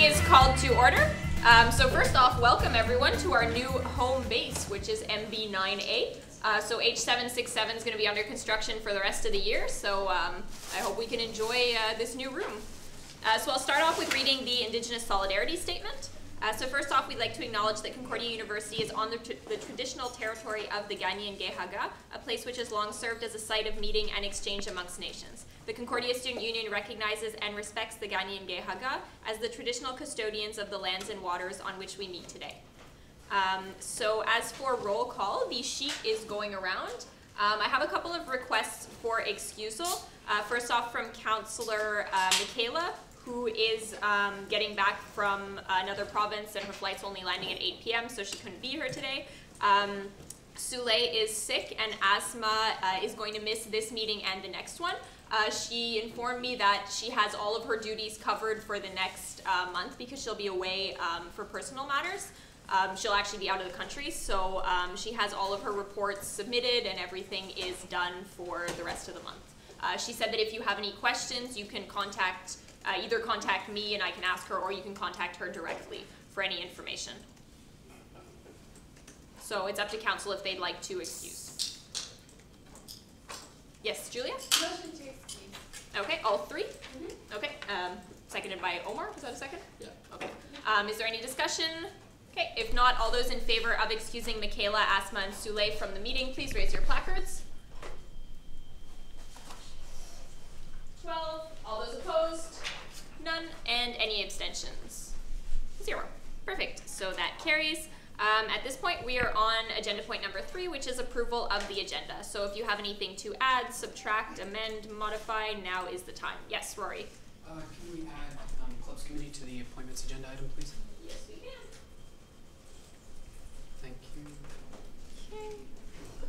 is called to order. So first off, welcome everyone to our new home base, which is MB9A. So H767 is going to be under construction for the rest of the year, so I hope we can enjoy this new room. So I'll start off with reading the Indigenous Solidarity Statement. So first off, we'd like to acknowledge that Concordia University is on the traditional territory of the Ganyingehaga, a place which has long served as a site of meeting and exchange amongst nations. The Concordia Student Union recognizes and respects the Ganyingehaga as the traditional custodians of the lands and waters on which we meet today. So as for roll call, the sheet is going around. I have a couple of requests for excusal. First off, from Councillor Michaela, who is getting back from another province and her flight's only landing at 8 p.m., so she couldn't be here today. Souley is sick and Asma is going to miss this meeting and the next one. She informed me that she has all of her duties covered for the next month because she'll be away for personal matters. She'll actually be out of the country, so she has all of her reports submitted and everything is done for the rest of the month. She said that if you have any questions, you can either contact me and I can ask her, or you can contact her directly for any information. So it's up to council if they'd like to excuse. Yes, Julia? Motion to excuse. Okay, all three? Mm-hmm. Okay, seconded by Omar. Was that a second? Yeah. Okay. Is there any discussion? Okay, if not, all those in favor of excusing Michaela, Asma, and Souley from the meeting, please raise your placards. 12. All those opposed? None. And any abstentions? 0. Perfect. So that carries. At this point, we are on agenda point number 3, which is approval of the agenda. So if you have anything to add, subtract, amend, modify, now is the time. Yes, Rory? Can we add Clubs Committee to the appointments agenda item, please? Yes, we can. Thank you.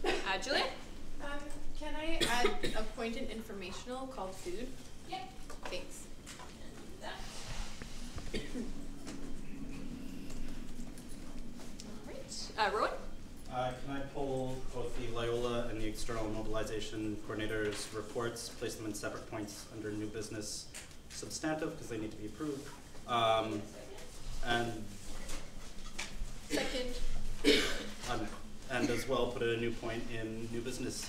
Okay. Julia? Can I add a point in informational called food? Yep. Thanks. All right. Rowan? Can I pull both the Loyola and the External Mobilization Coordinator's reports, place them in separate points under new business substantive because they need to be approved, and as well put a new point in new business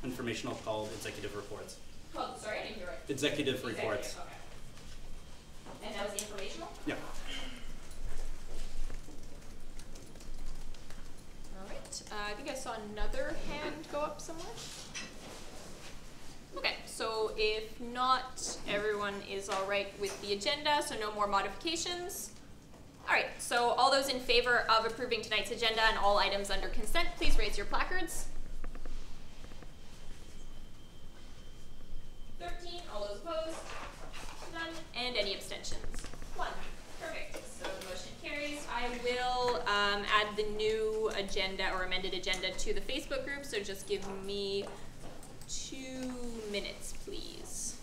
informational called executive reports. Called, sorry, I didn't hear it. Executive reports. Okay. And that was the informational? Yeah. All right. I think I saw another hand go up somewhere. Okay, so if not, everyone is all right with the agenda, so no more modifications. All right, so all those in favor of approving tonight's agenda and all items under consent, please raise your placards. 13, all those opposed? None, and any abstentions? 1. Perfect, so the motion carries. I will add the new agenda or amended agenda to the Facebook group, so just give me 2 minutes, please.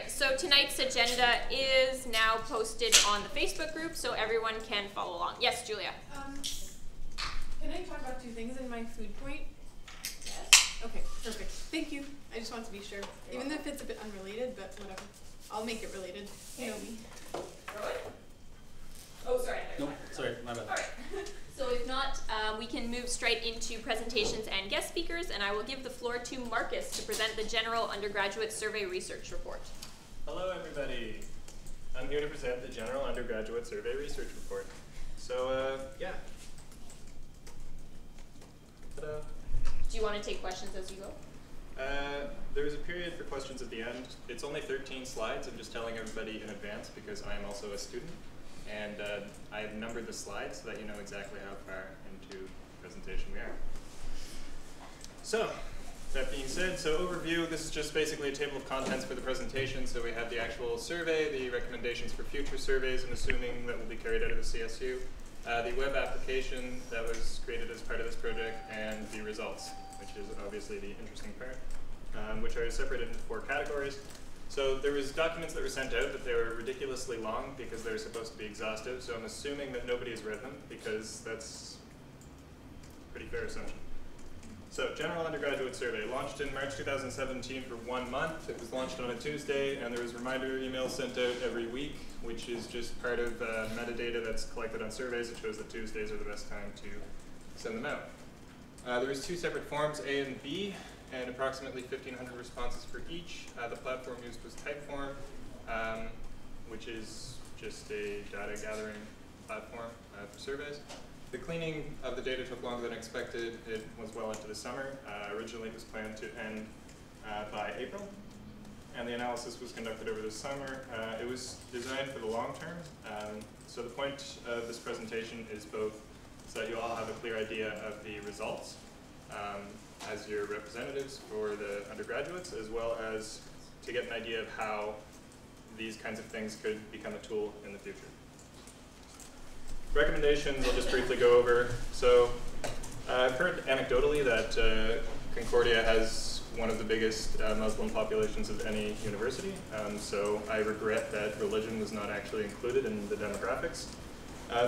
So tonight's agenda is now posted on the Facebook group, so everyone can follow along. Yes, Julia? Can I talk about 2 things in my food point? Yes. Okay, perfect. Thank you. I just want to be sure. Even if it's a bit unrelated, but whatever. I'll make it related. You know me. Rowan? Oh, sorry. Nope, sorry, my bad. All right. So if not, we can move straight into presentations and guest speakers, and I will give the floor to Marcus to present the General Undergraduate Survey Research Report. Hello, everybody. I'm here to present the General Undergraduate Survey Research Report. So, yeah. Ta-da. Do you want to take questions as you go? There is a period for questions at the end. It's only 13 slides. I'm just telling everybody in advance because I am also a student. And I have numbered the slides so that you know exactly how far into the presentation we are. So, that being said, so overview, this is just basically a table of contents for the presentation. So we have the actual survey, the recommendations for future surveys, and assuming that will be carried out of the CSU, the web application that was created as part of this project, and the results, which is obviously the interesting part, which are separated into 4 categories. So there was documents that were sent out, but they were ridiculously long because they're supposed to be exhaustive. So I'm assuming that nobody has read them because that's a pretty fair assumption. So General Undergraduate Survey, launched in March 2017 for 1 month. It was launched on a Tuesday, and there was reminder emails sent out every week, which is just part of metadata that's collected on surveys. It shows that Tuesdays are the best time to send them out. There was 2 separate forms, A and B, and approximately 1,500 responses for each. The platform used was Typeform, which is just a data gathering platform for surveys. The cleaning of the data took longer than expected. It was well into the summer. Originally it was planned to end by April, and the analysis was conducted over the summer. It was designed for the long term. So the point of this presentation is both so that you all have a clear idea of the results as your representatives for the undergraduates, as well as to get an idea of how these kinds of things could become a tool in the future. Recommendations, I'll just briefly go over. So I've heard anecdotally that Concordia has one of the biggest Muslim populations of any university, so I regret that religion was not actually included in the demographics.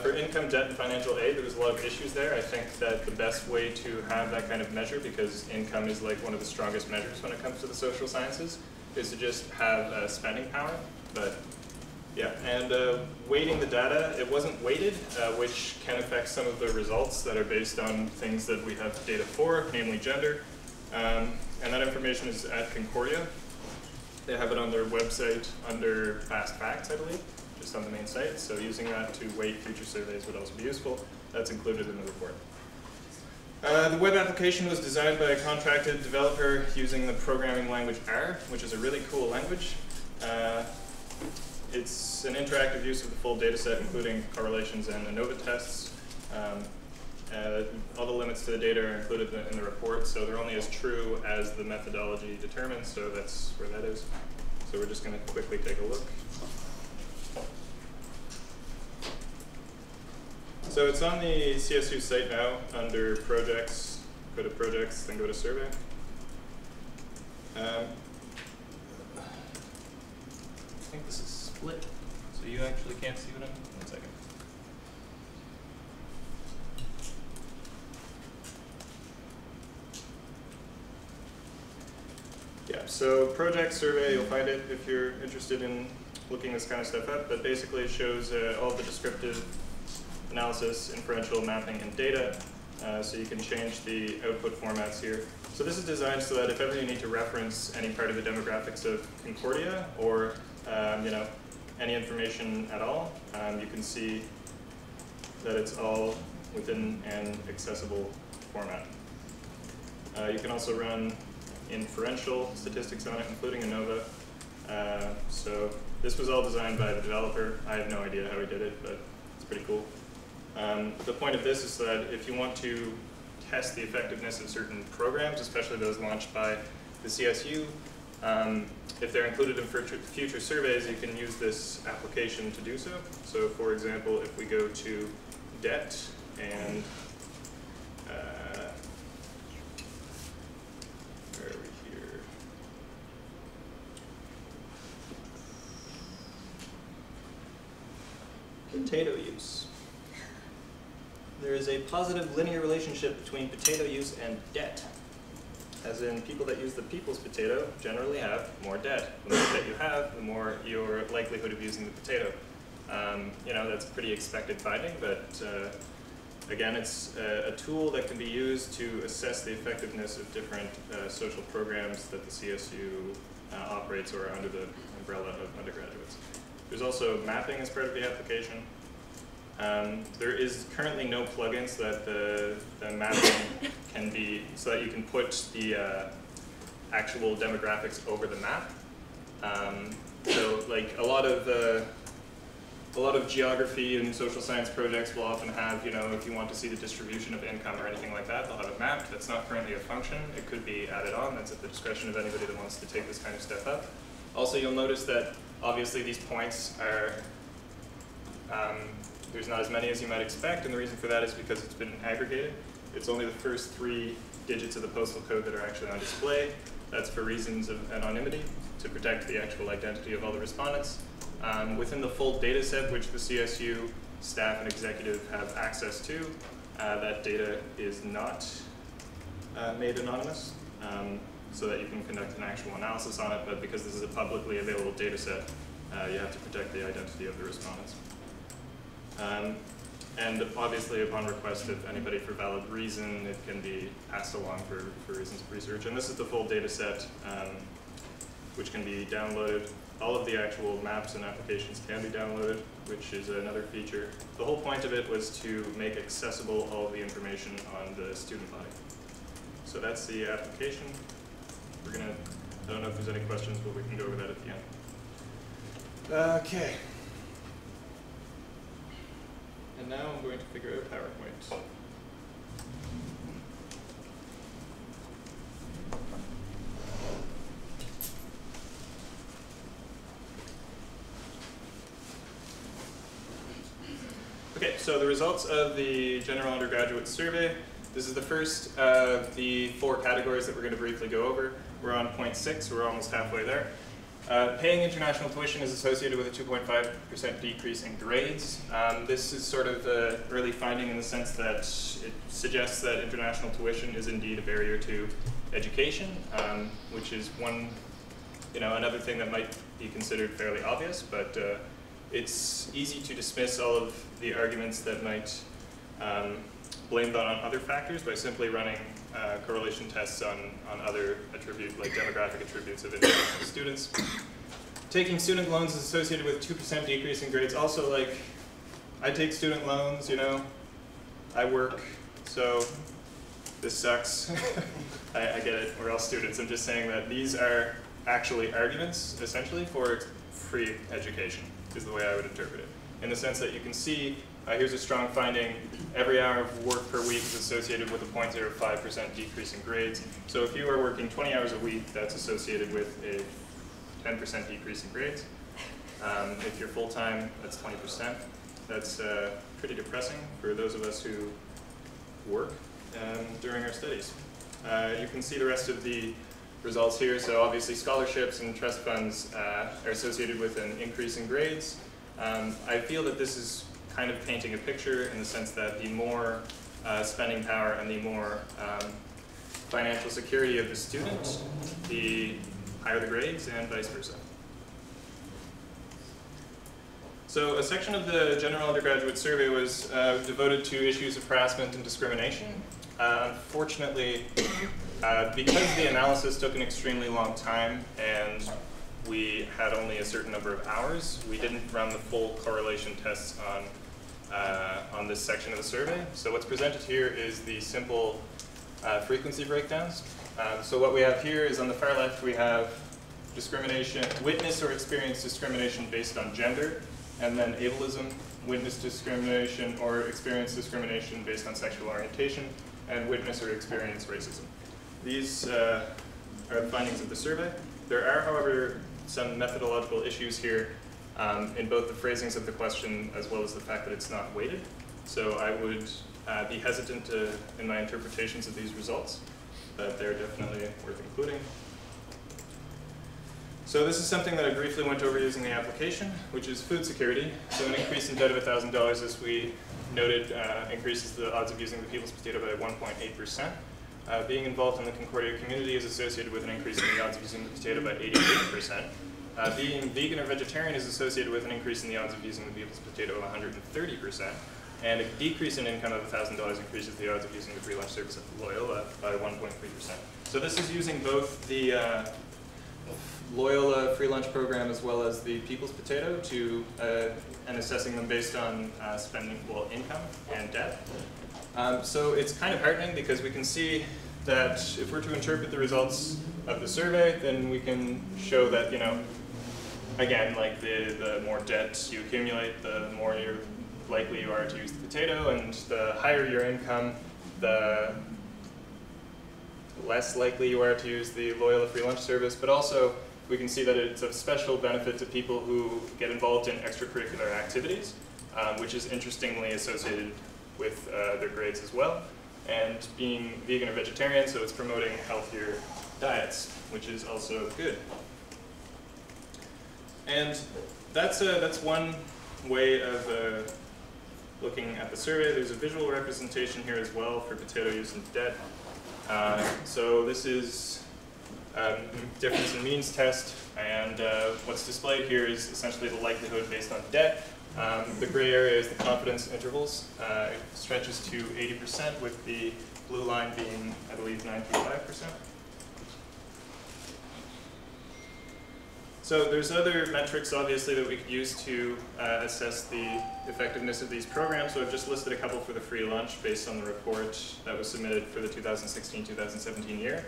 For income, debt, and financial aid, there was a lot of issues there. I think that the best way to have that kind of measure, because income is like one of the strongest measures when it comes to the social sciences, is to just have spending power. But yeah, and weighting the data, it wasn't weighted, which can affect some of the results that are based on things that we have data for, namely gender. And that information is at Concordia. They have it on their website under Fast Facts, I believe, just on the main site. So using that to weight future surveys would also be useful. That's included in the report. The web application was designed by a contracted developer using the programming language R, which is a really cool language. It's an interactive use of the full data set, including correlations and ANOVA tests. All the limits to the data are included in the report, so they're only as true as the methodology determines, so that's where that is. So we're just going to quickly take a look. So it's on the CSU site now under projects. Go to projects, then go to survey. I think this is split, so you actually can't see what I'm doing. 1 second. Yeah, so project survey, you'll find it if you're interested in looking this kind of stuff up, but basically it shows all the descriptive analysis, inferential mapping, and data, so you can change the output formats here. So this is designed so that if ever you need to reference any part of the demographics of Concordia, or you know, any information at all, you can see that it's all within an accessible format. You can also run inferential statistics on it, including ANOVA. So this was all designed by the developer. I have no idea how he did it, but it's pretty cool. The point of this is that if you want to test the effectiveness of certain programs, especially those launched by the CSU, if they're included in future surveys, you can use this application to do so. So for example, if we go to debt and where are we here? Potato use. There is a positive linear relationship between potato use and debt. As in, people that use the people's potato generally have more debt. The more debt you have, the more your likelihood of using the potato. You know, that's a pretty expected finding, but Again, it's a tool that can be used to assess the effectiveness of different social programs that the CSU operates or under the umbrella of undergraduates. There's also mapping as part of the application. There is currently no plugin so that the mapping can be, so that you can put the actual demographics over the map. So like a lot of geography and social science projects will often have, you know, if you want to see the distribution of income or anything like that, they'll have it mapped. That's not currently a function. It could be added on. That's at the discretion of anybody that wants to take this kind of step up. Also, you'll notice that obviously these points are, there's not as many as you might expect, and the reason for that is because it's been aggregated. It's only the first 3 digits of the postal code that are actually on display. That's for reasons of anonymity, to protect the actual identity of all the respondents. Within the full data set, which the CSU staff and executive have access to, that data is not made anonymous, so that you can conduct an actual analysis on it, but because this is a publicly available data set, you have to protect the identity of the respondents. And obviously, upon request of anybody for valid reason, it can be passed along for reasons of research. And this is the full data set, which can be downloaded. All of the actual maps and applications can be downloaded, which is another feature. The whole point of it was to make accessible all of the information on the student body. So that's the application. We're gonna, I don't know if there's any questions, but we can go over that at the end. Okay. And now I'm going to figure out PowerPoint. Okay, so the results of the General Undergraduate Survey. This is the first of the 4 categories that we're going to briefly go over. We're on point 6, we're almost halfway there. Paying international tuition is associated with a 2.5% decrease in grades. This is sort of the early finding in the sense that it suggests that international tuition is indeed a barrier to education, which is one, you know, another thing that might be considered fairly obvious, but it's easy to dismiss all of the arguments that might blame that on other factors by simply running correlation tests on other attributes, like demographic attributes of international students. Taking student loans is associated with 2% decrease in grades. Also, like, I take student loans, you know, I work, so this sucks. I get it, we're all students. I'm just saying that these are actually arguments, essentially, for free education, is the way I would interpret it. In the sense that you can see, here's a strong finding, every hour of work per week is associated with a 0.05% decrease in grades. So if you are working 20 hours a week, that's associated with a 10% decrease in grades. If you're full-time, that's 20%. That's pretty depressing for those of us who work during our studies. You can see the rest of the results here. So obviously scholarships and trust funds are associated with an increase in grades. I feel that this is kind of painting a picture in the sense that the more spending power and the more financial security of the student, the higher the grades and vice versa. So a section of the General Undergraduate Survey was devoted to issues of harassment and discrimination. Unfortunately, because the analysis took an extremely long time and we had only a certain number of hours, we didn't run the full correlation tests on this section of the survey. So what's presented here is the simple frequency breakdowns. So what we have here is on the far left we have discrimination, witness or experience discrimination based on gender, and then ableism, witness discrimination or experience discrimination based on sexual orientation, and witness or experience racism. These are the findings of the survey. There are, however, some methodological issues here in both the phrasings of the question as well as the fact that it's not weighted. So I would be hesitant in my interpretations of these results, but they're definitely worth including. So this is something that I briefly went over using the application, which is food security. So an increase in debt of $1,000, as we noted, increases the odds of using the people's potato by 1.8%. Being involved in the Concordia community is associated with an increase in the odds of using the potato by 88%. Being vegan or vegetarian is associated with an increase in the odds of using the people's potato of 130%. And a decrease in income of $1,000 increases the odds of using the free lunch service at Loyola by 1.3%. So this is using both the Loyola free lunch program as well as the People's Potato to, and assessing them based on spending, well, income and debt. So it's kind of heartening because we can see that if we're to interpret the results of the survey, then we can show that, you know, again, like the more debt you accumulate, the more you're likely you are to use the potato, and the higher your income, the less likely you are to use the Loyola free lunch service. But also, we can see that it's of special benefit to people who get involved in extracurricular activities, which is interestingly associated with their grades as well, and being vegan or vegetarian, so it's promoting healthier diets, which is also good. And that's one way of looking at the survey. There's a visual representation here as well for potato use and debt. So this is difference in means test, and what's displayed here is essentially the likelihood based on debt. The gray area is the confidence intervals. It stretches to 80%, with the blue line being, I believe, 95%. So there's other metrics, obviously, that we could use to assess the effectiveness of these programs. So I've just listed a couple for the free lunch based on the report that was submitted for the 2016-2017 year.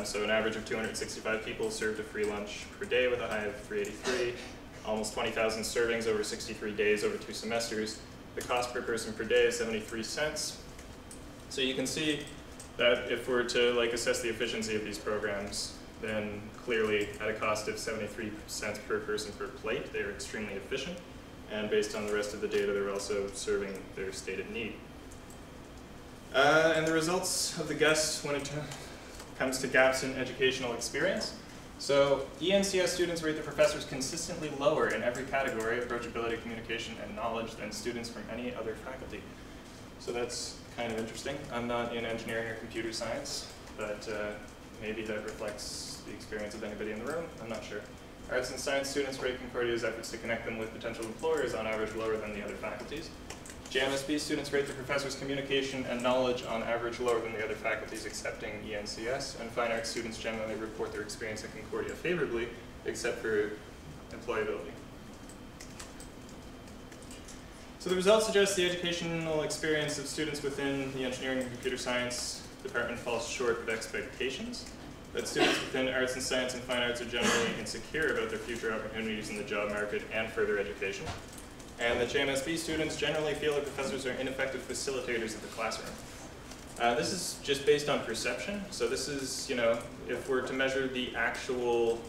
So an average of 265 people served a free lunch per day with a high of 383, almost 20,000 servings over 63 days over 2 semesters. The cost per person per day is 73 cents. So you can see that if we're to assess the efficiency of these programs, then clearly at a cost of 73 cents per person per plate, they're extremely efficient. And based on the rest of the data, they're also serving their stated need. And the results of the guests when it comes to gaps in educational experience. So ENCS students rate the professors consistently lower in every category, approachability, communication, and knowledge, than students from any other faculty. So that's kind of interesting. I'm not in engineering or computer science, but maybe that reflects the experience of anybody in the room. I'm not sure. Arts and science students rate Concordia's efforts to connect them with potential employers on average lower than the other faculties. JMSB students rate the professors' communication and knowledge on average lower than the other faculties, excepting ENCS. And fine arts students generally report their experience at Concordia favorably, except for employability. So the results suggest the educational experience of students within the engineering and computer science department falls short of expectations. That students within arts and science and fine arts are generally insecure about their future opportunities in the job market and further education. And the JMSB students generally feel that professors are ineffective facilitators of the classroom. This is just based on perception. So this is, if we're to measure the actual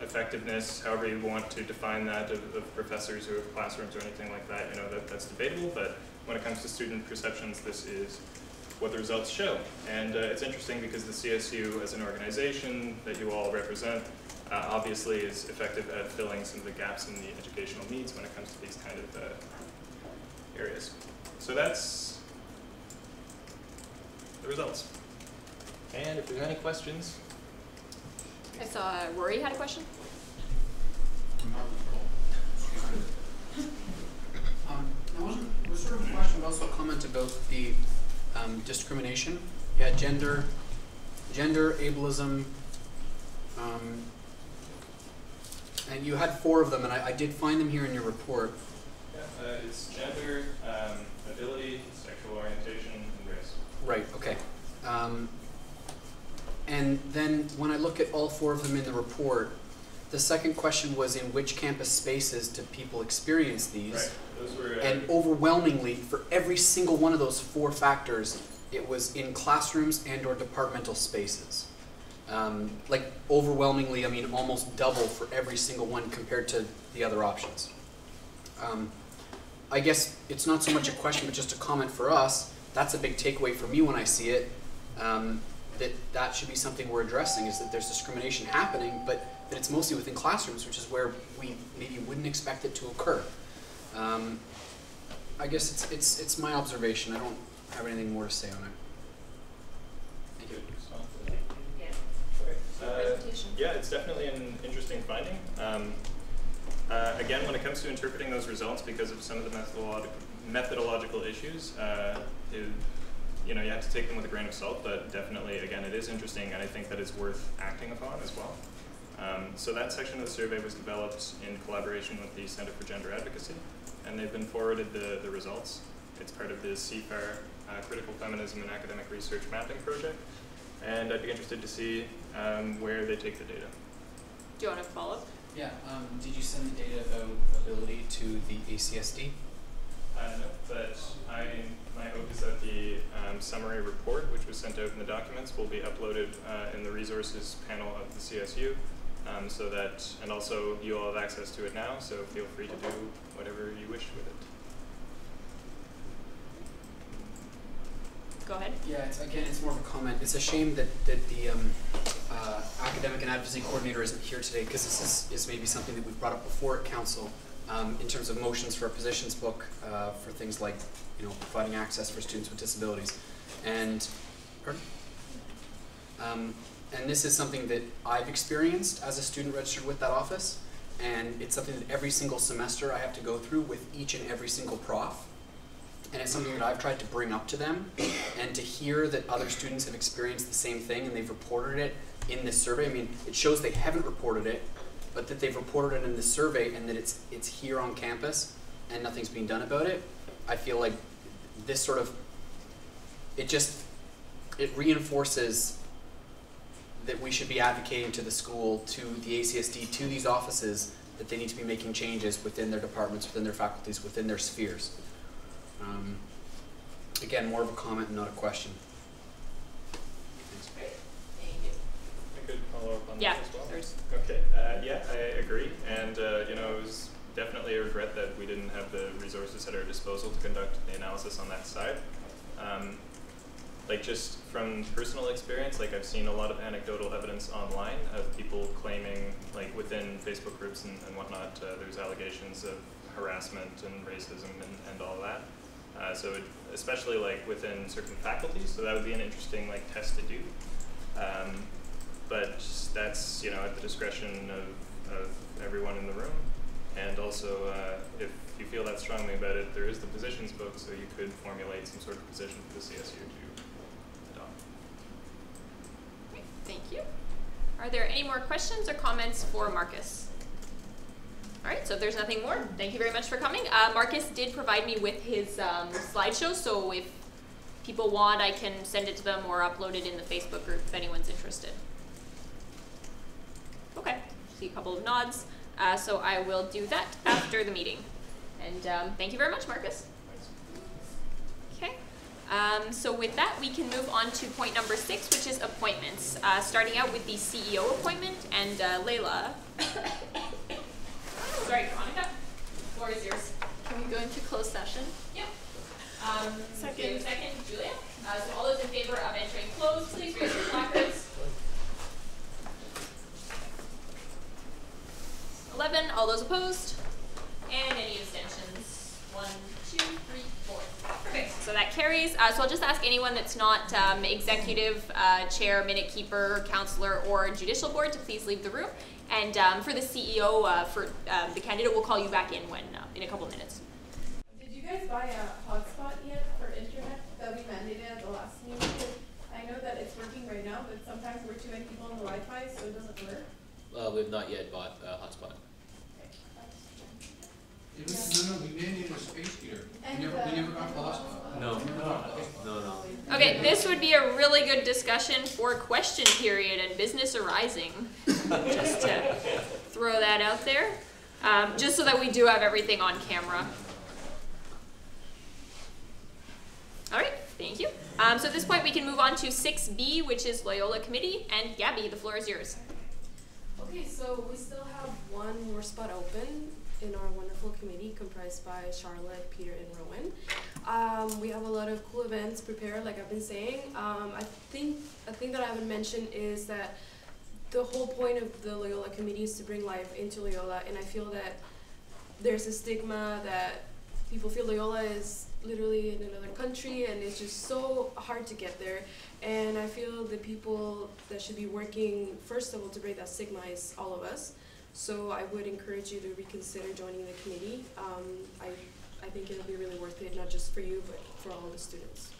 effectiveness, however you want to define that, of professors or of classrooms or anything like that, that's debatable. But when it comes to student perceptions, this is what the results show. And it's interesting because the CSU as an organization that you all represent obviously is effective at filling some of the gaps in the educational needs when it comes to these kind of areas. So that's the results. And if there's any questions. I saw Rory had a question. It was sort of a question, but also a comment about the discrimination. Yeah, gender, ableism, and you had 4 of them, and I did find them here in your report. Yeah, it's gender, ability, sexual orientation, and race. Right, okay. And then when I look at all 4 of them in the report, the second question was, in which campus spaces do people experience these? Right. Those were, and overwhelmingly, for every single one of those 4 factors, it was in classrooms and or departmental spaces. Overwhelmingly, I mean almost double for every single one compared to the other options. I guess it's not so much a question, but just a comment for us. That's a big takeaway for me when I see it. That should be something we're addressing, is that there's discrimination happening, but that it's mostly within classrooms, which is where we maybe wouldn't expect it to occur. I guess it's my observation. I don't have anything more to say on it. Thank you. Yeah, it's definitely an interesting finding. Again, when it comes to interpreting those results, because of some of the methodological issues, you know, you have to take them with a grain of salt, but definitely, again, it is interesting, and I think that it's worth acting upon as well. So that section of the survey was developed in collaboration with the Center for Gender Advocacy, and they've been forwarded the results. It's part of the CFAR Critical Feminism and Academic Research Mapping Project, and I'd be interested to see where they take the data. Do you want to follow up? Yeah, did you send the data about ability to the ACSD? No, but my hope is that the summary report, which was sent out in the documents, will be uploaded in the resources panel of the CSU, so that, and also you all have access to it now, so feel free to do whatever you wish with it. Go ahead. Yeah, it's more of a comment. It's a shame that the academic and advocacy coordinator isn't here today, because this is maybe something that we've brought up before at council in terms of motions for a positions book for things like, you know, providing access for students with disabilities, and this is something that I've experienced as a student registered with that office, and it's something that every single semester I have to go through with each and every single prof. And it's something that I've tried to bring up to them, and to hear that other students have experienced the same thing and they've reported it in this survey. I mean, it shows they haven't reported it, but that they've reported it in this survey, and that it's here on campus and nothing's being done about it. I feel like this sort of, it reinforces that we should be advocating to the school, to the ACSD, to these offices, that they need to be making changes within their departments, within their faculties, within their spheres. Again, more of a comment and not a question. Great. Thank you. I could follow up on that as well. There's Okay, yeah, I agree, and you know, it was definitely a regret that we didn't have the resources at our disposal to conduct the analysis on that side. Like, just from personal experience, like, I've seen a lot of anecdotal evidence online of people claiming, like, within Facebook groups and whatnot, there's allegations of harassment and racism and all that. So especially like within certain faculties, so that would be an interesting like test to do. But that's, you know, at the discretion of everyone in the room. And also, if you feel that strongly about it, there is the positions book, so you could formulate some sort of position for the CSU to adopt. Great. Thank you. Are there any more questions or comments for Marcus? All right, so if there's nothing more, thank you very much for coming. Marcus did provide me with his slideshow, so if people want, I can send it to them or upload it in the Facebook group if anyone's interested. Okay, see a couple of nods. So I will do that after the meeting. And thank you very much, Marcus. Okay, so with that, we can move on to point number 6, which is appointments. Starting out with the CEO appointment, and Layla. Sorry, Veronica, the floor is yours. Can we go into closed session? Yep. Second. Second, Julia. So all those in favor of entering closed, please raise your placards. 11, all those opposed? And any abstentions? 1, 2, 3, 4. Perfect, so that carries. So I'll just ask anyone that's not executive, chair, minute keeper, counselor, or judicial board to please leave the room. And for the CEO, the candidate, we'll call you back in in a couple minutes. Did you guys buy a hotspot yet for internet that we mandated at the last meeting? Because I know that it's working right now, but sometimes we're too many people on the Wi-Fi, so it doesn't work. We've not yet bought a hotspot. No, we mandated a space heater. We never got the hotspot. No. Okay, this would be a really good discussion for question period and business arising. Just to throw that out there. Just so that we do have everything on camera. All right, thank you. So at this point, we can move on to 6B, which is Loyola Committee. And Gabby, the floor is yours. Okay, so we still have one more spot open in our wonderful committee comprised by Charlotte, Peter, and Rowan. We have a lot of cool events prepared, like I've been saying. I think a thing that I haven't mentioned is that the whole point of the Loyola Committee is to bring life into Loyola, and I feel that there's a stigma that people feel Loyola is literally in another country, and it's just so hard to get there. And I feel the people that should be working, first of all, to break that stigma is all of us. So I would encourage you to reconsider joining the committee. I I think it'll be really worth it, not just for you, but for all the students.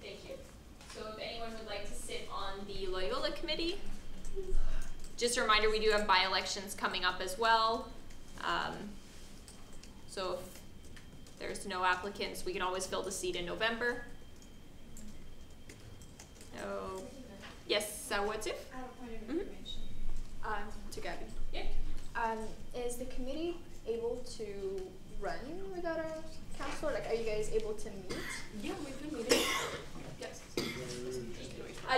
Thank you. So if anyone would like to sit on the Loyola committee, just a reminder, we do have by-elections coming up as well. So if there's no applicants, we can always fill the seat in November. No. Yes, what's it? I have a point of information. To Gabby. Yeah. Is the committee able to run without a counselor? Like, are you guys able to meet? Yeah, we've been meeting. Yes.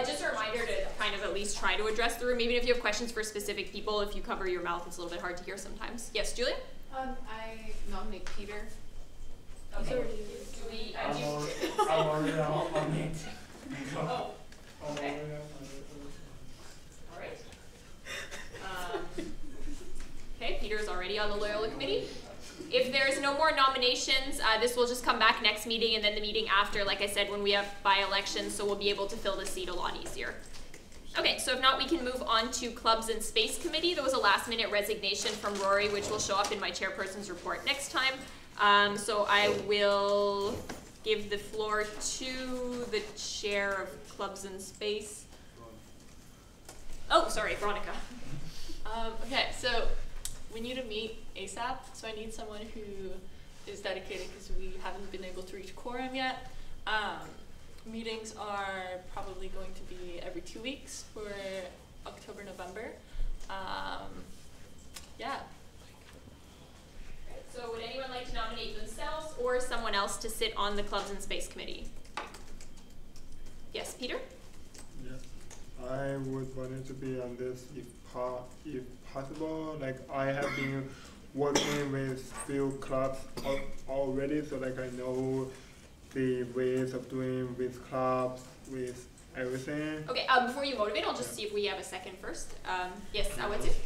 Just a reminder to kind of at least try to address the room, even if you have questions for specific people. If you cover your mouth, it's a little bit hard to hear sometimes. Yes, Julia? I nominate Peter. Okay. Sorry. Do we, I'm already on it. Oh, okay. All right. Okay, Peter's already on the Loyola committee. If there's no more nominations, this will just come back next meeting and then the meeting after, like I said, when we have by-elections, so we'll be able to fill the seat a lot easier. Okay, so if not, we can move on to Clubs and Space Committee. There was a last-minute resignation from Rory, which will show up in my chairperson's report next time. So I will give the floor to the chair of Clubs and Space. Oh, sorry, Veronica. Okay, so we need to meet ASAP, so I need someone who is dedicated because we haven't been able to reach quorum yet. Meetings are probably going to be every 2 weeks for October, November. Yeah. So would anyone like to nominate themselves or someone else to sit on the Clubs and Space Committee? Yes, Peter? Yes, I would want it to be on this if possible. Like, I have been working with few clubs already, so like I know the ways of doing with clubs, with everything. Okay, before you motivate, I'll just see if we have a second first. Yes, what's it?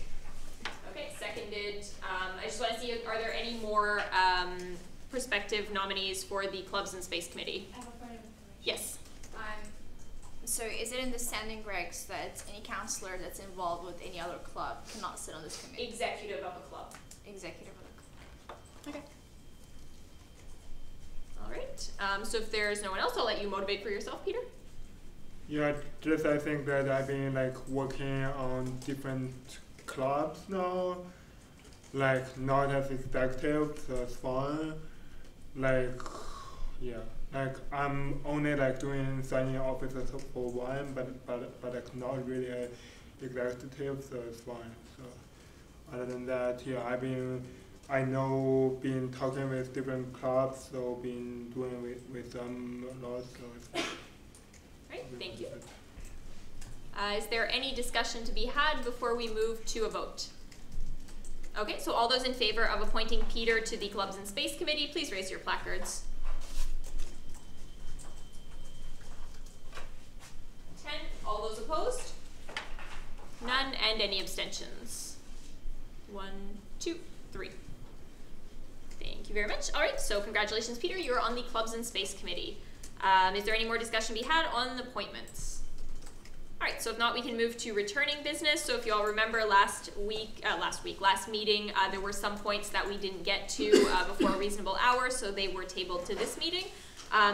Okay, seconded. I just want to see, are there any more prospective nominees for the Clubs and Space Committee? I have a point of information. Yes. So is it in the standing regs that any counselor that's involved with any other club cannot sit on this committee? Executive of a club. Executive of the club. Okay. All right. So if there's no one else, I'll let you motivate for yourself, Peter. Yeah, just I think that I've been like working on different clubs now, like not as executive, so it's fun. Like, yeah, like I'm only like doing signing officers for one, but like not really a executive, so it's fine. So other than that, yeah, I know been talking with different clubs, so been doing with them a lot, so it's fine. Right, thank you. Is there any discussion to be had before we move to a vote? Okay, so all those in favor of appointing Peter to the Clubs and Space Committee, please raise your placards. 10. All those opposed? None, and any abstentions? 1, 2, 3. Thank you very much. All right, so congratulations, Peter. You're on the Clubs and Space Committee. Is there any more discussion to be had on the appointments? All right, so if not, we can move to returning business. So if you all remember last meeting, there were some points that we didn't get to before a reasonable hour, so they were tabled to this meeting.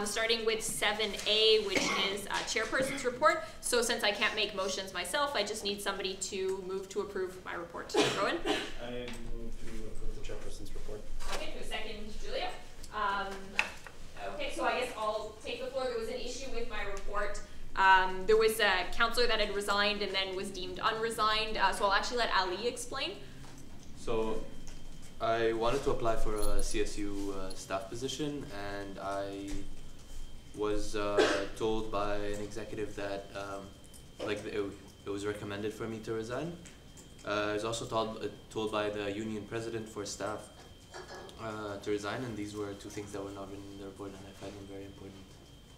Starting with 7A, which is chairperson's report. So since I can't make motions myself, I just need somebody to move to approve my report. Rowan? I move to approve the chairperson's report. Okay, to a second, Julia. Okay, so I guess I'll take the floor. There was an issue with my report. There was a counselor that had resigned and then was deemed unresigned, so I'll actually let Ali explain. So I wanted to apply for a CSU staff position, and I was told by an executive that it was recommended for me to resign. I was also told by the union president for staff to resign, and these were two things that were not written in the report, and I find them very important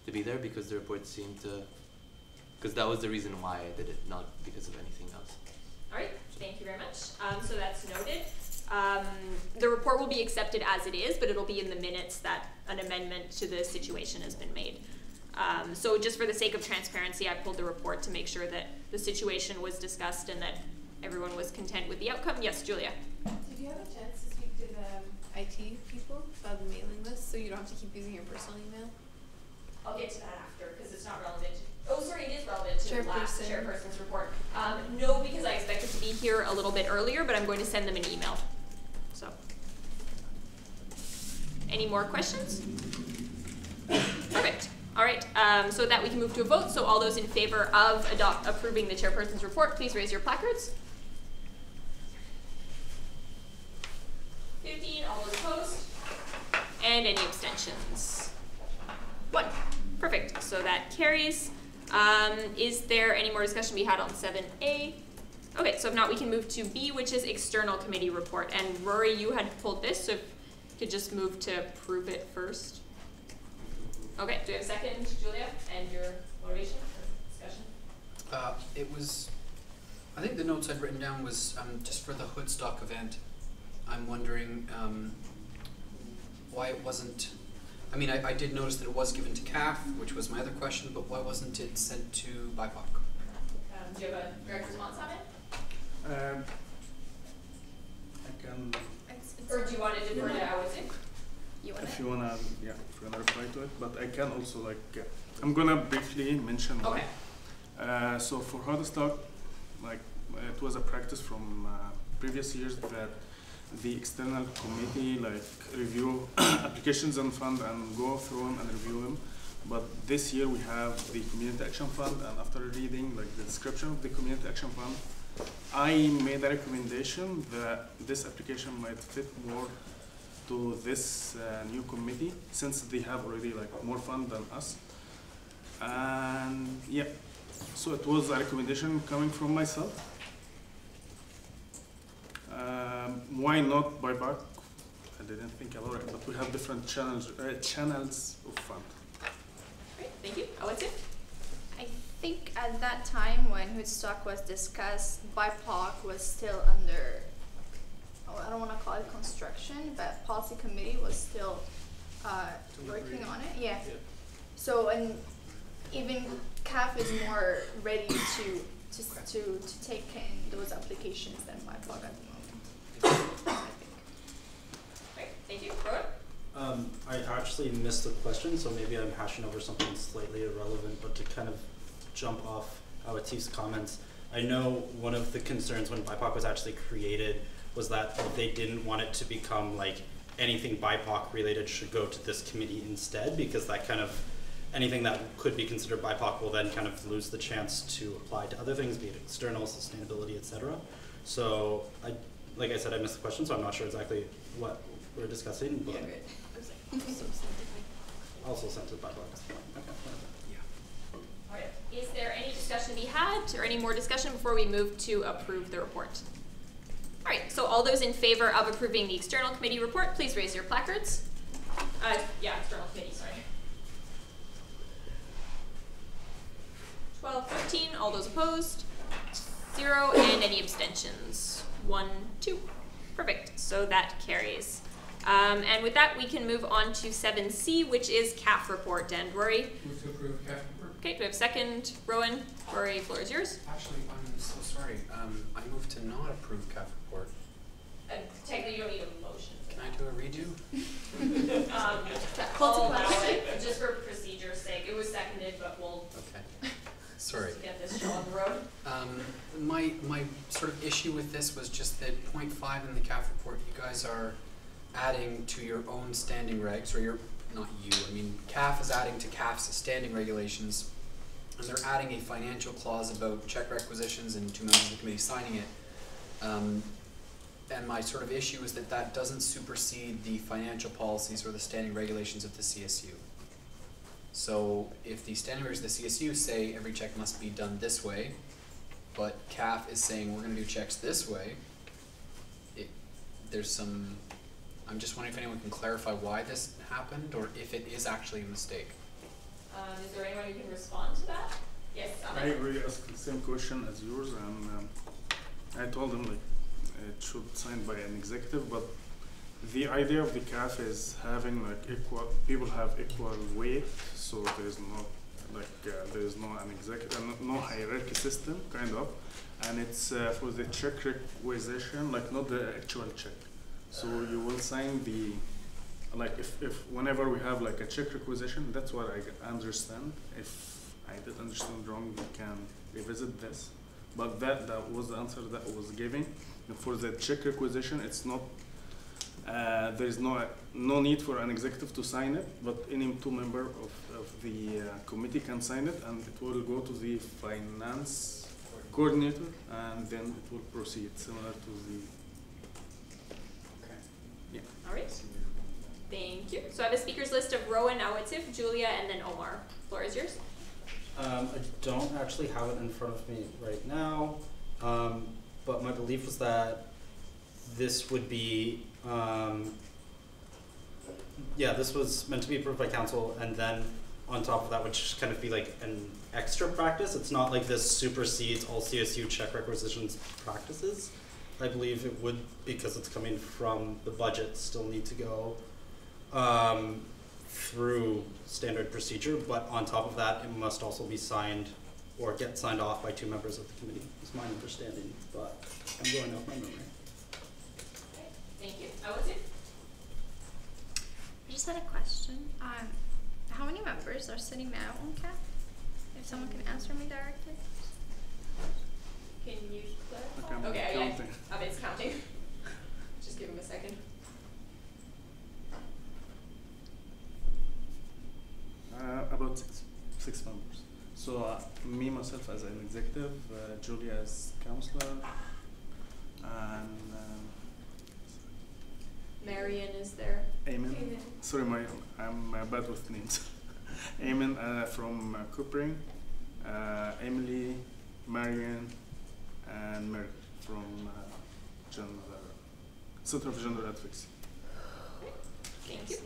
to be there because the report seemed to, because that was the reason why I did it, not because of anything else. All right, thank you very much. So that's noted. The report will be accepted as it is, but it'll be in the minutes that an amendment to the situation has been made. So just for the sake of transparency, I pulled the report to make sure that the situation was discussed and that everyone was content with the outcome. Yes, Julia? Did you have a chance to speak to the IT people about the mailing list, so you don't have to keep using your personal email? I'll get to that after, because it's not relevant. Oh, sorry, it is relevant to the last chairperson's report. No, because I expected to be here a little bit earlier, but I'm going to send them an email. So, any more questions? Perfect. All right, so with that we can move to a vote. So all those in favor of approving the chairperson's report, please raise your placards. 15, all those opposed. And any abstentions? 1. Perfect, so that carries. Is there any more discussion we had on 7A? Okay, so if not, we can move to B, which is external committee report. And Rory, you had pulled this, so if you could just move to approve it first. Okay, do we have a second, Julia? And your motivation for discussion? It was, I think the notes I'd written down was just for the Hoodstock event. I'm wondering why it wasn't, I mean, I did notice that it was given to CAF, which was my other question, but why wasn't it sent to BIPOC? Do you have a direct response on it? I can. Or do you want to defer to Awazin? If you wanna reply to it, but I can also I'm gonna briefly mention. Okay. So for Hoodstock, it was a practice from previous years that the external committee review applications and fund and go through them and review them. But this year we have the Community Action Fund, and after reading the description of the Community Action Fund, I made a recommendation that this application might fit more to this new committee, since they have already more fund than us. And yeah, so it was a recommendation coming from myself. Why not BIPOC? I didn't think about it, but we have different channels of fund. Great, thank you. Awazin? I think at that time when Hoodstock was discussed, BIPOC was still under, I don't want to call it construction, but policy committee was still working on it. Yeah. So, and even CAF is more ready to take in those applications than BIPOC at the moment. I think. Great, thank you. Rowan? I actually missed the question, so maybe I'm hashing over something slightly irrelevant, but to kind of jump off Awatif's comments, I know one of the concerns when BIPOC was actually created was that they didn't want it to become anything BIPOC related should go to this committee instead, because that kind of, anything that could be considered BIPOC will then kind of lose the chance to apply to other things, be it external, sustainability, etc. So, like I said, I missed the question, so I'm not sure exactly what we're discussing. But Yeah, great. Also sent to BIPOC. Okay. All right. Is there any discussion to be had, or any more discussion before we move to approve the report? All right, so all those in favor of approving the external committee report, please raise your placards. External committee, sorry. 12, 13, all those opposed, 0, and any abstentions? 1, 2. Perfect, so that carries. And with that, we can move on to 7C, which is CAF report. And Rory? Move to approve CAF report. Okay, do we have a second? Rowan? Rory, floor is yours. Actually, I'm so sorry. I moved to not approve CAF report. Technically, you don't need a motion. Can I do a redo? I'll allow it, just for procedure's sake. It was seconded, but we'll Sorry. just get this show on the road. My sort of issue with this was just that point 5 in the CAF report, you guys are adding to your own standing regs, or not you, I mean CAF is adding to CAF's standing regulations, and they're adding a financial clause about check requisitions and 2 members of the committee signing it. And my sort of issue is that that doesn't supersede the financial policies or the standing regulations of the CSU. So if the standing regulations of the CSU say every check must be done this way, but CAF is saying we're going to do checks this way, there's some, I'm just wondering if anyone can clarify why this happened, or if it is actually a mistake. Is there anyone who can respond to that? Yes, I agree, asked the same question as yours, and I told them it should be signed by an executive, but the idea of the CAF is having equal, people have equal weight, so there is no there is no an executive, no hierarchy system kind of, and it's for the check requisition, not the actual check. So you will sign the, like if whenever we have like a check requisition, that's what I understand. If I did understand wrong, we can revisit this. But that was the answer that was given. And for the check requisition, it's not, there is no need for an executive to sign it, but any two member of the committee can sign it, and it will go to the finance coordinator, and then it will proceed similar to the. Okay. Yeah. All right. Thank you. So I have a speakers list of Rowan, Awatif, Julia, and then Omar. Floor is yours. I don't actually have it in front of me right now, but my belief was that this would be, this was meant to be approved by council, and then on top of that would just kind of be like an extra practice. It's not like this supersedes all CSU check requisitions practices. I believe it would, because it's coming from the budget, still need to go through standard procedure, but on top of that, it must also be signed or get signed off by two members of the committee, is my understanding, but I'm going off my memory. Okay. Thank you. Awatif? I just had a question. How many members are sitting now on CAP? If someone can answer me directly. Can you clarify? Okay, Okay, counting. yeah. It's counting. Just give him a second. About six members. So me, myself as an executive, Julia as counselor, and Marion is there. Eamon. Sorry, I'm bad with names. Eamon from Coopering, Emily, Marion, and Mary from Center of Gender Advocacy. Thank you.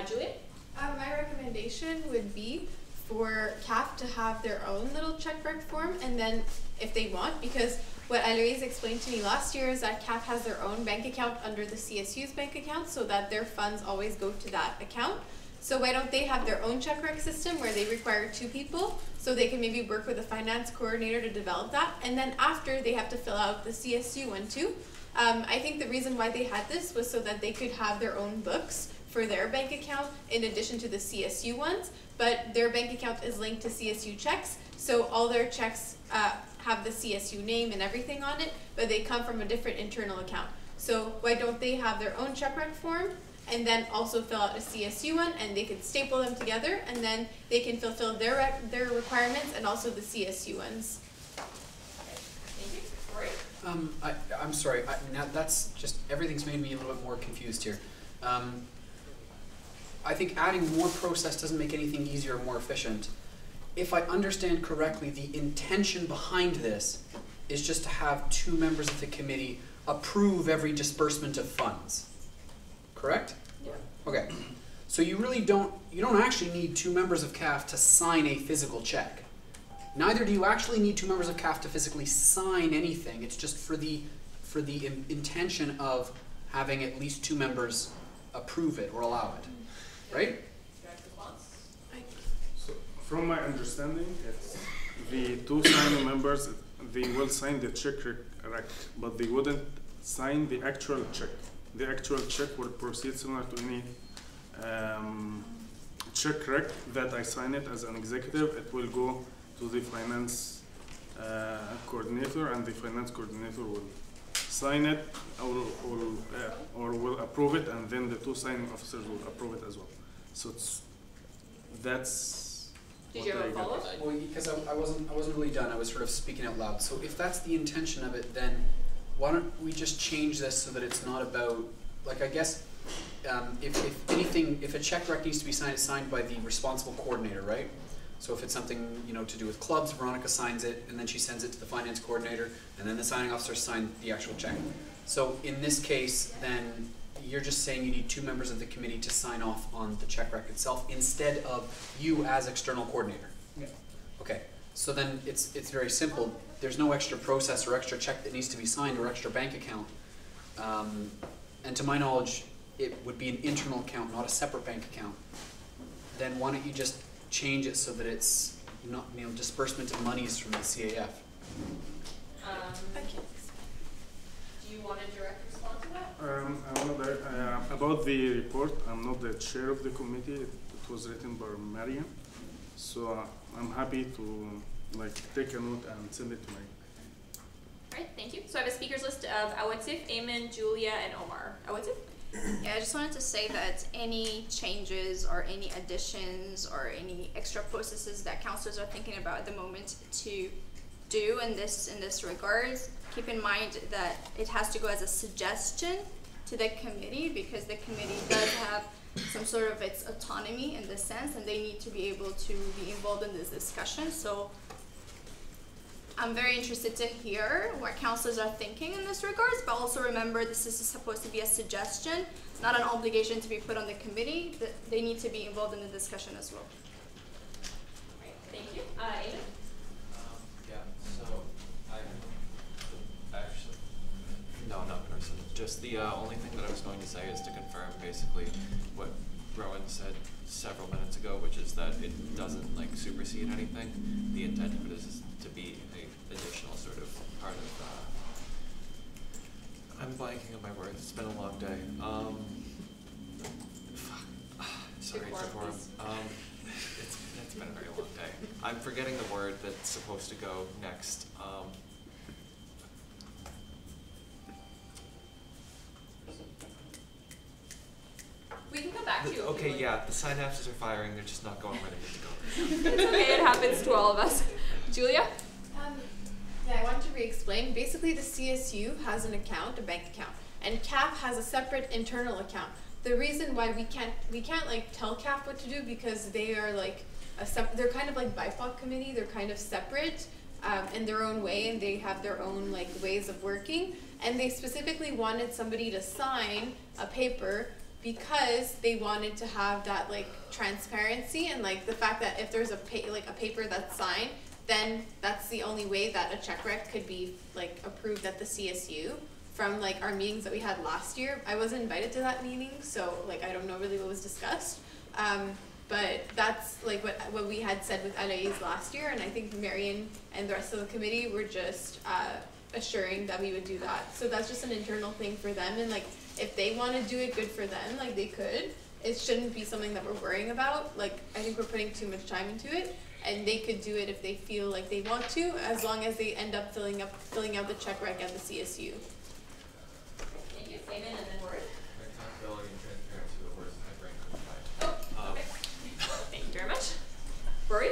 Julia? My recommendation would be for CAP to have their own little check rec form, and then if they want, because what Aloise explained to me last year is that CAP has their own bank account under the CSU's bank account, so that their funds always go to that account. So why don't they have their own check rec system where they require two people, so they can maybe work with a finance coordinator to develop that, and then after they have to fill out the CSU one too. I think the reason why they had this was so that they could have their own books for their bank account in addition to the CSU ones, but their bank account is linked to CSU checks, so all their checks have the CSU name and everything on it, but they come from a different internal account. So why don't they have their own check rec form and then also fill out a CSU one, and they can staple them together, and then they can fulfill their requirements and also the CSU ones. Thank you. Rory? I'm sorry. Now that's just, everything's made me a little bit more confused here. I think adding more process doesn't make anything easier or more efficient. If I understand correctly, the intention behind this is just to have two members of the committee approve every disbursement of funds. Correct? Yeah. Okay. So you really don't actually need two members of CAF to sign a physical check. Neither do you actually need two members of CAF to physically sign anything. It's just for the intention of having at least two members approve it or allow it. Right? So, from my understanding, it's the two signing members, they will sign the check rec, but they wouldn't sign the actual check. The actual check will proceed similar to any check rec that I sign it as an executive. It will go to the finance coordinator, and the finance coordinator will sign it or will approve it, and then the two signing officers will approve it as well. So that's. Did you have a follow-up? Well, because I wasn't really done. I was sort of speaking out loud. So if that's the intention of it, then why don't we just change this so that it's not about, like, I guess if anything, if a check rec needs to be signed, it's signed by the responsible coordinator, right? So if it's something, you know, to do with clubs, Veronica signs it, and then she sends it to the finance coordinator, and then the signing officer signs the actual check. So in this case, then you're just saying you need two members of the committee to sign off on the check rec itself instead of you as external coordinator. Yeah. Okay. So then it's very simple. There's no extra process or extra check that needs to be signed or extra bank account. And to my knowledge, it would be an internal account, not a separate bank account. Then why don't you just change it so that it's not, you know, disbursement of monies from the CAF. Do you want to direct respond to that? About the report, I'm not the chair of the committee. It was written by Mariam, so I'm happy to take a note and send it to Mariam. All right, thank you. So I have a speakers list of Awatif, Eamon, Julia, and Omar. Awatif? Yeah, I just wanted to say that any changes or any additions or any extra processes that councilors are thinking about at the moment to do in this regards, keep in mind that it has to go as a suggestion to the committee, because the committee does have some sort of its autonomy in this sense, and they need to be able to be involved in this discussion. So I'm very interested to hear what councilors are thinking in this regards, but also remember this is supposed to be a suggestion, not an obligation to be put on the committee. They need to be involved in the discussion as well. Right, thank you. Eamon? Yeah, so not personally. Just the only thing that I was going to say is to confirm basically what Rowan said several minutes ago, which is that it doesn't supersede anything. The intent of it is to be an additional sort of part of I'm blanking on my words. It's been a long day. Sorry, decorum. It's been a very long day. I'm forgetting the word that's supposed to go next. We can come back to you. Okay, yeah, the synapses are firing. They're just not going where they need to go. It's okay. It happens to all of us. Julia? Yeah, I want to re-explain. Basically, the CSU has an account, a bank account, and CAF has a separate internal account. The reason why we can't tell CAF what to do, because they are they're kind of like BIPOC committee. They're kind of separate in their own way, and they have their own ways of working. And they specifically wanted somebody to sign a paper because they wanted to have that transparency, and the fact that if there's a paper that's signed, then that's the only way that a check rec could be approved at the CSU from our meetings that we had last year. I wasn't invited to that meeting, so I don't know really what was discussed. But that's what we had said with LA's last year, and I think Marian and the rest of the committee were just assuring that we would do that. So that's just an internal thing for them, and if they want to do it, good for them, they could. It shouldn't be something that we're worrying about. I think we're putting too much time into it, and they could do it if they feel like they want to, as long as they end up filling out the check rec at the CSU. Thank you. Eamon, and then Rory. Accountability and transparency are words my brain couldn't find. Oh, okay. Thank you very much. Rory?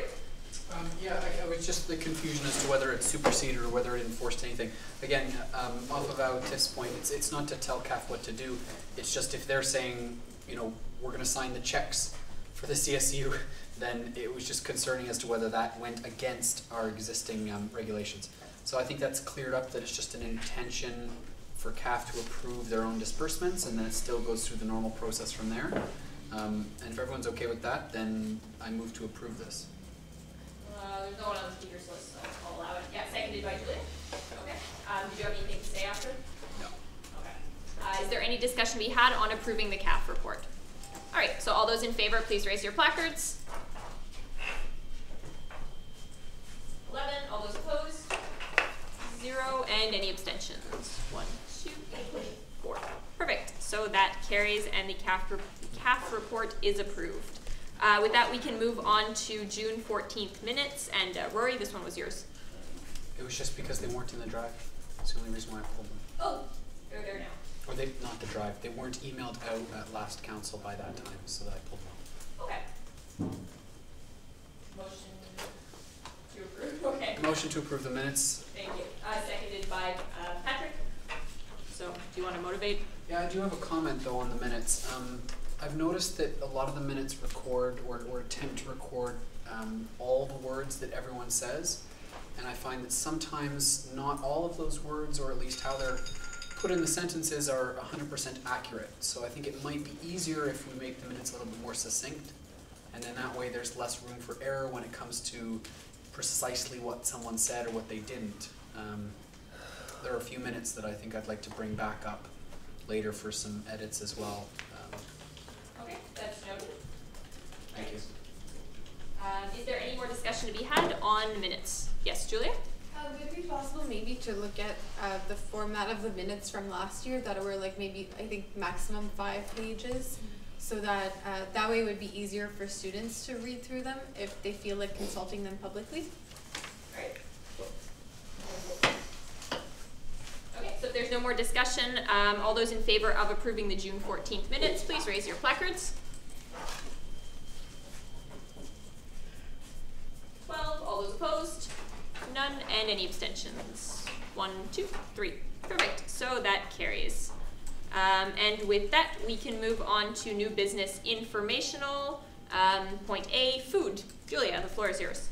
Yeah, I was just the confusion as to whether it superseded or whether it enforced anything. Again, off of Awatif's point, it's not to tell CAF what to do. It's just if they're saying, we're going to sign the checks for the CSU, then it was just concerning as to whether that went against our existing regulations. So I think that's cleared up, that it's just an intention for CAF to approve their own disbursements, and then it still goes through the normal process from there. And if everyone's okay with that, then I move to approve this. There's no one on the speakers list, so I'll allow it. Yeah, seconded by Julia. Okay. Did you have anything to say after? No. Okay. Is there any discussion to be had on approving the CAF report? All right, so all those in favor, please raise your placards. 11. All those opposed? 0. And any abstentions? 1, 2, 3, 4. Perfect. So that carries, and the CAF report is approved. With that, we can move on to June 14th minutes. And Rory, this one was yours. It was just because they weren't in the drive. That's the only reason why I pulled them. Oh, they're there now. Or not the drive. They weren't emailed out at last council by that time, so that I pulled them out. Okay. Motion to approve. Okay. Motion to approve the minutes. Thank you. Seconded by Patrick. So, do you want to motivate? Yeah, I do have a comment though on the minutes. I've noticed that a lot of the minutes record or attempt to record all the words that everyone says, and I find that sometimes not all of those words, or at least how they're put in the sentences, are 100% accurate. So I think it might be easier if we make the minutes a little bit more succinct, and then that way there's less room for error when it comes to precisely what someone said or what they didn't. There are a few minutes that I think I'd like to bring back up later for some edits as well. Okay, that's noted. Thank you. Is there any more discussion to be had on minutes? Yes, Julia? Would it be possible maybe to look at the format of the minutes from last year that were like maybe, I think, maximum 5 pages, so that that way it would be easier for students to read through them if they feel like consulting them publicly? Right. Okay, so if there's no more discussion, all those in favor of approving the June 14th minutes, please raise your placards. 12, all those opposed? None, and any abstentions? 1, 2, 3. Perfect, so that carries. And with that, we can move on to new business informational. Point A, food. Julia, the floor is yours.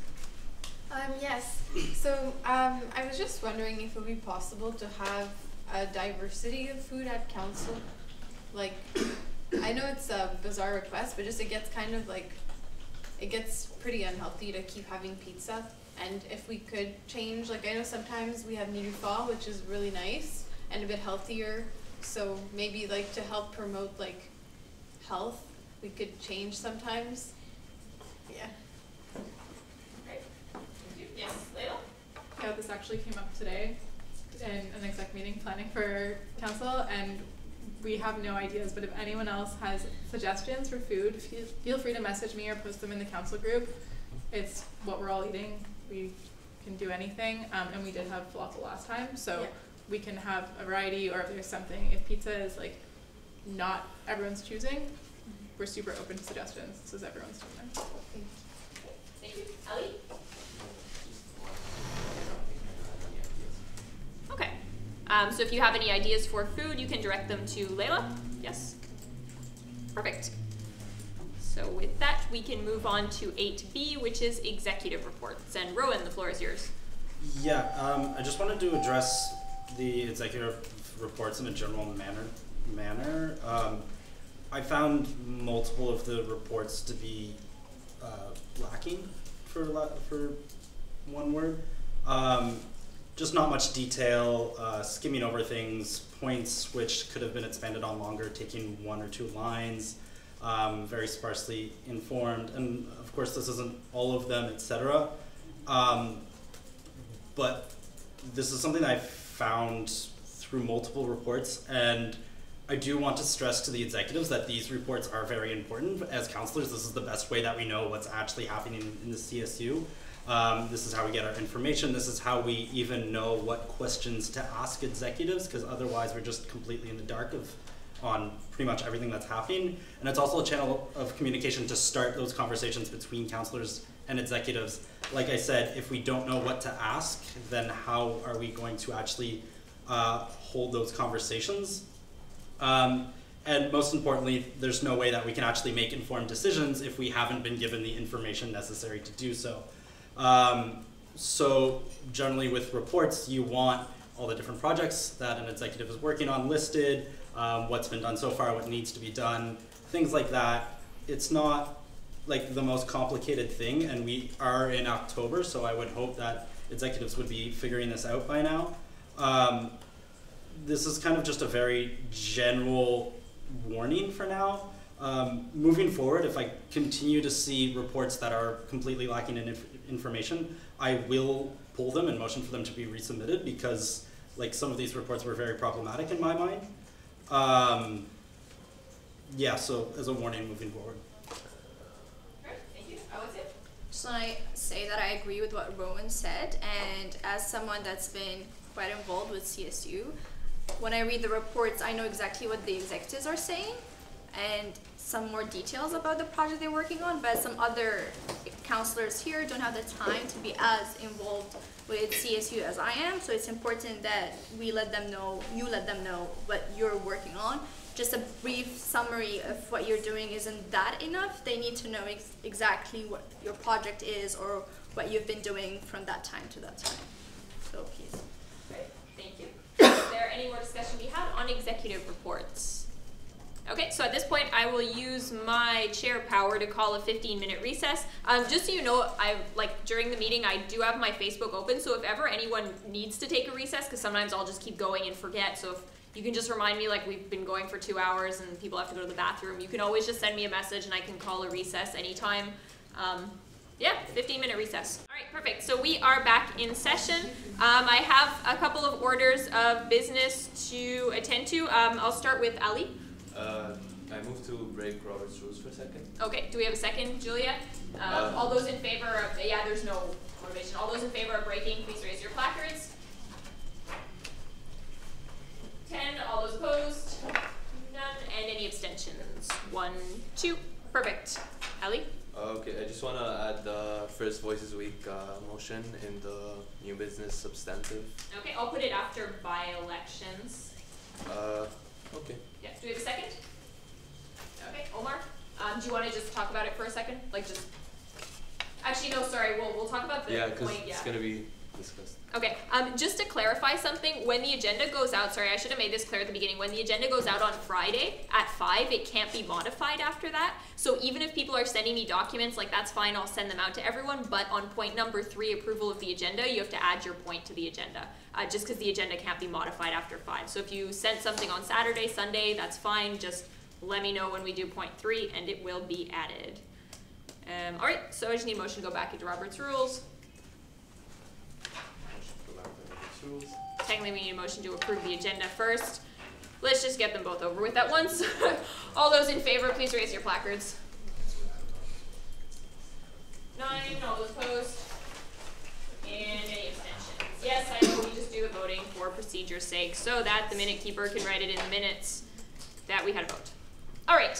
Yes, so I was just wondering if it would be possible to have a diversity of food at council. Like, I know it's a bizarre request, but just it gets kind of like, it gets pretty unhealthy to keep having pizza. And if we could change, like I know sometimes we have Nirufal, which is really nice and a bit healthier. So maybe like to help promote like health, we could change sometimes. Yeah. Right. Thank you. Yes, Layla? Yeah, this actually came up today in an exec meeting planning for council, and we have no ideas, but if anyone else has suggestions for food, feel free to message me or post them in the council group. It's what we're all eating. We can do anything, and we did have falafel last time, so yeah. We can have a variety, or if there's something, if pizza is like not everyone's choosing, we're super open to suggestions. This is everyone's choosing. Thank you. Ellie? Okay. So if you have any ideas for food, you can direct them to Layla. Yes? Perfect. So with that, we can move on to 8B, which is executive reports. And Rowan, the floor is yours. Yeah, I just wanted to address the executive reports in a general manner. I found multiple of the reports to be lacking, for one word. Just not much detail, skimming over things, points which could have been expanded on longer, taking 1 or 2 lines, very sparsely informed, and of course this isn't all of them, etc. But this is something I've found through multiple reports, and I do want to stress to the executives that these reports are very important. As counselors, this is the best way that we know what's actually happening in the CSU. This is how we get our information. This is how we even know what questions to ask executives, because otherwise we're just completely in the dark on pretty much everything that's happening. And it's also a channel of communication to start those conversations between counselors and executives. Like I said, if we don't know what to ask, then how are we going to actually hold those conversations? And most importantly, there's no way that we can actually make informed decisions if we haven't been given the information necessary to do so. So generally with reports, you want all the different projects that an executive is working on listed, what's been done so far, what needs to be done, things like that. It's not like the most complicated thing, and we are in October, so I would hope that executives would be figuring this out by now. This is kind of just a very general warning for now. Moving forward, if I continue to see reports that are completely lacking in information, I will pull them and motion for them to be resubmitted, because like some of these reports were very problematic in my mind. Yeah, so as a warning moving forward. Great, thank you. Just want to say that I agree with what Rowan said, and as someone that's been quite involved with CSU, when I read the reports, I know exactly what the executives are saying and some more details about the project they're working on, but some other counselors here don't have the time to be as involved with CSU as I am, so it's important that we let them know, you let them know what you're working on. Just a brief summary of what you're doing isn't that enough. They need to know exactly what your project is or what you've been doing from that time to that time. So please. Great, thank you. Is there any more discussion we have on executive reports? Okay, so at this point, I will use my chair power to call a 15-minute recess. Just so you know, during the meeting, I do have my Facebook open, so if ever anyone needs to take a recess, because sometimes I'll just keep going and forget, so if you can just remind me, like we've been going for 2 hours and people have to go to the bathroom, you can always just send me a message and I can call a recess anytime. Yeah, 15-minute recess. All right, perfect. So we are back in session. I have a couple of orders of business to attend to. I'll start with Ali. I move to break Robert's rules for a second. Okay, do we have a second, Julia? All those in favor of, yeah, there's no motivation. All those in favor of breaking, please raise your placards. 10, all those opposed? None, and any abstentions? 1, 2, perfect. Ali? Okay, I just want to add the first Voices Week motion in the new business substantive. Okay, I'll put it after by-elections. Okay. Yeah, do we have a second? Okay, Omar, do you want to just talk about it for a second? Like just, actually no, sorry, we'll talk about the because point, it's going to be discussed. Okay, just to clarify something, when the agenda goes out, sorry, I should have made this clear at the beginning, when the agenda goes out on Friday at 5, it can't be modified after that. So even if people are sending me documents, like that's fine, I'll send them out to everyone, but on point number 3, approval of the agenda, you have to add your point to the agenda, just because the agenda can't be modified after 5. So if you sent something on Saturday, Sunday, that's fine, just let me know when we do point 3 and it will be added. All right, so I just need a motion to go back into Robert's Rules. Technically, we need a motion to approve the agenda first. Let's just get them both over with at once. All those in favor, please raise your placards. 9, all those opposed? And any abstentions? Yes, I know we just do the voting for procedure's sake so that the minute keeper can write it in the minutes that we had a vote. All right,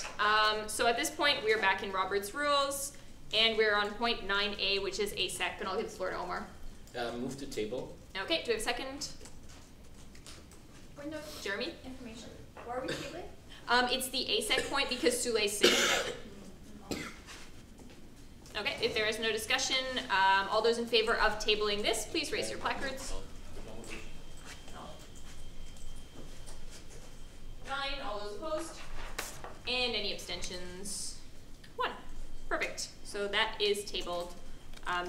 so at this point, we're back in Robert's Rules, and we're on point 9A, which is ASEC, and I'll give the floor to Omar. Move to table. Okay, do we have a second? Jeremy? Information. Why are we tabling? It's the ASEC point because Sulei's sick today. Okay, if there is no discussion, all those in favor of tabling this, please raise your placards. 9, all those opposed? And any abstentions? 1. Perfect. So that is tabled.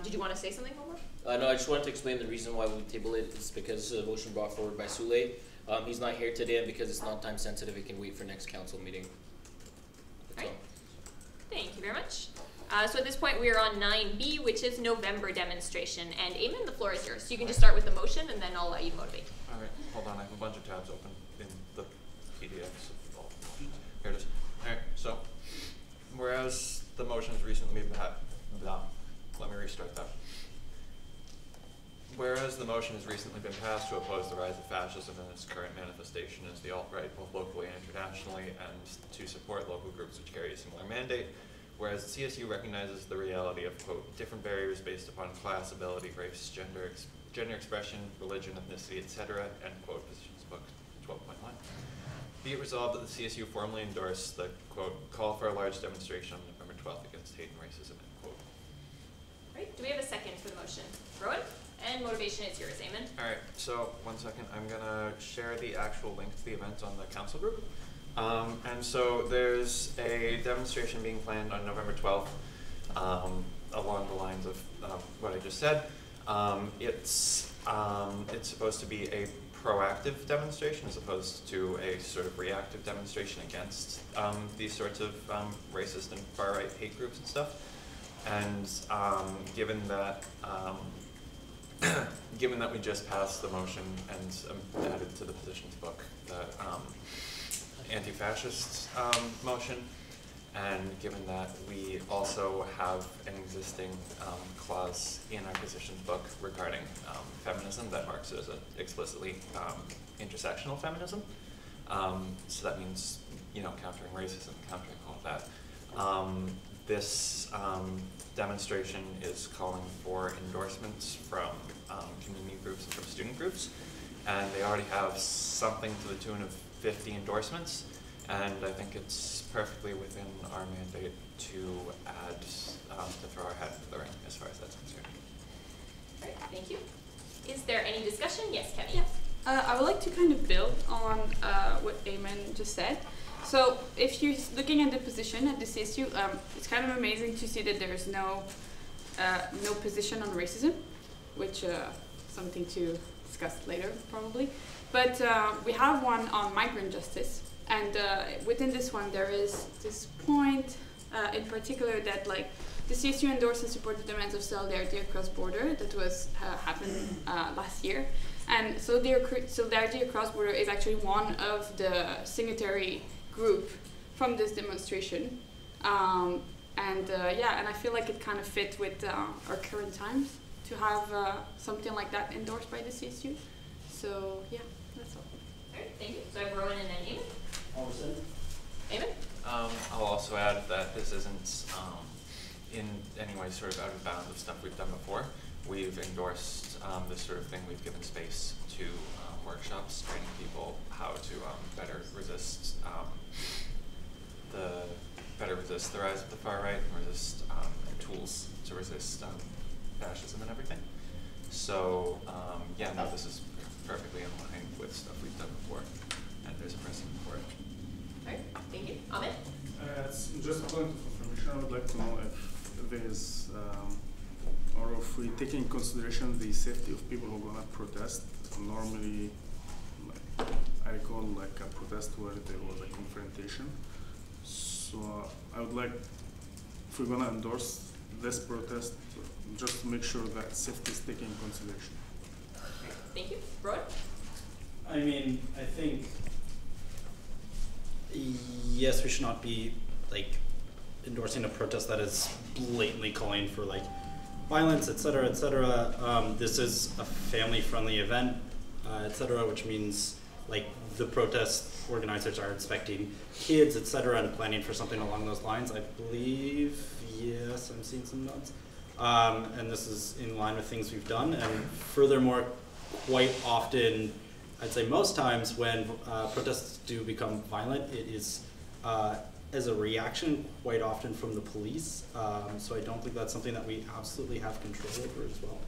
Did you want to say something, Omar? No, I just wanted to explain the reason why we table it. It's because the motion brought forward by Sule. He's not here today, and because it's not time sensitive, it can wait for next council meeting. All right. Thank you very much. So at this point, we are on 9B, which is November demonstration. And Eamon, the floor is yours. So you can just start with the motion, and then I'll let you motivate. All right, hold on. I have a bunch of tabs open in the PDFs. Here it is. All right, so whereas the motion has recently been let me restart that. Whereas the motion has recently been passed to oppose the rise of fascism in its current manifestation as the alt-right, both locally and internationally, and to support local groups which carry a similar mandate, whereas the CSU recognizes the reality of, quote, different barriers based upon class, ability, race, gender expression, religion, ethnicity, etc., end quote, Positions Book 12.1. Be it resolved that the CSU formally endorse the, quote, call for a large demonstration on November 12th against hate and racism, end quote. Right, do we have a second for the motion? Rowan? And motivation is yours, Eamon. All right, so 1 second. I'm going to share the actual link to the event on the council group. And so there's a demonstration being planned on November 12th along the lines of what I just said. It's supposed to be a proactive demonstration as opposed to a sort of reactive demonstration against these sorts of racist and far-right hate groups and stuff. And given that given that we just passed the motion and added to the positions book the anti-fascist motion, and given that we also have an existing clause in our positions book regarding feminism that marks it as an explicitly intersectional feminism, so that means, you know, countering racism, countering all of that. This demonstration is calling for endorsements from community groups and from student groups, and they already have something to the tune of 50 endorsements, and I think it's perfectly within our mandate to add, to throw our hat into the ring as far as that's concerned. All right, thank you. Is there any discussion? Yes, Kevin. Yeah. I would like to kind of build on what Eamon just said. So if you're looking at the position at the CSU, it's kind of amazing to see that there's no position on racism, which something to discuss later probably. But we have one on migrant justice, and within this one there is this point in particular that, like, the CSU endorsed and supported the demands of solidarity across border that was happened last year. And solidarity across border is actually one of the signatory group from this demonstration. And I feel like it kind of fit with our current times to have something like that endorsed by the CSU. So yeah, that's all. Alright, thank you. So I have Rowan and then Eamon. All of a sudden. Eamon? I'll also add that this isn't in any way sort of out of bounds of stuff we've done before. We've endorsed this sort of thing. We've given space to workshops, training people how to better resist the rise of the far right, and resist tools to resist fascism and everything. So this is perfectly in line with stuff we've done before, and there's a precedent for it. Alright, thank you. Ahmed? Just a point of information, I would like to know if there's, or if we take in consideration the safety of people who are going to protest. Normally, I recall like a protest where there was a confrontation. So I would like, if we're going to endorse this protest, just to make sure that safety is taken in consideration. Thank you. Rowan? I mean, I think, yes, we should not be like endorsing a protest that is blatantly calling for like violence, etc., etc. This is a family-friendly event, etc., which means like the protest organizers are expecting kids, etc., and planning for something along those lines. I believe, yes, I'm seeing some nods. And this is in line with things we've done. And furthermore, quite often, I'd say most times when protests do become violent, it is as a reaction quite often from the police. So I don't think that's something that we absolutely have control over as well.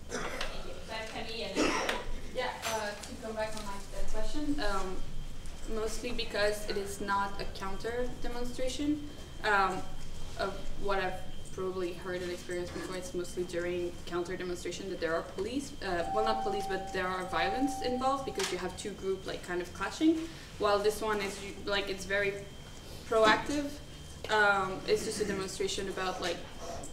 Thank you. So I have Kemi and then yeah, to go back on that question, mostly because it is not a counter demonstration. Of what I've probably heard and experienced before, it's mostly during counter demonstration that there are police, well not police, but there are violence involved because you have two groups like kind of clashing. While this one is like, it's very proactive. It's just a demonstration about like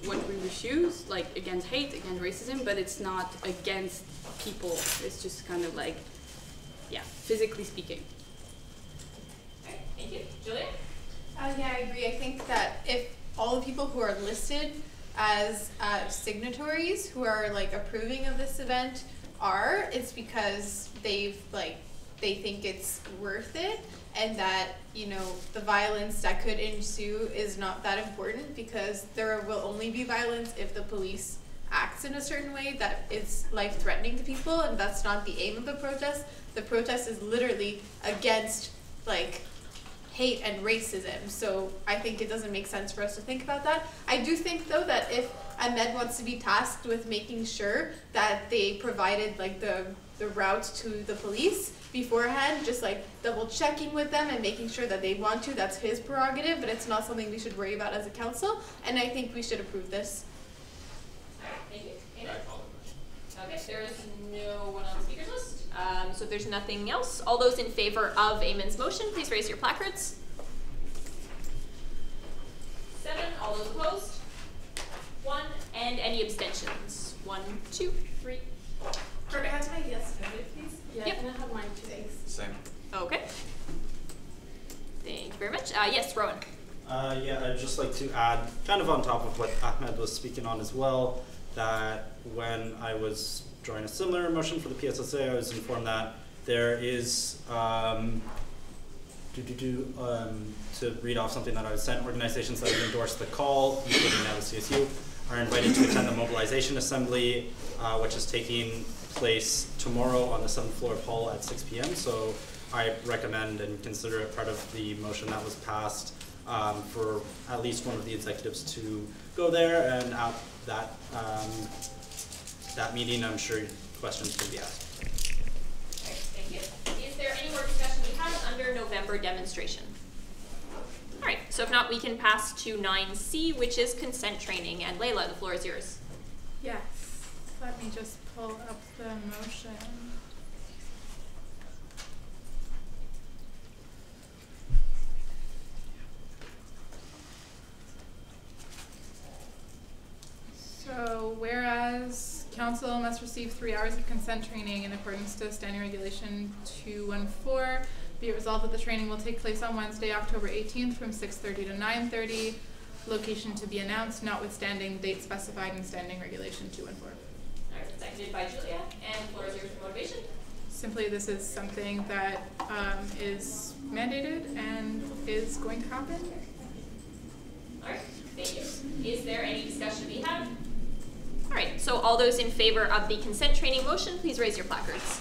what we refuse, like against hate, against racism, but it's not against people. It's just kind of like, yeah, physically speaking. Alright, thank you. Julia? Yeah, I agree. I think that if all the people who are listed as signatories who are like approving of this event it's because they think it's worth it, and that, you know, the violence that could ensue is not that important because there will only be violence if the police acts in a certain way that is life-threatening to people, and that's not the aim of the protest. The protest is literally against like hate and racism, so I think it doesn't make sense for us to think about that. I do think though that if Ahmed wants to be tasked with making sure that they provided like the route to the police beforehand, just like double checking with them and making sure that they want to, that's his prerogative, but it's not something we should worry about as a council, and I think we should approve this. Thank you. Okay, there is no one on the speakers list. So if there's nothing else, all those in favor of Eamon's motion, please raise your placards. 7, all those opposed? 1, and any abstentions? 1, 2, 3. Can I have my yes voted, please? Yeah, yep. Can I have mine too? Thanks. Same. Okay. Thank you very much. Yes, Rowan. Yeah, I'd just like to add, kind of on top of what Ahmed was speaking on as well, that when I was drawing a similar motion for the PSSA, I was informed that there is, to read off something that I was sent, organizations that have endorsed the call, including now the CSU, are invited to attend the mobilization assembly, which is taking place tomorrow on the 7th floor of Hall at 6 p.m. So I recommend and consider it part of the motion that was passed for at least one of the executives to go there, and at that meeting, I'm sure questions can be asked. All right, thank you. Is there any more discussion we have under November demonstration? All right, so if not, we can pass to 9C, which is consent training. And Layla, the floor is yours. Yes. Let me just pull up the motion. must receive 3 hours of consent training in accordance to Standing Regulation 214. Be it resolved that the training will take place on Wednesday, October 18th from 6:30 to 9:30. Location to be announced, notwithstanding date specified in Standing Regulation 214. All right, seconded by Julia, and floor is yours for motivation. Simply, this is something that is mandated and is going to happen. All right, thank you. Is there any discussion to be had? All right, so all those in favor of the consent training motion, please raise your placards.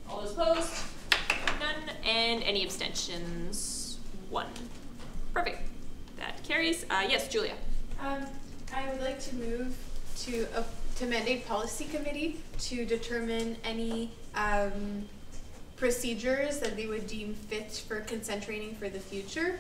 All those opposed? None. And any abstentions? 1. Perfect. That carries. Yes, Julia. I would like to move to mandate policy committee to determine any procedures that they would deem fit for consent training for the future,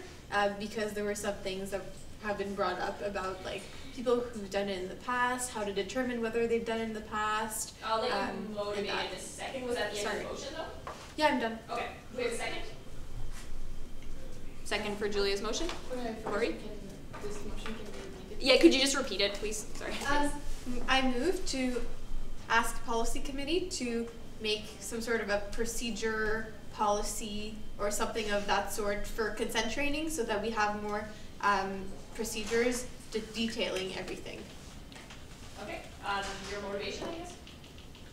because there were some things that have been brought up about like people who've done it in the past, how to determine whether they've done it in the past. I'll let you motivate in a second. Was that the end of the motion though? Yeah, I'm done. Okay. We have a second? Second for Julia's motion? Corey? This motion can be repeated. Yeah, could you just repeat it, please? Sorry. I move to ask policy committee to make some sort of a procedure policy or something of that sort for consent training so that we have more procedures detailing everything. Okay. Your motivation, I guess?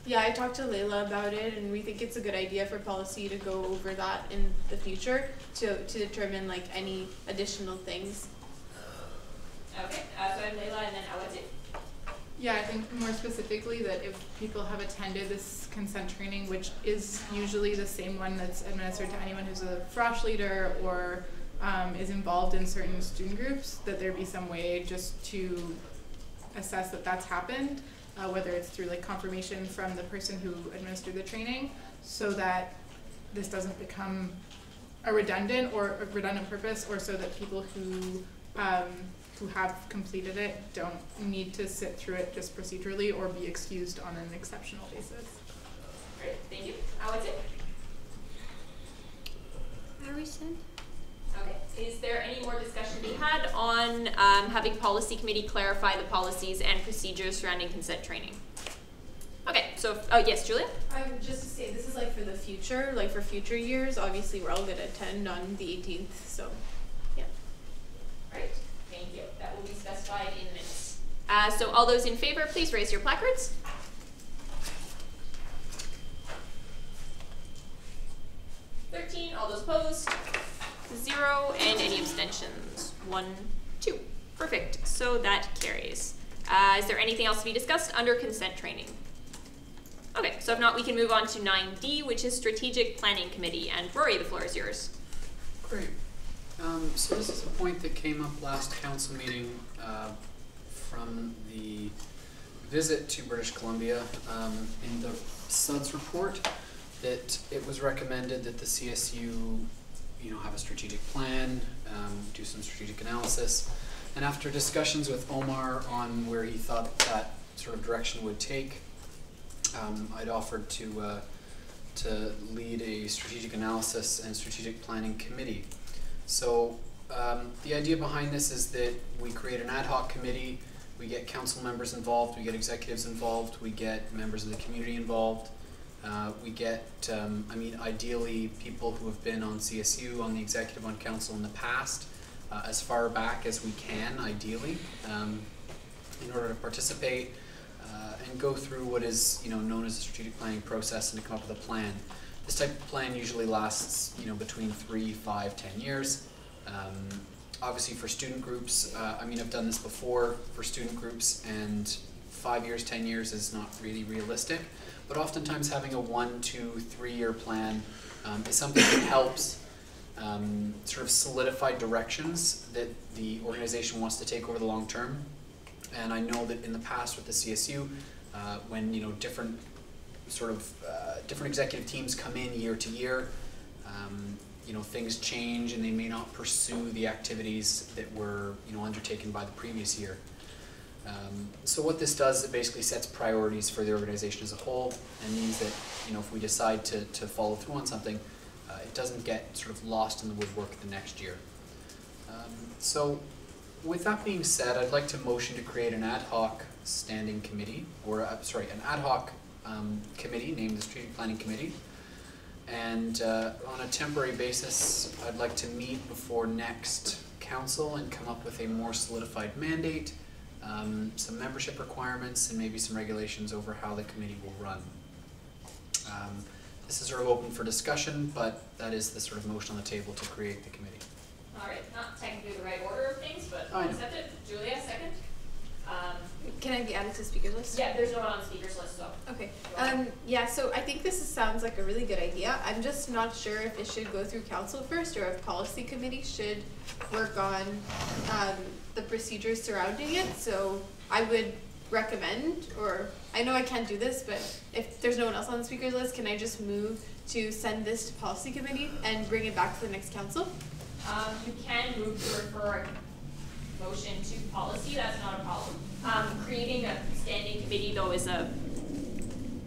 Yeah, I talked to Layla about it, and we think it's a good idea for policy to go over that in the future to determine like any additional things. Okay. So I have Layla and then Awati. Yeah, I think more specifically that if people have attended this consent training, which is usually the same one that's administered to anyone who's a frosh leader or is involved in certain student groups, that there be some way just to assess that that's happened, whether it's through like confirmation from the person who administered the training, so that this doesn't become a redundant purpose, or so that people who have completed it don't need to sit through it just procedurally or be excused on an exceptional basis. Great, thank you. Awati? I rescind. Okay. Is there any more discussion to be had on having policy committee clarify the policies and procedures surrounding consent training? Okay, so, yes, Julia? Just to say, this is like for the future, like for future years. Obviously, we're all going to attend on the 18th, so, yeah. Right, thank you. That will be specified in minutes. So all those in favor, please raise your placards. All those opposed? 0, and any abstentions? 1, 2. Perfect, so that carries. Is there anything else to be discussed under consent training? Okay, so if not, we can move on to 9D, which is Strategic Planning Committee. And Rory, the floor is yours. Great. So this is a point that came up last council meeting from the visit to British Columbia. In the SUDS report, that it was recommended that the CSU, have a strategic plan, do some strategic analysis, and after discussions with Omar on where he thought that sort of direction would take, I'd offered to lead a strategic analysis and strategic planning committee. So the idea behind this is that we create an ad hoc committee, we get council members involved, we get executives involved, we get members of the community involved, we get, ideally people who have been on CSU, on the executive, on council in the past, as far back as we can, ideally, in order to participate and go through what is known as a strategic planning process and to come up with a plan. This type of plan usually lasts between 3, 5, 10 years. Obviously for student groups, I've done this before for student groups, and 5 years, 10 years is not really realistic. But oftentimes having a 1, 2, 3 year plan is something that helps sort of solidify directions that the organization wants to take over the long term. And I know that in the past with the CSU, when different executive teams come in year to year, things change and they may not pursue the activities that were undertaken by the previous year. So what this does, it basically sets priorities for the organization as a whole, and means that if we decide to follow through on something, it doesn't get sort of lost in the woodwork the next year. So with that being said, I'd like to motion to create an ad hoc standing committee, or an ad hoc committee named the Strategic Planning Committee. And on a temporary basis, I'd like to meet before next council and come up with a more solidified mandate, some membership requirements, and maybe some regulations over how the committee will run. This is sort of open for discussion, but that is the sort of motion on the table to create the committee. All right, not technically the right order of things, but I I'll know. accept it. Julia, second. Can I be added to the speakers list? Yeah, there's no one on the speakers list, so. Okay. Yeah, so I think this sounds like a really good idea. I'm just not sure if it should go through council first or if policy committee should work on the procedures surrounding it. So I would recommend, or I know I can't do this, but if there's no one else on the speakers list, can I just move to send this to policy committee and bring it back to the next council? You can move to refer a motion to policy, that's not a problem. Creating a standing committee though is a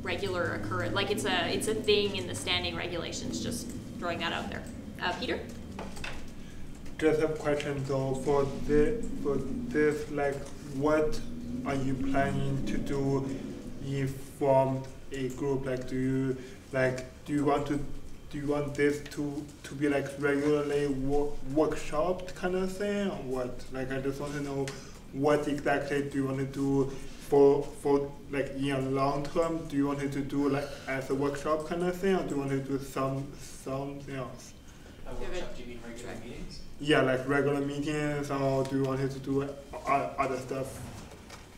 regular occurrence, like it's a thing in the standing regulations, just throwing that out there. Peter? Just a question though, for this, like, what are you planning to do if you formed a group? Like, do you want this to be like regularly workshopped kind of thing, or what? Like, I just want to know what exactly do you want to do for like in a long term. Do you want it to do like as a workshop kind of thing, or do you want to do something else? A workshop, do you mean regular meetings? Yeah, like regular meetings, or do you want it to do other stuff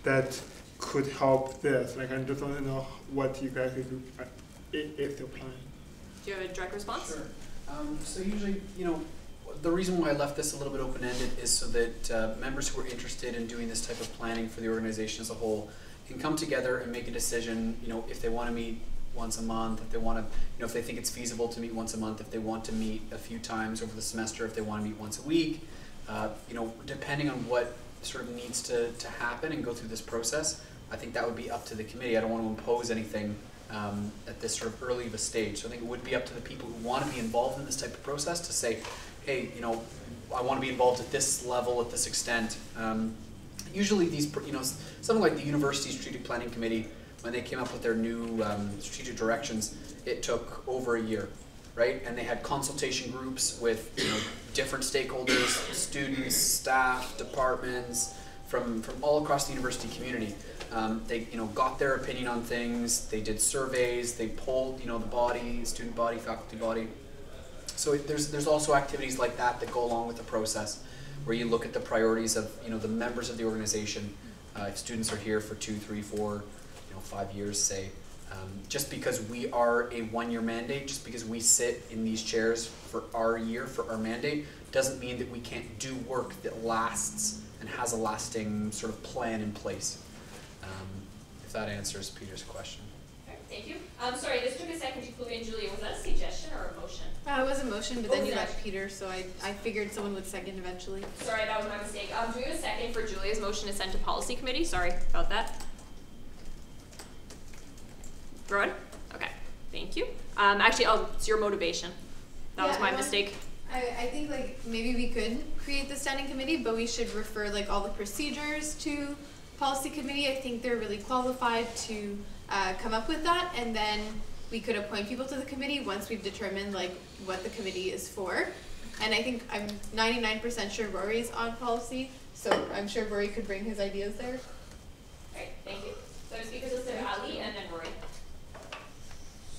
that could help this? Like, I just want to know what you guys do if you're planning. Do you have a direct response? Sure. So usually, the reason why I left this a little bit open-ended is so that members who are interested in doing this type of planning for the organization as a whole can come together and make a decision, if they want to meet once a month, if they want to, if they think it's feasible to meet once a month, if they want to meet a few times over the semester, if they want to meet once a week, depending on what sort of needs to happen and go through this process, I think that would be up to the committee. I don't want to impose anything at this sort of early of a stage. So I think it would be up to the people who want to be involved in this type of process to say, hey, I want to be involved at this level, at this extent. Usually these, something like the University Strategic Planning Committee, when they came up with their new strategic directions, it took over a year, right? And they had consultation groups with different stakeholders, students, staff, departments, from all across the university community. They got their opinion on things. They did surveys. They polled the body, student body, faculty body. So there's also activities like that that go along with the process, where you look at the priorities of the members of the organization. If students are here for 2, 3, 4, 5 years, say, just because we are a one-year mandate, just because we sit in these chairs for our year, for our mandate, doesn't mean that we can't do work that lasts and has a lasting sort of plan in place. If that answers Peter's question. Okay, thank you. Sorry, this took a second to clue in, Julia. Was that a suggestion or a motion? It was a motion, but then you sorry. left Peter, so I figured someone would second eventually. Sorry, that was my mistake. Do we have a second for Julia's motion to send to policy committee? Sorry about that. Rowan? Okay, thank you. Actually, it's your motivation. That was my mistake. I think like maybe we could create the standing committee, but we should refer like all the procedures to policy committee. I think they're really qualified to come up with that, and then we could appoint people to the committee once we've determined like what the committee is for. And I think I'm 99% sure Rory's on policy, so I'm sure Rory could bring his ideas there. Alright, thank you. So speakers listed are Ali and then Rory.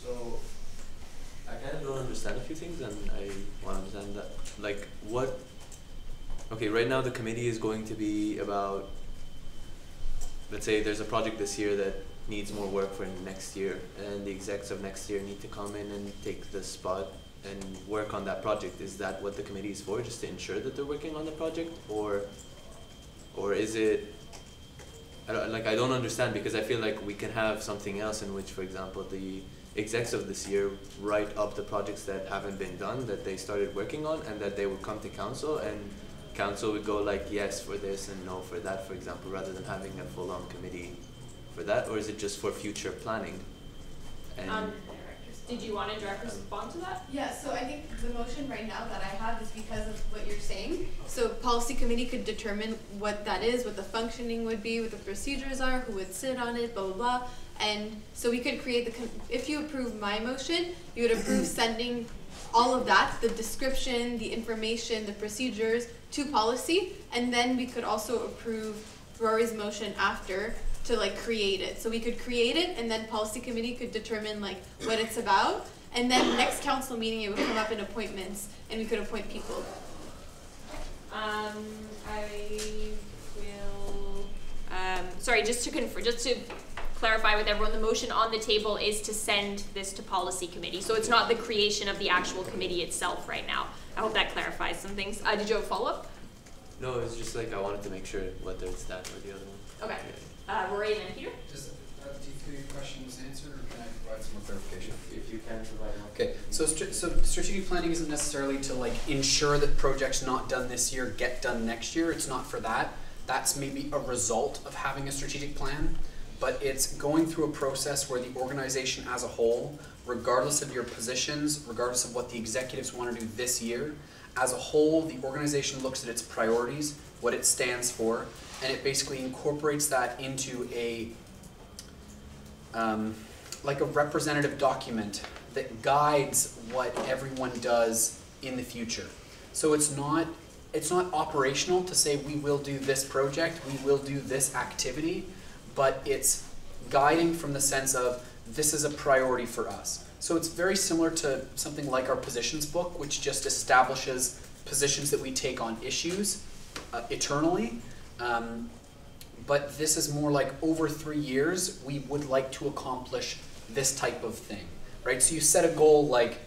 So, I kind of don't understand a few things, and I want to understand that. Like, okay, right now the committee is going to be about, let's say there's a project this year that needs more work for next year, and the execs of next year need to come in and take the spot and work on that project. Is that what the committee is for, just to ensure that they're working on the project, or is it, I don't understand, because I feel like we can have something else in which, for example, the execs of this year write up the projects that haven't been done, that they started working on, and that they would come to council, and council would go like yes for this and no for that, for example, rather than having a full-on committee for that. Or is it just for future planning? And Did you want to directly respond to that? Yeah, so I think the motion right now that I have is because of what you're saying. So policy committee could determine what that is, what the functioning would be, what the procedures are, who would sit on it, blah, blah, blah. And so we could create if you approve my motion, you would approve sending all of that, the description, the information, the procedures to policy, and then we could also approve Rory's motion after to like create it. So we could create it, and then policy committee could determine like what it's about, and then next council meeting it would come up in appointments, and we could appoint people. I will. Sorry, just to clarify with everyone, the motion on the table is to send this to policy committee. So it's not the creation of the actual committee itself right now. I hope that clarifies some things. Did you have a follow-up? No, it's just like I wanted to make sure whether it's that or the other one. Okay. Rory and then Peter? Does D3 questions answered, or can I provide some more clarification? If you can provide more. Okay, so strategic planning isn't necessarily to like ensure that projects not done this year get done next year. It's not for that. That's maybe a result of having a strategic plan, but it's going through a process where the organization as a whole, regardless of your positions, regardless of what the executives want to do this year, as a whole, the organization looks at its priorities, what it stands for, and it basically incorporates that into a like a representative document that guides what everyone does in the future. So it's not operational to say we will do this project, we will do this activity, but it's guiding from the sense of this is a priority for us. So it's very similar to something like our positions book, which just establishes positions that we take on issues eternally. But this is more like over 3 years, we would like to accomplish this type of thing, right? So you set a goal like,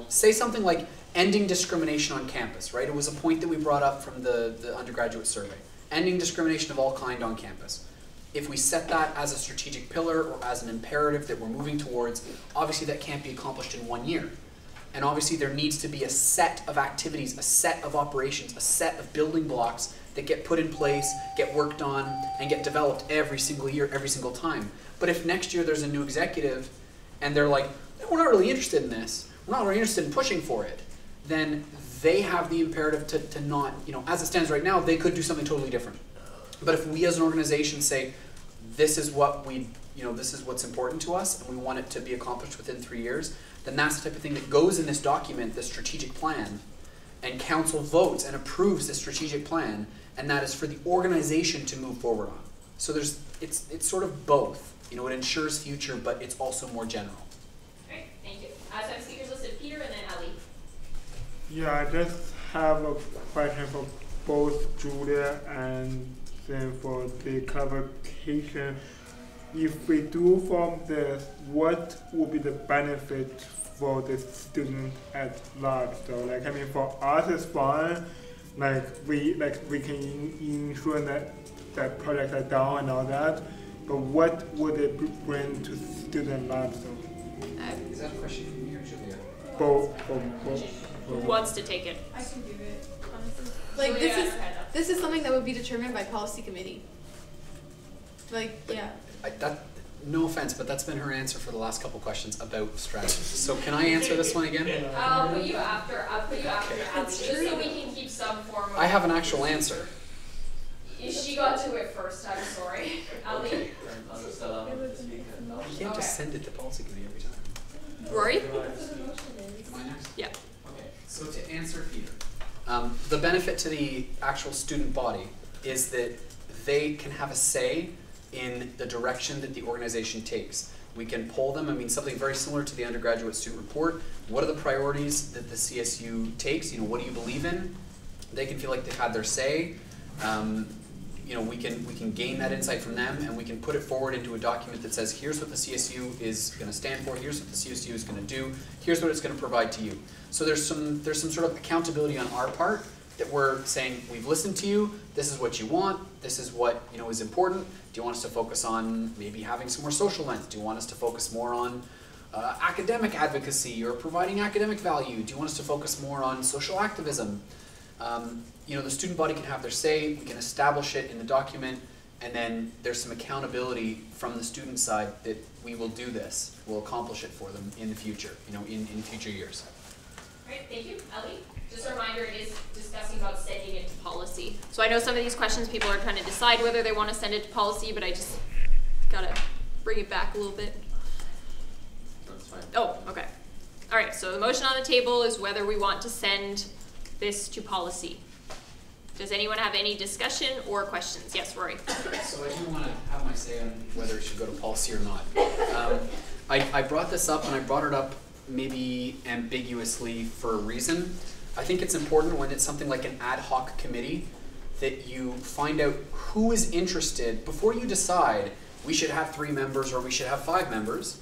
say something like ending discrimination on campus, right? It was a point that we brought up from the undergraduate survey. Ending discrimination of all kind on campus. If we set that as a strategic pillar or as an imperative that we're moving towards, obviously that can't be accomplished in 1 year. And obviously there needs to be a set of activities, a set of operations, a set of building blocks that get put in place, get worked on, and get developed every single year, every single time. But if next year there's a new executive and they're like, we're not really interested in this, we're not really interested in pushing for it, then they have the imperative to not, as it stands right now, they could do something totally different. But if we as an organization say, this is what this is what's important to us, and we want it to be accomplished within 3 years, then that's the type of thing that goes in this document, this strategic plan, and council votes and approves the strategic plan, and that is for the organization to move forward on. So it's sort of both. It ensures future, but it's also more general. All right, thank you. So I have speakers listed, Peter and then Ali. Yeah, I just have a question for both Julia and then for the clarification. If we do form this, what would be the benefit for the student at large? So for us it's fine. We can ensure that projects are done and all that. But what would it bring to student large? Is that a question from you or Julia? Both. Who wants to take it? I can do it, honestly. This is something that would be determined by policy committee. No offense, but that's been her answer for the last couple questions about strategy. So can I answer this one again? I'll put you after Ali, just so we can keep some form of... I have an actual answer. She got to it first, I'm sorry. Ali? Okay. You can't just send it to policy committee every time. Rory? Am I next? Yeah. Okay, so to answer Peter, the benefit to the actual student body is that they can have a say in the direction that the organization takes. We can poll them. Something very similar to the undergraduate student report. What are the priorities that the CSU takes? What do you believe in? They can feel like they've had their say. We can gain that insight from them, and we can put it forward into a document that says, here's what the CSU is going to stand for, here's what the CSU is going to do, here's what it's going to provide to you. So there's some sort of accountability on our part that we're saying, we've listened to you, this is what you want, this is what is important. Do you want us to focus on maybe having some more social length? Do you want us to focus more on academic advocacy or providing academic value? Do you want us to focus more on social activism? The student body can have their say, we can establish it in the document, and then there's some accountability from the student side that we will do this, we'll accomplish it for them in the future, you know, in future years. All right, thank you. Ellie? Just a reminder, it is discussing about sending it to policy. So I know some of these questions people are trying to decide whether they want to send it to policy, but I just gotta bring it back a little bit. That's fine. Oh, okay. All right, so the motion on the table is whether we want to send this to policy. Does anyone have any discussion or questions? Yes, Rory. So I do want to have my say on whether it should go to policy or not. I brought this up, and I brought it up maybe ambiguously for a reason. I think it's important when it's something like an ad hoc committee that you find out who is interested before you decide we should have 3 members or we should have 5 members.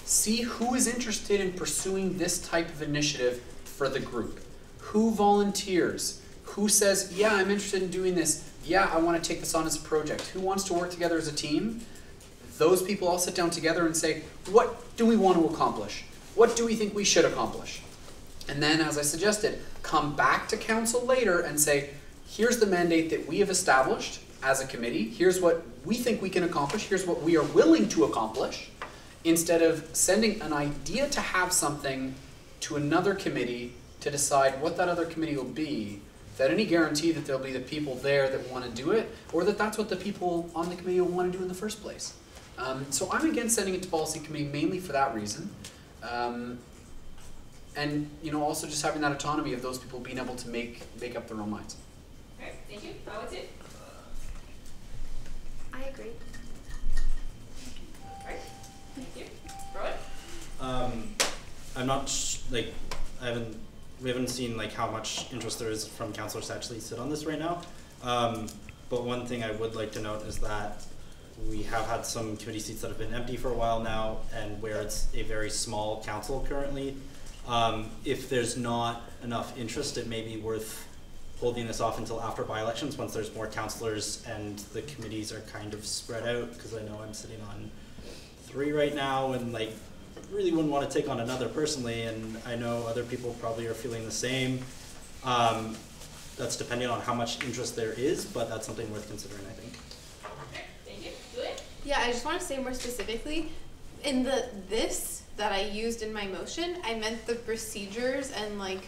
See who is interested in pursuing this type of initiative for the group. Who volunteers? Who says, yeah, I'm interested in doing this. Yeah, I want to take this on as a project. Who wants to work together as a team? Those people all sit down together and say, what do we want to accomplish? What do we think we should accomplish? And then, as I suggested, come back to council later and say, here's the mandate that we have established as a committee. Here's what we think we can accomplish. Here's what we are willing to accomplish. Instead of sending an idea to have something to another committee to decide what that other committee will be, without any guarantee that there'll be the people there that want to do it, or that that's what the people on the committee will want to do in the first place. So I'm against sending it to policy committee mainly for that reason. And you know, also just having that autonomy of those people being able to make up their own minds. Okay, thank you. How is it? I agree. Right. Thank you. Rowan? I'm not we haven't seen like how much interest there is from councillors to actually sit on this right now. But one thing I would like to note is that we have had some committee seats that have been empty for a while now, and where it's a very small council currently. If there's not enough interest, it may be worth holding this off until after by-elections, once there's more councillors and the committees are kind of spread out, because I know I'm sitting on 3 right now, and like really wouldn't want to take on another personally, and I know other people probably are feeling the same. That's depending on how much interest there is, but that's something worth considering, I think. Okay, thank you. Julia? Yeah, I just want to say more specifically, in the this that I used in my motion, I meant the procedures and like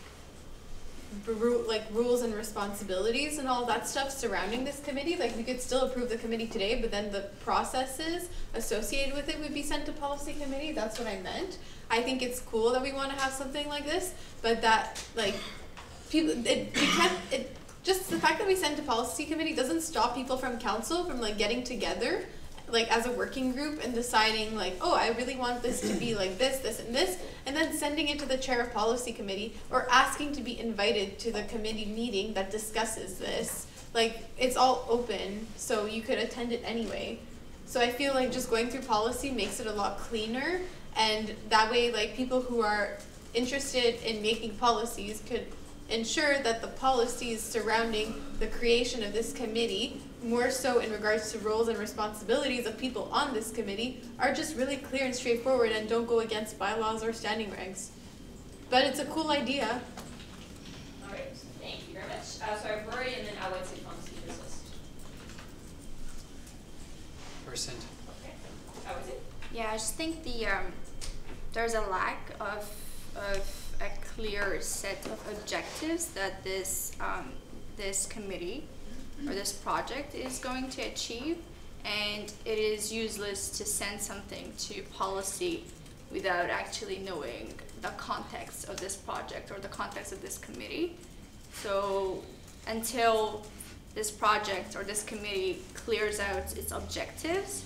rules and responsibilities and all that stuff surrounding this committee. Like, we could still approve the committee today, but then the processes associated with it would be sent to policy committee. That's what I meant. I think it's cool that we want to have something like this, but that like people, just the fact that we send to policy committee doesn't stop people from council from like getting together like as a working group and deciding like, oh, I really want this to be like this, this, and this, and then sending it to the chair of policy committee or asking to be invited to the committee meeting that discusses this. Like, it's all open, so you could attend it anyway. So I feel like just going through policy makes it a lot cleaner, and that way like people who are interested in making policies could ensure that the policies surrounding the creation of this committee, more so in regards to roles and responsibilities of people on this committee, are just really clear and straightforward and don't go against bylaws or standing regs. But it's a cool idea. All right, thank you very much. So I have Rory, and then I would say on the speakers list. Percent. Okay. How is it? Yeah, I just think there's a lack of a clear set of objectives that this committee or this project is going to achieve, and it is useless to send something to policy without actually knowing the context of this project or the context of this committee. So until this project or this committee clears out its objectives,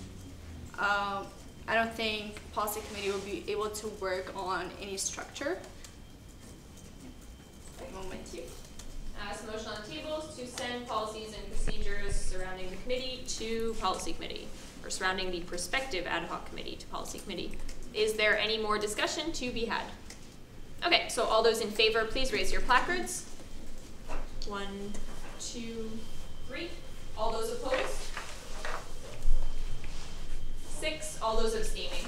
I don't think policy committee will be able to work on any structure. Thank you. So motion on the table is to send policies and procedures surrounding the committee to policy committee, or surrounding the prospective ad hoc committee to policy committee. Is there any more discussion to be had? Okay, so all those in favor, please raise your placards. 1, 2, 3. All those opposed? 6. All those abstaining?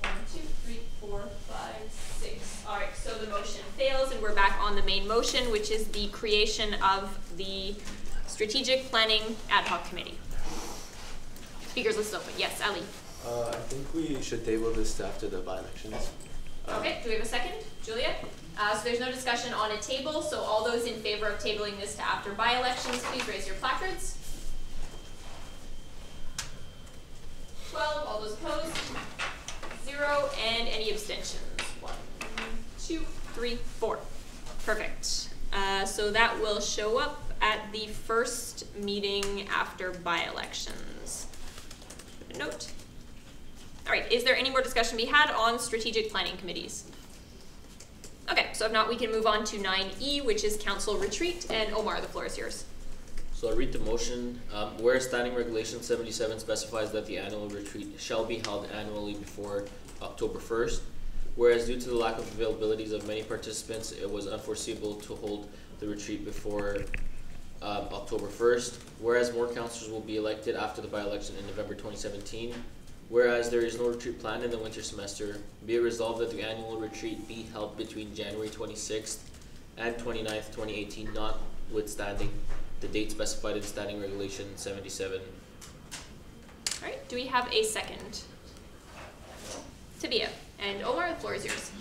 1, 2, 3, 4, 5, 6. All right, so the motion fails, and we're back on the main motion, which is the creation of the Strategic Planning Ad Hoc Committee. speakers list is open. Yes, Ali. I think we should table this after the by-elections. Okay, do we have a second? Julia? So there's no discussion on a table, so all those in favor of tabling this to after by-elections, please raise your placards. 12, all those opposed? 0, and any abstentions? 1, 2, 3, 4. Perfect. So that will show up at the first meeting after by-elections. Note. All right, is there any more discussion to be had on strategic planning committees? Okay, so if not, we can move on to 9E, which is council retreat, and Omar, the floor is yours. So I'll read the motion. Whereas Standing Regulation 77 specifies that the annual retreat shall be held annually before October 1st, whereas due to the lack of availabilities of many participants, it was unforeseeable to hold the retreat before October 1st, whereas more councillors will be elected after the by-election in November 2017, whereas there is no retreat planned in the winter semester, be it resolved that the annual retreat be held between January 26th and 29th, 2018, notwithstanding the date specified in Standing Regulation 77. All right, do we have a second? Tabia, and Omar, the floor is yours.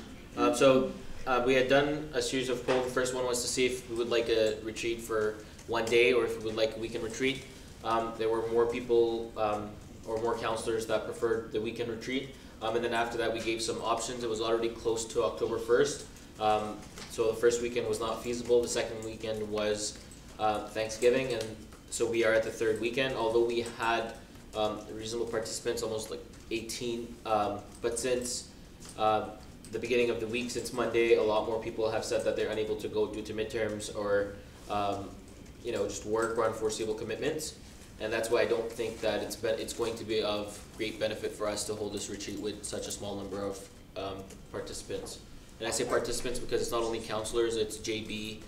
We had done a series of polls. The first one was to see if we would like a retreat for one day or if we would like a weekend retreat. There were more people or more councillors that preferred the weekend retreat. And then after that, we gave some options. It was already close to October 1st. So the first weekend was not feasible. The second weekend was Thanksgiving. And so we are at the third weekend. Although we had reasonable participants, almost like 18. But since the beginning of the week, since Monday, a lot more people have said that they're unable to go due to midterms or just work or unforeseeable commitments. And that's why I don't think that it's going to be of great benefit for us to hold this retreat with such a small number of participants. And I say participants because it's not only councillors, it's JB,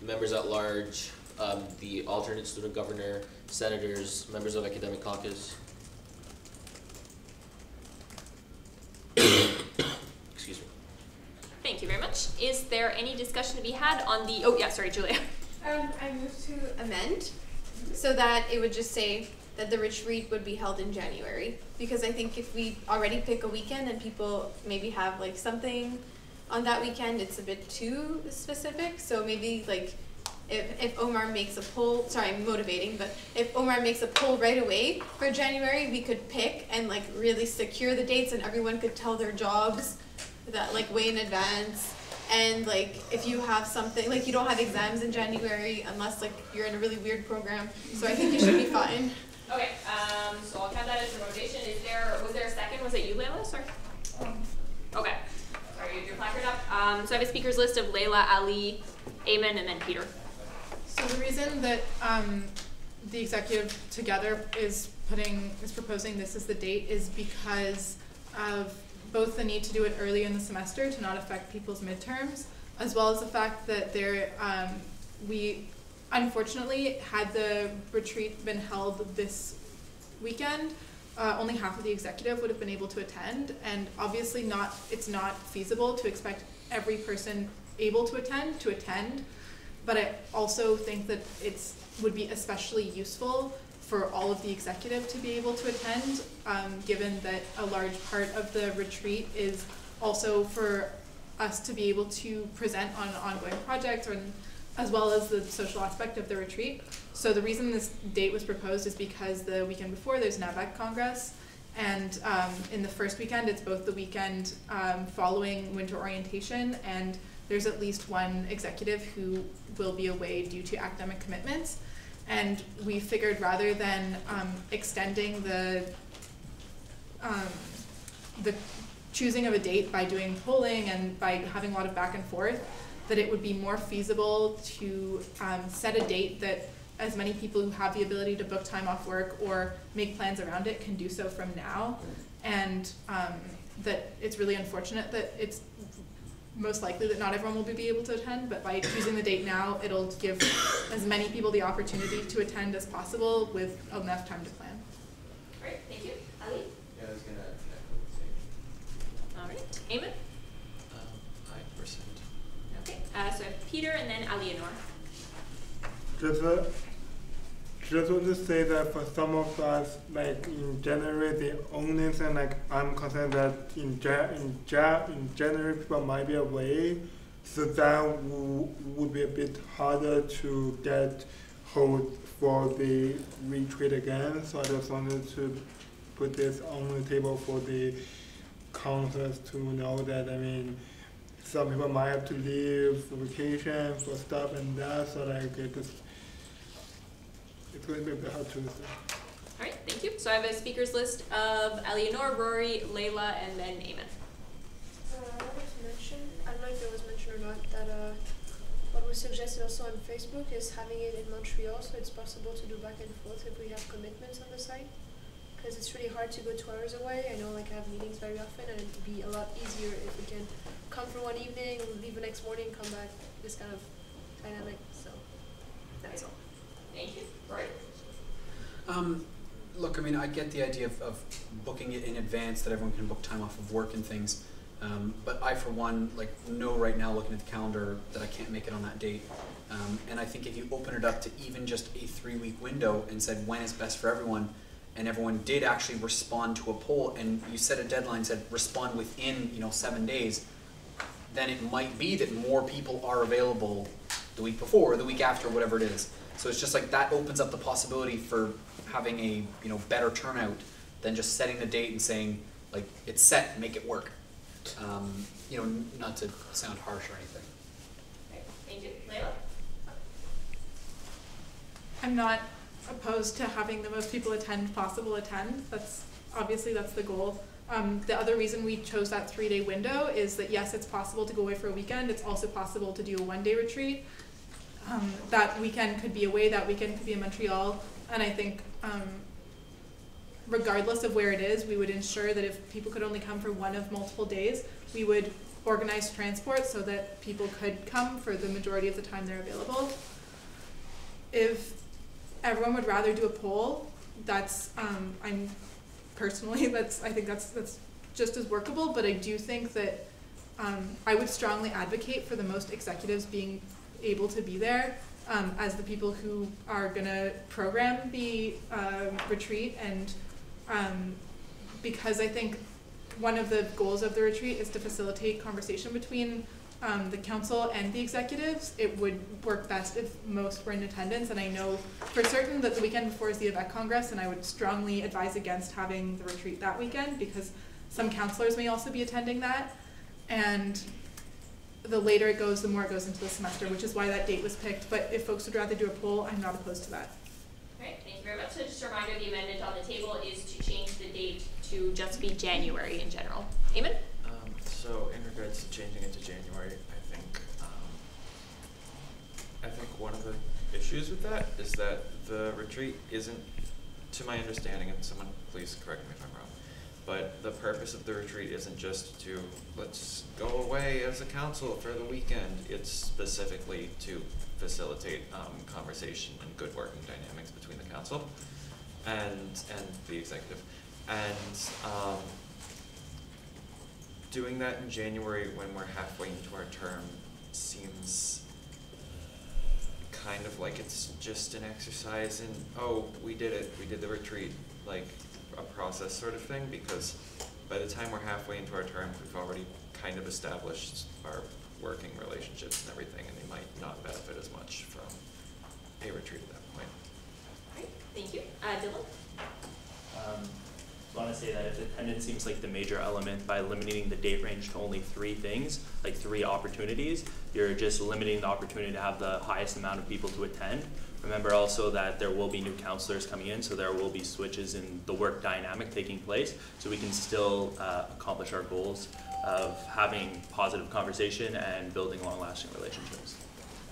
members at large, the alternate student governor, senators, members of academic caucus. Excuse me. Thank you very much. Is there any discussion to be had on the, oh yeah, sorry, Julia. I move to amend so that it would just say that the retreat would be held in January. Because I think if we already pick a weekend and people maybe have like something on that weekend, it's a bit too specific. So maybe like if Omar makes a poll, sorry, I'm motivating, but if Omar makes a poll right away for January, we could pick and like really secure the dates and everyone could tell their jobs that like way in advance. And like if you have something, like you don't have exams in January unless like you're in a really weird program. So I think you should be fine. Okay, so I'll count that as a motivation. Was there a second? Was it you, Layla? Sorry. Okay. Sorry, you have your placard up. So I have a speakers list of Layla, Ali, Eamon, and then Peter. So the reason that the executive together is proposing this as the date is because of both the need to do it early in the semester to not affect people's midterms, as well as the fact that we unfortunately, had the retreat been held this weekend, only half of the executive would have been able to attend, and obviously it's not feasible to expect every person able to attend, but I also think that would be especially useful for all of the executive to be able to attend, given that a large part of the retreat is also for us to be able to present on ongoing projects, as well as the social aspect of the retreat. So the reason this date was proposed is because the weekend before there's NAVAC Congress, and in the first weekend it's both the weekend following winter orientation, and there's at least one executive who will be away due to academic commitments. And we figured rather than extending the choosing of a date by doing polling and by having a lot of back and forth, that it would be more feasible to set a date that as many people who have the ability to book time off work or make plans around it can do so from now. And that it's really unfortunate that it's most likely that not everyone will be able to attend, but by choosing the date now, it'll give as many people the opportunity to attend as possible with enough time to plan. Great, thank you. Ali? Yeah, I was gonna All right, Eamon? I rescind. Okay, so Peter and then Ali and Nora. just want to say that for some of us, like in January, the only thing like I'm concerned that in January people might be away, so that would be a bit harder to get hold for the retreat again. So I just wanted to put this on the table for the counselors to know that, I mean, some people might have to leave for vacation, for stuff and that, so like it's going to be a bit hard to say. All right, thank you. So I have a speakers list of Eleanor, Rory, Layla, and then Eamon. I wanted to mention, I don't know if it was mentioned or not, that what was suggested also on Facebook is having it in Montreal, so it's possible to do back and forth if we have commitments on the site. Because it's really hard to go 2 hours away. I know like I have meetings very often, and it'd be a lot easier if we can come for one evening, leave the next morning, come back, this kind of dynamic. So that's all. Thank you. Right. Look, I mean, I get the idea of booking it in advance, that everyone can book time off of work and things. But I, for one, like know right now, looking at the calendar, that I can't make it on that date. And I think if you open it up to even just a 3-week window and said when is best for everyone, and everyone did actually respond to a poll, and you set a deadline, said respond within 7 days, then it might be that more people are available the week before or the week after, whatever it is. So it's just like that opens up the possibility for having a better turnout than just setting the date and saying like it's set, make it work. Not to sound harsh or anything. Okay, thank you. Layla? I'm not opposed to having the most people possible attend. That's the goal. The other reason we chose that 3-day window is that yes, it's possible to go away for a weekend. It's also possible to do a 1-day retreat. That weekend could be away, that weekend could be in Montreal, and I think regardless of where it is, we would ensure that if people could only come for one of multiple days, we would organize transport so that people could come for the majority of the time they're available. If everyone would rather do a poll, that's I think that's just as workable, but I do think that I would strongly advocate for the most executives being able to be there as the people who are going to program the retreat, and because I think one of the goals of the retreat is to facilitate conversation between the council and the executives. It would work best if most were in attendance, and I know for certain that the weekend before is the AVEC Congress, and I would strongly advise against having the retreat that weekend because some councillors may also be attending that, and the later it goes, the more it goes into the semester, which is why that date was picked. But if folks would rather do a poll, I'm not opposed to that. Great, thank you very much. So just a reminder, the amendment on the table is to change the date to just be January in general. Eamon? So in regards to changing it to January, I think one of the issues with that is that the retreat isn't, to my understanding, and someone please correct me if I'm wrong, but the purpose of the retreat isn't just to let's go away as a council for the weekend. It's specifically to facilitate conversation and good working dynamics between the council and the executive. And doing that in January when we're halfway into our term seems kind of like it's just an exercise in, oh, we did it, we did the retreat, like a process sort of thing, because by the time we're halfway into our term, we've already kind of established our working relationships and everything, and they might not benefit as much from a retreat at that point. All right, thank you. Dylan? I want to say that if attendance seems like the major element, by limiting the date range to only 3 things, like 3 opportunities, you're just limiting the opportunity to have the highest amount of people to attend. Remember also that there will be new counselors coming in, so there will be switches in the work dynamic taking place, so we can still accomplish our goals of having positive conversation and building long-lasting relationships.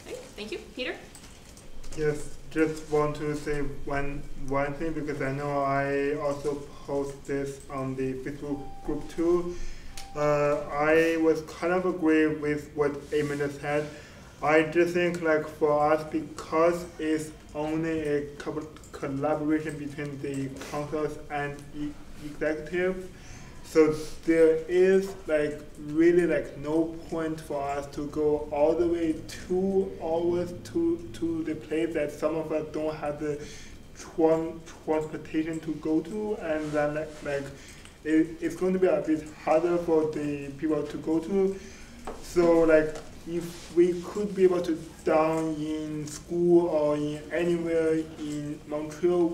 Okay, thank you. Peter? Yes, just want to say one thing, because I know I also post this on the Facebook group too. I was kind of agree with what Eamon just said. I just think like for us, because it's only a collaboration between the councils and executives, so there is like really like no point for us to go all the way 2 hours to the place that some of us don't have the transportation to go to, and then like it's going to be a bit harder for the people to go to. So like if we could be able to down in school or in anywhere in Montreal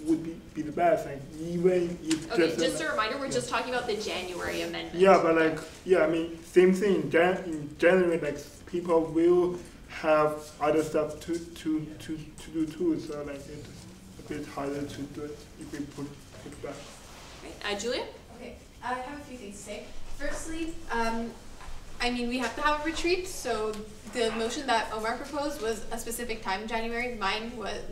would be the best. Like even if Okay, just a reminder, we're just talking about the January amendment. Yeah, but like I mean same thing in January, like people will have other stuff to do too. So like it's a bit harder to do it if we put it back. Okay. Julia? Okay, I have a few things to say. Firstly, I mean, we have to have a retreat, so the motion that Omar proposed was a specific time in January. My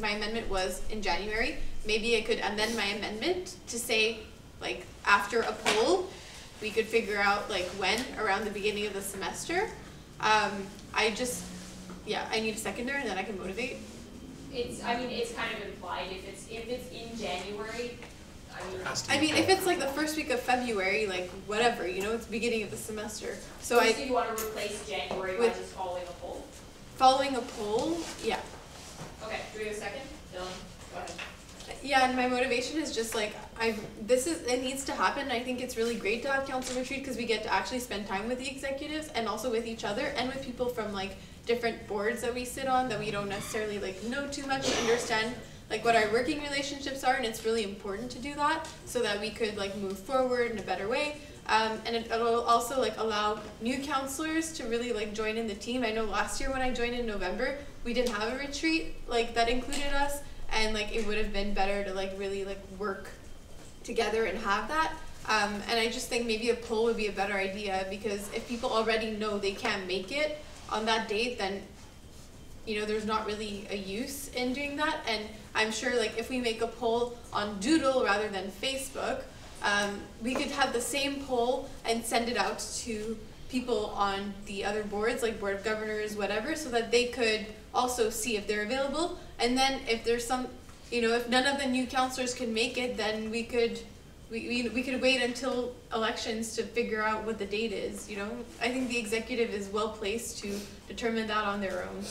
amendment was in January. Maybe I could amend my amendment to say, like, after a poll, we could figure out, like, when, around the beginning of the semester. I need a seconder, and then I can motivate. It's kind of implied. If it's in January, I mean, if it's like the first week of February, like whatever, it's beginning of the semester. So you want to replace January by just following a poll? Following a poll, yeah. Okay, do we have a second? Dylan, go ahead. Yeah, and my motivation is just like, it needs to happen. I think it's really great to have council retreat because we get to actually spend time with the executives and also with each other and with people from like different boards that we sit on that we don't necessarily like know too much and understand like what our working relationships are, and it's really important to do that so that we could like move forward in a better way. And it'll also like allow new counselors to really like join in the team. I know last year when I joined in November, we didn't have a retreat like that included us, and like it would have been better to like really like work together and have that. And I just think maybe a poll would be a better idea, because if people already know they can't make it on that date, then there's not really a use in doing that. And I'm sure like if we make a poll on Doodle rather than Facebook, we could have the same poll and send it out to people on the other boards, like Board of Governors, whatever, so that they could also see if they're available. And then if there's some, if none of the new counselors can make it, then we could wait until elections to figure out what the date is. I think the executive is well placed to determine that on their own.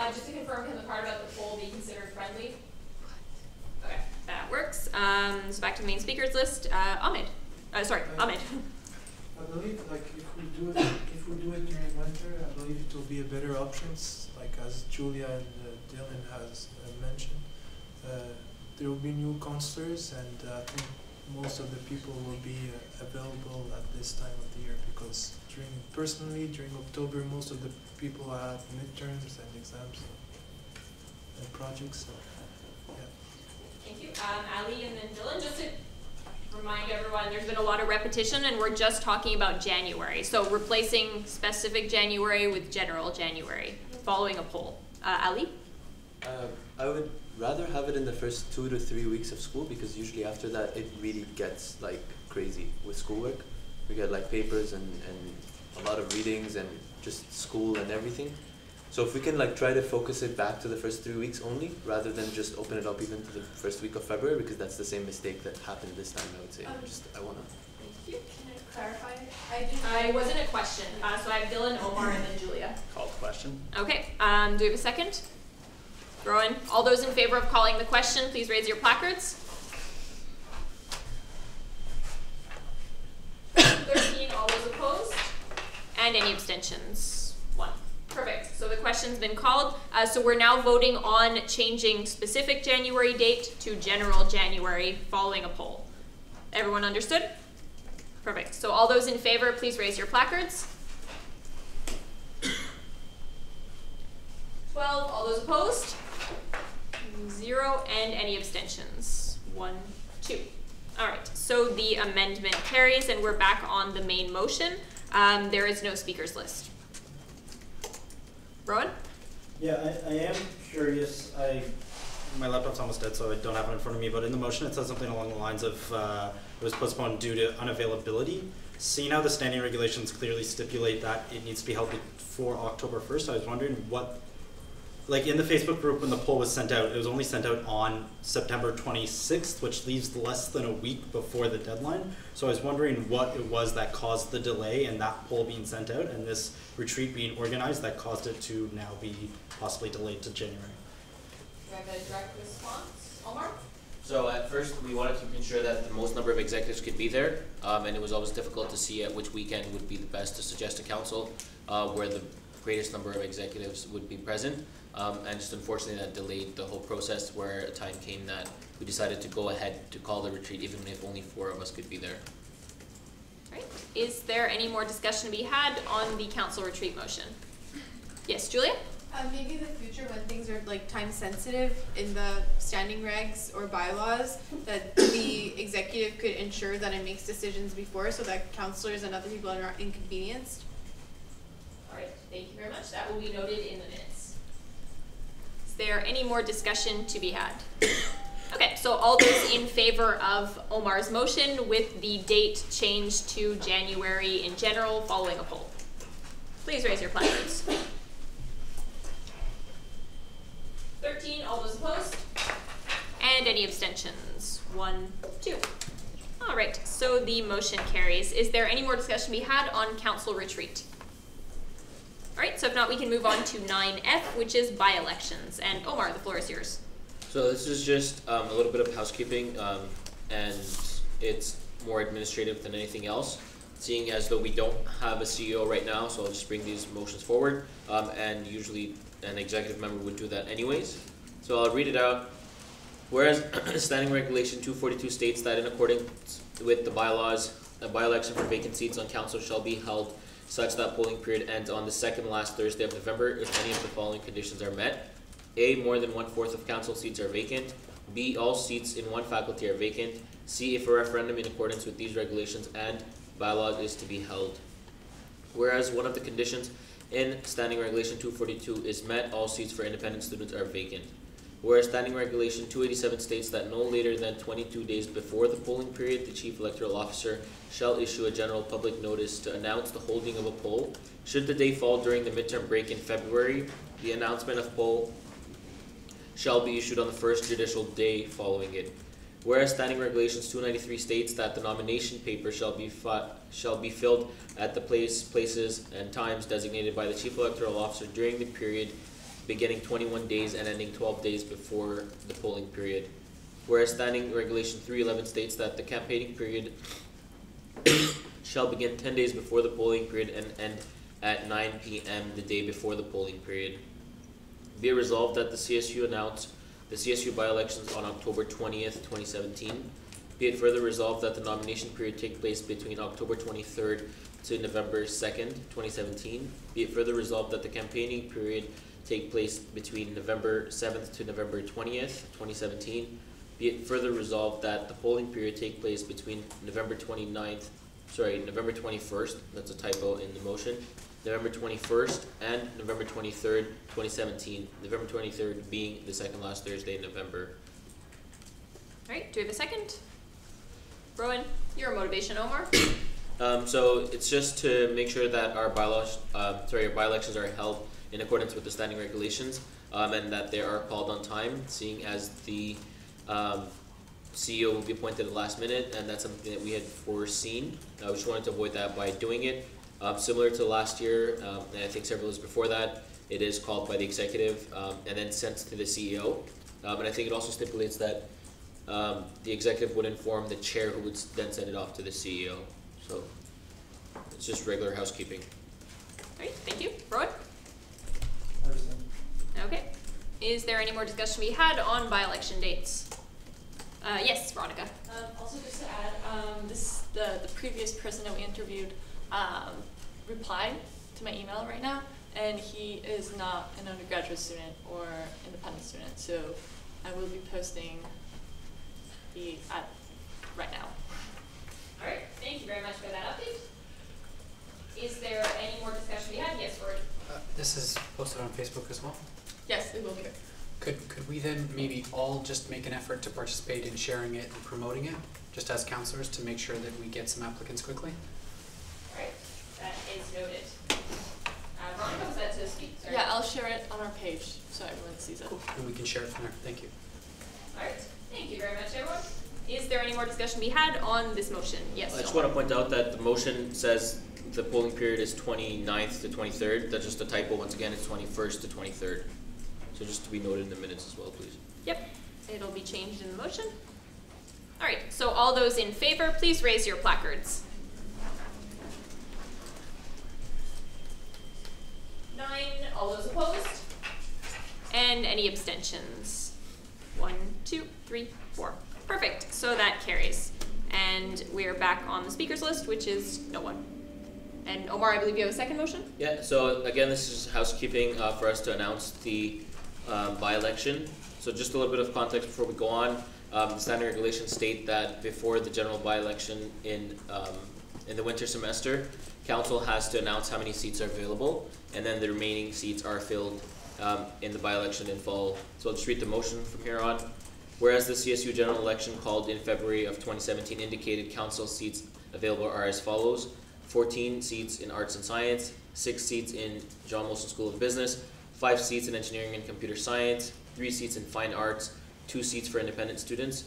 Just to confirm, can the part about the poll be considered friendly? Okay, that works. So back to the main speakers list. Ahmed. Ahmed. I believe, like, if we do it during winter, I believe it will be a better options. Like as Julia and Dylan has mentioned, there will be new counselors, and I think most of the people will be available at this time of the year, because during October, most of the people have midterms and exams and projects. So, yeah. Thank you. Ali and then Dylan, just to remind everyone, there's been a lot of repetition and we're just talking about January. So replacing specific January with general January, following a poll. Ali? I would rather have it in the first 2 to 3 weeks of school, because usually after that it really gets like crazy with schoolwork. We get like papers and a lot of readings and just school and everything. So if we can like try to focus it back to the first 3 weeks only, rather than just open it up even to the first week of February, because that's the same mistake that happened this time, I would say. I wanna. Thank you. Can I clarify? I wasn't a question. So I have Dylan, Omar, and then Julia. Call the question. Okay. Do we have a second? Rowan. All those in favor of calling the question, please raise your placards. 13. All those opposed? And any abstentions? 1. Perfect. So the question's been called. So we're now voting on changing specific January date to general January following a poll. Everyone understood? Perfect. So all those in favor, please raise your placards. 12. All those opposed? 0. And any abstentions? 1, 2. All right. So the amendment carries, and we're back on the main motion. There is no speakers list. Rowan? Yeah, I am curious. My laptop's almost dead, so I don't have it in front of me, but in the motion it says something along the lines of it was postponed due to unavailability. Seeing how the standing regulations clearly stipulate that it needs to be held before October 1st, I was wondering what, like in the Facebook group when the poll was sent out, it was only sent out on September 26th, which leaves less than a week before the deadline. So I was wondering what it was that caused the delay in that poll being sent out and this retreat being organized that caused it to now be possibly delayed to January. I have a direct response? Omar? So at first, we wanted to ensure that the most number of executives could be there, and it was always difficult to see at which weekend would be the best to suggest to council where the greatest number of executives would be present. And just unfortunately that delayed the whole process, where a time came that we decided to go ahead to call the retreat even if only 4 of us could be there. Right. Is there any more discussion to be had on the council retreat motion? Yes, Julia? Maybe in the future when things are like time sensitive in the standing regs or bylaws, that the executive could ensure that it makes decisions before so that councillors and other people are not inconvenienced. All right, thank you very much. That will be noted in the minutes. Is there any more discussion to be had? Okay, so all those in favor of Omar's motion with the date changed to January in general following a poll, please raise your placards. 13, all those opposed? And any abstentions? 1, 2. All right, so the motion carries. Is there any more discussion to be had on council retreat? All right, so if not, we can move on to 9F, which is by-elections. And Omar, the floor is yours. So this is just a little bit of housekeeping, and it's more administrative than anything else, seeing as though we don't have a CEO right now, so I'll just bring these motions forward, and usually an executive member would do that anyways. So I'll read it out. Whereas Standing Regulation 242 states that in accordance with the bylaws, a by-election for vacant seats on council shall be held such that polling period ends on the second last Thursday of November if any of the following conditions are met. A, more than 1/4 of council seats are vacant. B, all seats in one faculty are vacant. C, if a referendum in accordance with these regulations and bylaws is to be held. Whereas one of the conditions in Standing Regulation 242 is met, all seats for independent students are vacant. Whereas Standing Regulation 287 states that no later than 22 days before the polling period, the Chief Electoral Officer shall issue a general public notice to announce the holding of a poll. Should the day fall during the midterm break in February, the announcement of poll shall be issued on the first judicial day following it. Whereas Standing Regulations 293 states that the nomination paper shall be filled at the places and times designated by the Chief Electoral Officer during the period beginning 21 days and ending 12 days before the polling period. Whereas Standing Regulation 311 states that the campaigning period shall begin 10 days before the polling period and end at 9 p.m. the day before the polling period. Be it resolved that the CSU announced the CSU by-elections on October 20th, 2017. Be it further resolved that the nomination period take place between October 23rd to November 2nd, 2017. Be it further resolved that the campaigning period take place between November 7th to November 20th, 2017. Be it further resolved that the polling period take place between November 21st, that's a typo in the motion, November 21st and November 23rd, 2017, November 23rd being the second last Thursday in November. All right, do we have a second? Rowan, your motivation, Omar? So it's just to make sure that our bylaws, our by-elections are held in accordance with the standing regulations, and that they are called on time, seeing as the CEO will be appointed at the last minute, and that's something that we had foreseen. We just wanted to avoid that by doing it. Similar to last year, and I think several years before that, it is called by the executive and then sent to the CEO. And I think it also stipulates that the executive would inform the chair, who would then send it off to the CEO. So it's just regular housekeeping. All right, thank you. Rowan? Okay. Is there any more discussion we had on by-election dates? Yes, Veronica. Also, just to add, the previous person that we interviewed replied to my email right now, and he is not an undergraduate student or independent student, so I will be posting the ad right now. All right, thank you very much for that update. Is there any more discussion we had? Yes, Rory. This is posted on Facebook as well? Yes, it will be. Could we then maybe all just make an effort to participate in sharing it and promoting it, just as counselors, to make sure that we get some applicants quickly? All right, that is noted. Veronica, was that to speak? Sorry. Yeah, I'll share it on our page so everyone sees it. Cool. And we can share it from there. Thank you. All right, thank you very much, everyone. Is there any more discussion we had on this motion? Yes. I just want to point out that the motion says the polling period is 29th to 23rd. That's just a typo. Once again, it's 21st to 23rd. So just to be noted in the minutes as well, please. Yep, it'll be changed in the motion. All right, so all those in favor, please raise your placards. 9, all those opposed? And any abstentions? 1, 2, 3, 4. Perfect, so that carries. And we're back on the speakers list, which is no one. And Omar, I believe you have a second motion? Yeah, so again, this is housekeeping for us to announce the by-election. So just a little bit of context before we go on. The standard regulations state that before the general by-election in the winter semester, council has to announce how many seats are available, and then the remaining seats are filled in the by-election in fall. So I'll just read the motion from here on. Whereas the CSU general election called in February of 2017 indicated council seats available are as follows: 14 seats in arts and science, 6 seats in John Molson School of Business, 5 seats in engineering and computer science, 3 seats in fine arts, 2 seats for independent students.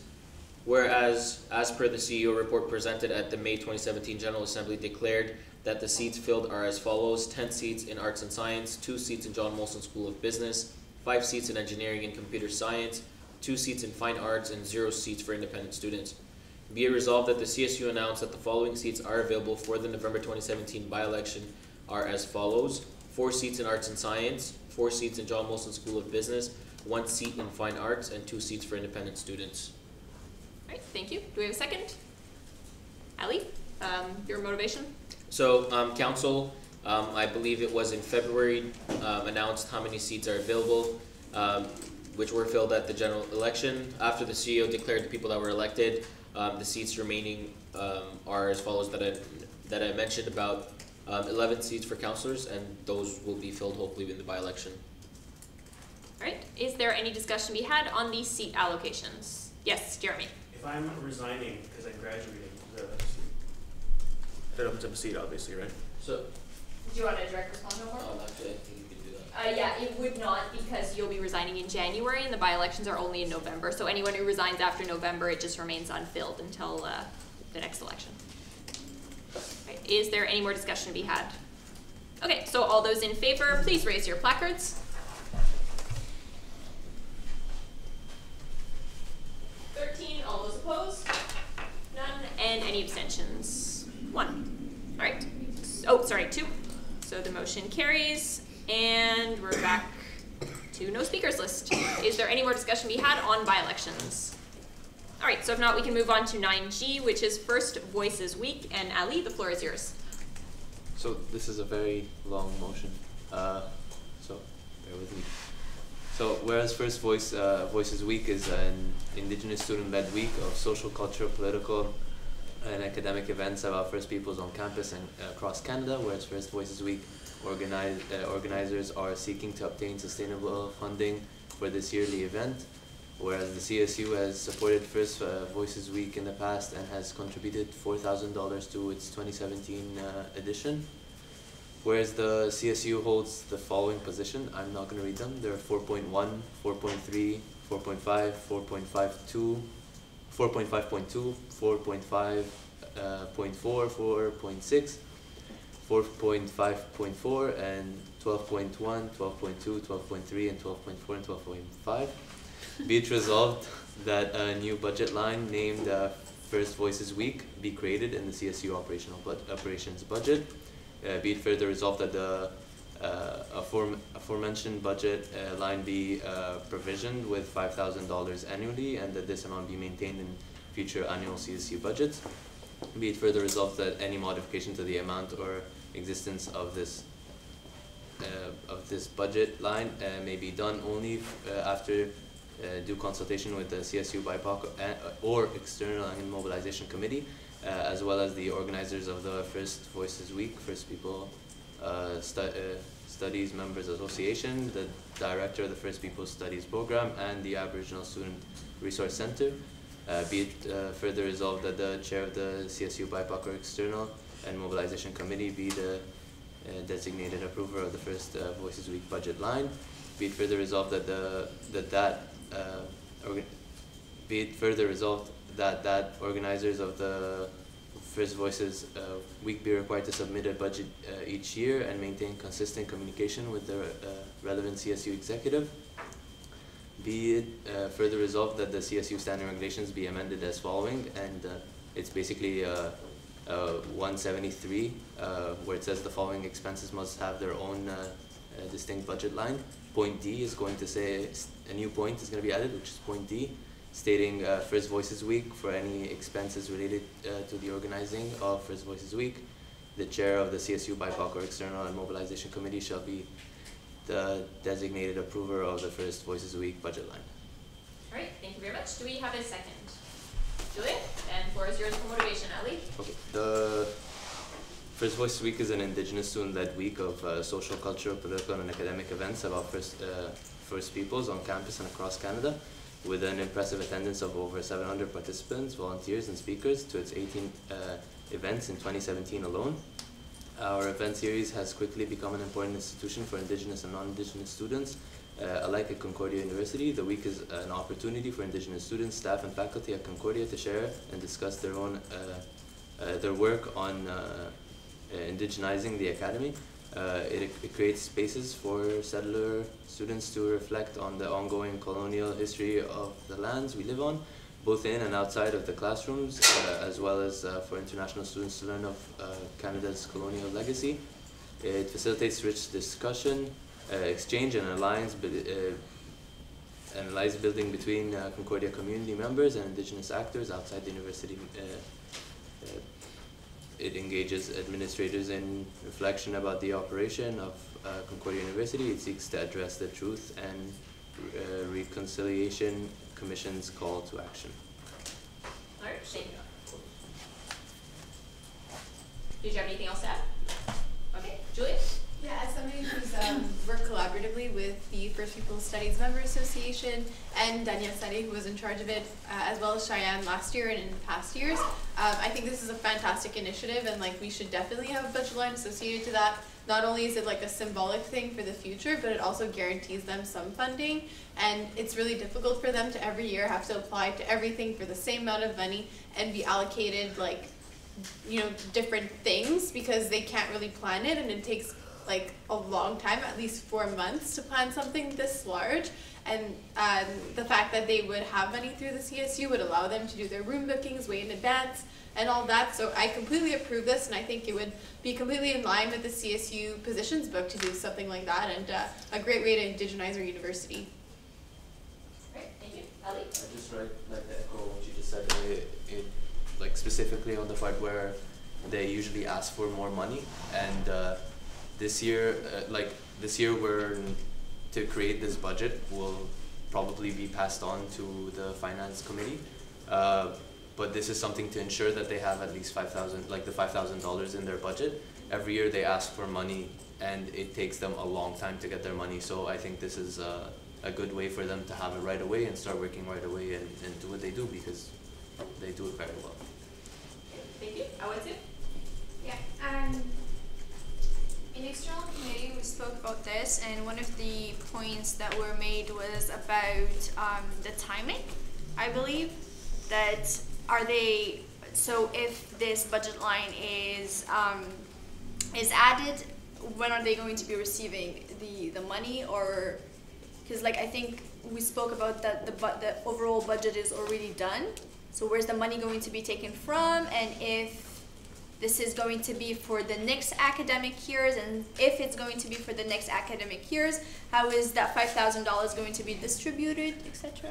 Whereas, as per the CEO report presented at the May 2017 General Assembly, declared that the seats filled are as follows: 10 seats in arts and science, 2 seats in John Molson School of Business, 5 seats in engineering and computer science, 2 seats in fine arts, and 0 seats for independent students. Be it resolved that the CSU announced that the following seats are available for the November 2017 by-election are as follows: 4 seats in arts and science, 4 seats in John Molson School of Business, 1 seat in fine arts, and 2 seats for independent students. All right, thank you. Do we have a second? Ali, your motivation? So council, I believe it was in February, announced how many seats are available, which were filled at the general election. After the CEO declared the people that were elected, the seats remaining are as follows that I mentioned, about 11 seats for councillors, and those will be filled hopefully in the by-election. All right, is there any discussion to be had on these seat allocations? Yes, Jeremy. If I'm resigning because I'm graduating, That opens up a seat, obviously, right? So, do you want a direct response, Omar? Actually, I think you can do that. Yeah, it would not, because you'll be resigning in January and the by-elections are only in November. So anyone who resigns after November, it just remains unfilled until the next election. Right. Is there any more discussion to be had? Okay, so all those in favor, please raise your placards. 13, all those opposed? None, and any abstentions? 1. All right. Oh, sorry, 2. So the motion carries, and we're back to no speakers list. Is there any more discussion to be had on by-elections? All right, so if not, we can move on to 9G, which is First Voices Week, and Ali, the floor is yours. So this is a very long motion, so bear with me. So whereas First Voices Week is an Indigenous student-led week of social, cultural, political, and academic events about First Peoples on campus and across Canada, whereas First Voices Week organizers are seeking to obtain sustainable funding for this yearly event, whereas the CSU has supported First Voices Week in the past and has contributed $4,000 to its 2017 edition. Whereas the CSU holds the following position, I'm not going to read them. There are 4.1, 4.3, 4.5, 4.52, 4.5.2, 4.5.4, 4.6, 4.5.4, and 12.1, 12.2, 12.3, and 12.4, and 12.5. Be it resolved that a new budget line named First Voices Week be created in the CSU operations budget. Be it further resolved that the aforementioned budget line be provisioned with $5,000 annually, and that this amount be maintained in future annual CSU budgets. Be it further resolved that any modification to the amount or existence of this budget line may be done only after due consultation with the CSU BIPOC or External and Mobilization Committee, as well as the organizers of the First Voices Week, First People Studies Members Association, the director of the First People Studies Program, and the Aboriginal Student Resource Center. Be it further resolved that the chair of the CSU BIPOC or External and Mobilization Committee be the designated approver of the First Voices Week budget line. Be it further resolved that be it further resolved that organizers of the First Voices Week be required to submit a budget each year and maintain consistent communication with the relevant CSU executive. Be it further resolved that the CSU standing regulations be amended as following, and it's basically 173, where it says the following expenses must have their own distinct budget line. Point D is going to say a new point is going to be added, which is point D, stating First Voices Week for any expenses related to the organizing of First Voices Week. The chair of the CSU BIPOC or External and Mobilization Committee shall be the designated approver of the First Voices Week budget line. All right, thank you very much. Do we have a second? Julia, and floor is yours for motivation. Ali? Okay. The First Voices Week is an Indigenous student-led week of social, cultural, political, and academic events about First Peoples on campus and across Canada, with an impressive attendance of over 700 participants, volunteers, and speakers to its 18 events in 2017 alone. Our event series has quickly become an important institution for Indigenous and non-Indigenous students alike at Concordia University. The week is an opportunity for Indigenous students, staff, and faculty at Concordia to share and discuss their work on indigenizing the academy. It creates spaces for settler students to reflect on the ongoing colonial history of the lands we live on, both in and outside of the classrooms, as well as for international students to learn of Canada's colonial legacy. It facilitates rich discussion, exchange, and alliance building between Concordia community members and Indigenous actors outside the university. It engages administrators in reflection about the operation of Concordia University. It seeks to address the Truth and Reconciliation Commission's call to action. All right, thank you. Did you have anything else to add? Okay, Julia? Yeah, as somebody who's worked collaboratively with the First Peoples Studies Member Association and Danya Sadi, who was in charge of it, as well as Cheyenne last year and in past years, I think this is a fantastic initiative, and like we should definitely have a budget line associated to that. Not only is it like a symbolic thing for the future, but it also guarantees them some funding, and it's really difficult for them to every year have to apply to everything for the same amount of money and be allocated like, you know, different things because they can't really plan it, and it takes like a long time, at least 4 months, to plan something this large. And the fact that they would have money through the CSU would allow them to do their room bookings way in advance and all that. So I completely approve this, and I think it would be completely in line with the CSU positions book to do something like that, and a great way to indigenize our university. Great, thank you. Ali? I just like to echo what you just said. It like specifically on the part where they usually ask for more money, and this year we're to create this budget will probably be passed on to the finance committee, but this is something to ensure that they have at least $5,000 in their budget. Every year they ask for money, and it takes them a long time to get their money. So I think this is a good way for them to have it right away and start working right away and do what they do, because they do it very well. Thank you. Awatu? Yeah. In external committee, we spoke about this, and one of the points that were made was about the timing. I believe that so if this budget line is added, when are they going to be receiving the money? Or because like I think we spoke about that the overall budget is already done. So where's the money going to be taken from, and if this is going to be for the next academic years, and if it's going to be for the next academic years, how is that $5,000 going to be distributed, etc.?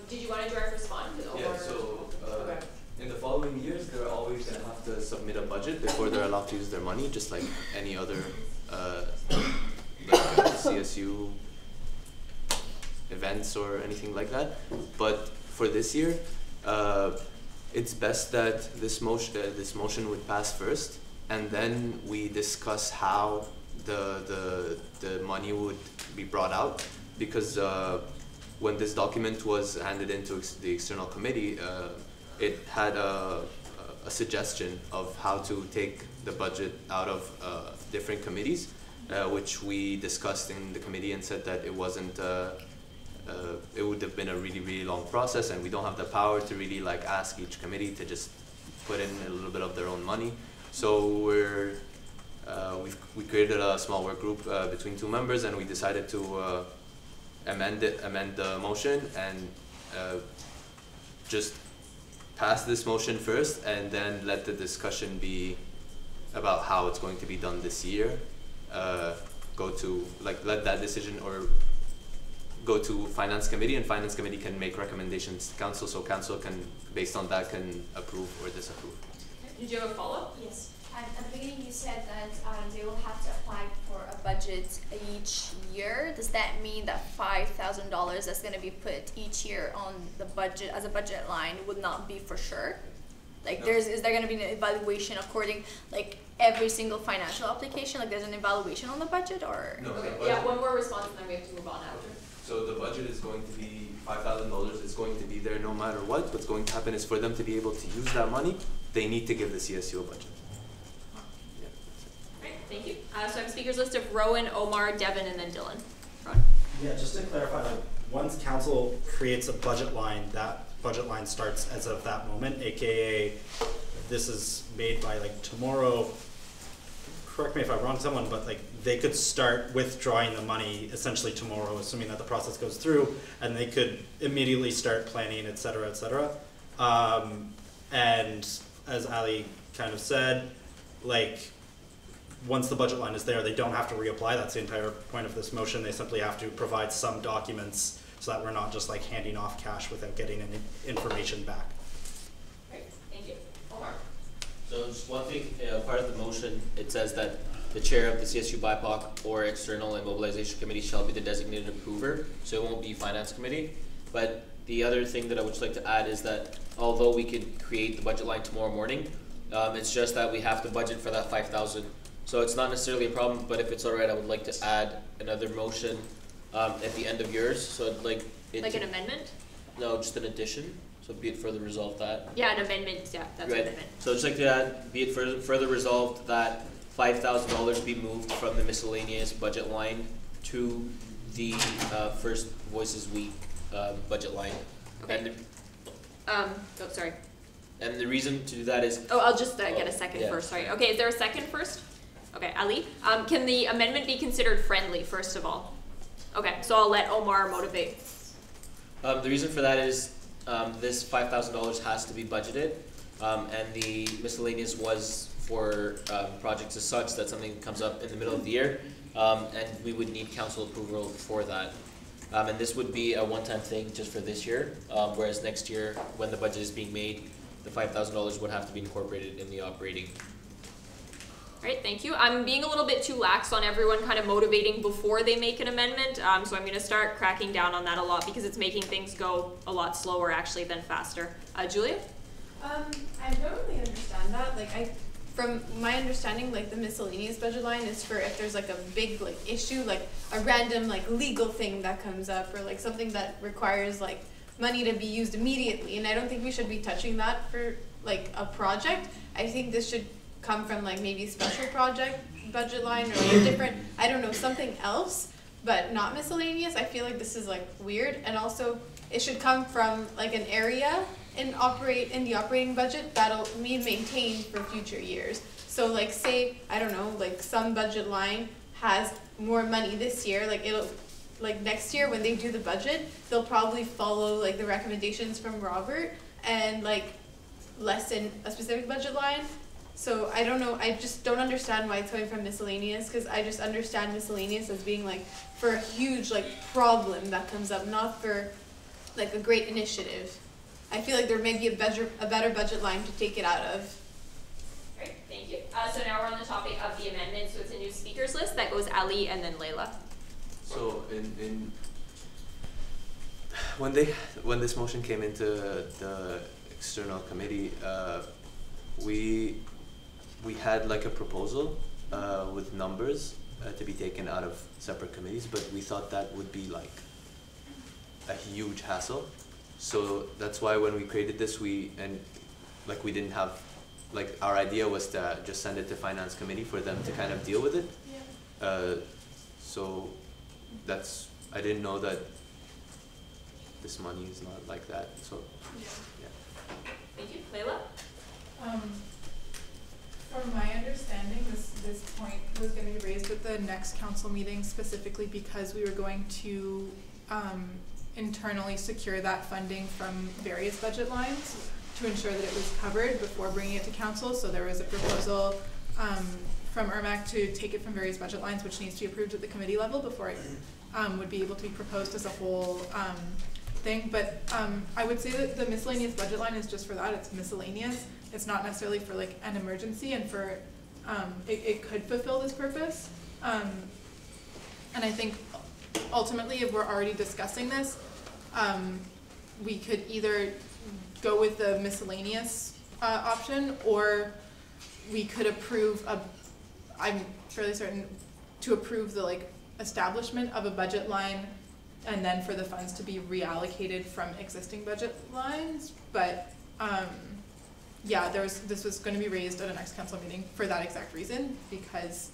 Did you want to direct respond? Yeah, so in the following years, they're always going to have to submit a budget before they're allowed to use their money, just like any other CSU events or anything like that. But for this year, it's best that this motion would pass first, and then we discuss how the money would be brought out, because when this document was handed into the external committee, it had a suggestion of how to take the budget out of different committees, which we discussed in the committee and said that it wasn't it would have been a really, really long process, and we don't have the power to really like ask each committee to just put in a little bit of their own money. So we created a small work group between two members, and we decided to amend the motion and just pass this motion first, and then let the discussion be about how it's going to be done this year. Go to let that decision or go to finance committee, and finance committee can make recommendations to council, so council can, based on that, can approve or disapprove. Did you have a follow-up? Yes. At the beginning you said that they will have to apply for a budget each year. Does that mean that $5,000 that's going to be put each year on the budget as a budget line would not be for sure? Like, No. is there going to be an evaluation according, like, every single financial application? Like, there's an evaluation on the budget, or? No. Okay. Yeah, one more response and then we have to move on after. So the budget is going to be $5,000. It's going to be there no matter what. What's going to happen is for them to be able to use that money, they need to give the CSU a budget. Great, thank you. So I have a speakers list of Rowan, Omar, Devin, and then Dylan. Rowan. Yeah, just to clarify, like, once council creates a budget line, that budget line starts as of that moment, aka this is made by like tomorrow. Correct me if I'm wrong, someone, but like they could start withdrawing the money essentially tomorrow, assuming that the process goes through, and they could immediately start planning, et cetera, et cetera. And as Ali kind of said, like, once the budget line is there, they don't have to reapply. That's the entire point of this motion. They simply have to provide some documents so that we're not just like handing off cash without getting any information back. Great, thank you. Omar. So just one thing, part of the motion, it says that the chair of the CSU BIPOC or external and mobilization committee shall be the designated approver, so it won't be finance committee. But the other thing that I would just like to add is that although we could create the budget line tomorrow morning, it's just that we have to budget for that 5,000. So it's not necessarily a problem, but if it's all right, I would like to add another motion at the end of yours. So I'd like it Like to, an amendment? No, just an addition. So be it further resolved that. Yeah, an amendment, yeah, that's an Right. amendment. So I'd just like to add, be it further resolved that $5,000 be moved from the miscellaneous budget line to the First Voices Week budget line. Okay. And Oh, sorry. and the reason to do that is. Oh, I'll just get a second yeah. first, sorry. Okay, is there a second first? Okay, Ali, can the amendment be considered friendly, first of all? Okay, so I'll let Omar motivate. The reason for that is this $5,000 has to be budgeted, and the miscellaneous was for projects as such. That's something that comes up in the middle of the year, and we would need council approval for that. And this would be a one-time thing just for this year, whereas next year, when the budget is being made, the $5,000 would have to be incorporated in the operating. Great, thank you. I'm being a little bit too lax on everyone kind of motivating before they make an amendment, so I'm going to start cracking down on that a lot because it's making things go a lot slower actually than faster. Julia? I don't really understand that. Like, from my understanding, like the miscellaneous budget line is for if there's like a big like issue, like a random like legal thing that comes up, or like something that requires like money to be used immediately. And I don't think we should be touching that for like a project. I think this should come from like maybe special project budget line or like different, I don't know, something else, but not miscellaneous. I feel like this is like weird. And also it should come from like an area in the operating budget that'll be maintained for future years. So like say, I don't know, like some budget line has more money this year, like it'll, like next year when they do the budget, they'll probably follow like the recommendations from Robert and like lessen a specific budget line. So I don't know, I just don't understand why it's coming from miscellaneous, because I just understand miscellaneous as being like for a huge like problem that comes up, not for like a great initiative. I feel like there may be a better budget line to take it out of. Great, thank you. So now we're on the topic of the amendment, so it's a new speakers list that goes Ali and then Layla. So when this motion came into the external committee, we had like a proposal with numbers to be taken out of separate committees, but we thought that would be like a huge hassle. So that's why when we created this, we didn't have, like, our idea was to just send it to finance committee for them to kind of deal with it. Yeah. So that's, I didn't know that this money is not like that. So yeah. Thank you. Layla? From my understanding, this point was going to be raised at the next council meeting specifically because we were going to internally secure that funding from various budget lines to ensure that it was covered before bringing it to council. So there was a proposal from ERMAC to take it from various budget lines, which needs to be approved at the committee level before it would be able to be proposed as a whole thing. But I would say that the miscellaneous budget line is just for that. It's miscellaneous. It's not necessarily for like an emergency, and for it could fulfill this purpose. And I think ultimately, if we're already discussing this, we could either go with the miscellaneous option, or we could approve I'm fairly certain to approve the like establishment of a budget line, and then for the funds to be reallocated from existing budget lines. But yeah, this was going to be raised at a next council meeting for that exact reason, because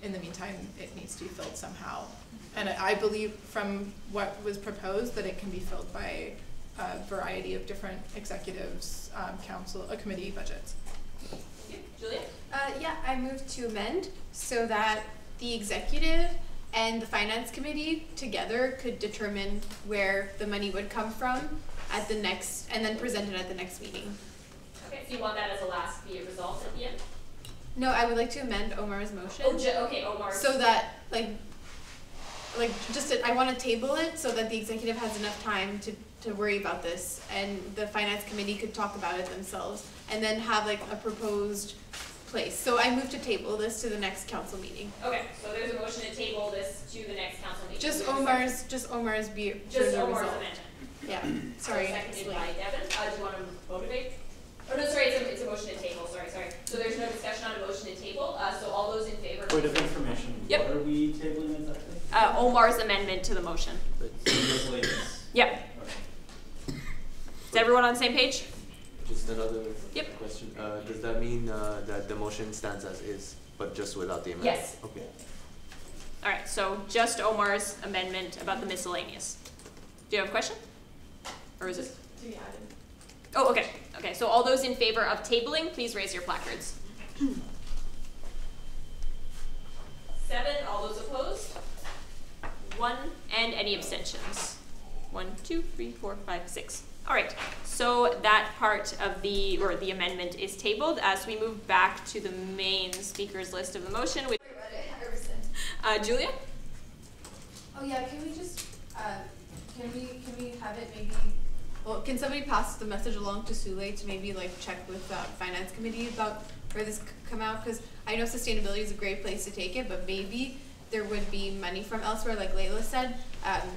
in the meantime it needs to be filled somehow. And I believe from what was proposed that it can be filled by a variety of different executives, committee budgets. Thank you. Julia? Yeah, I moved to amend so that the executive and the finance committee together could determine where the money would come from at the next, and then present it at the next meeting. Okay, so you want that as a last be it resolved at the end? No, I would like to amend Omar's motion. Oh, okay, Omar's. So that, I want to table it so that the executive has enough time to worry about this, and the finance committee could talk about it themselves, and then have like a proposed place. So I move to table this to the next council meeting. Okay, so there's a motion to table this to the next council meeting. Just Omar's be Just the Omar's result. amendment. Yeah, sorry. Seconded by Devin. Do you want to motivate? Oh no, sorry, it's a motion to table. Sorry. So there's no discussion on a motion to table. So all those in favor. Point of information. Yep. What are we tabling exactly? Omar's amendment to the motion. Yep. Is everyone on the same page? Just another question. Does that mean that the motion stands as is, but just without the amendment? Yes. Okay. All right, so just Omar's amendment about the miscellaneous. Do you have a question? Or is it? To be added. Oh, okay. Okay, so all those in favor of tabling, please raise your placards. 7, all those opposed? 1, and any abstentions? 1, 2, 3, 4, 5, 6. All right, so that part of the amendment is tabled. As we move back to the main speakers list of the motion, Julia? Oh yeah, can we just can we have it maybe? Well, can somebody pass the message along to Sule to maybe like check with finance committee about where this come out? Because I know sustainability is a great place to take it, but maybe there would be money from elsewhere, like Layla said,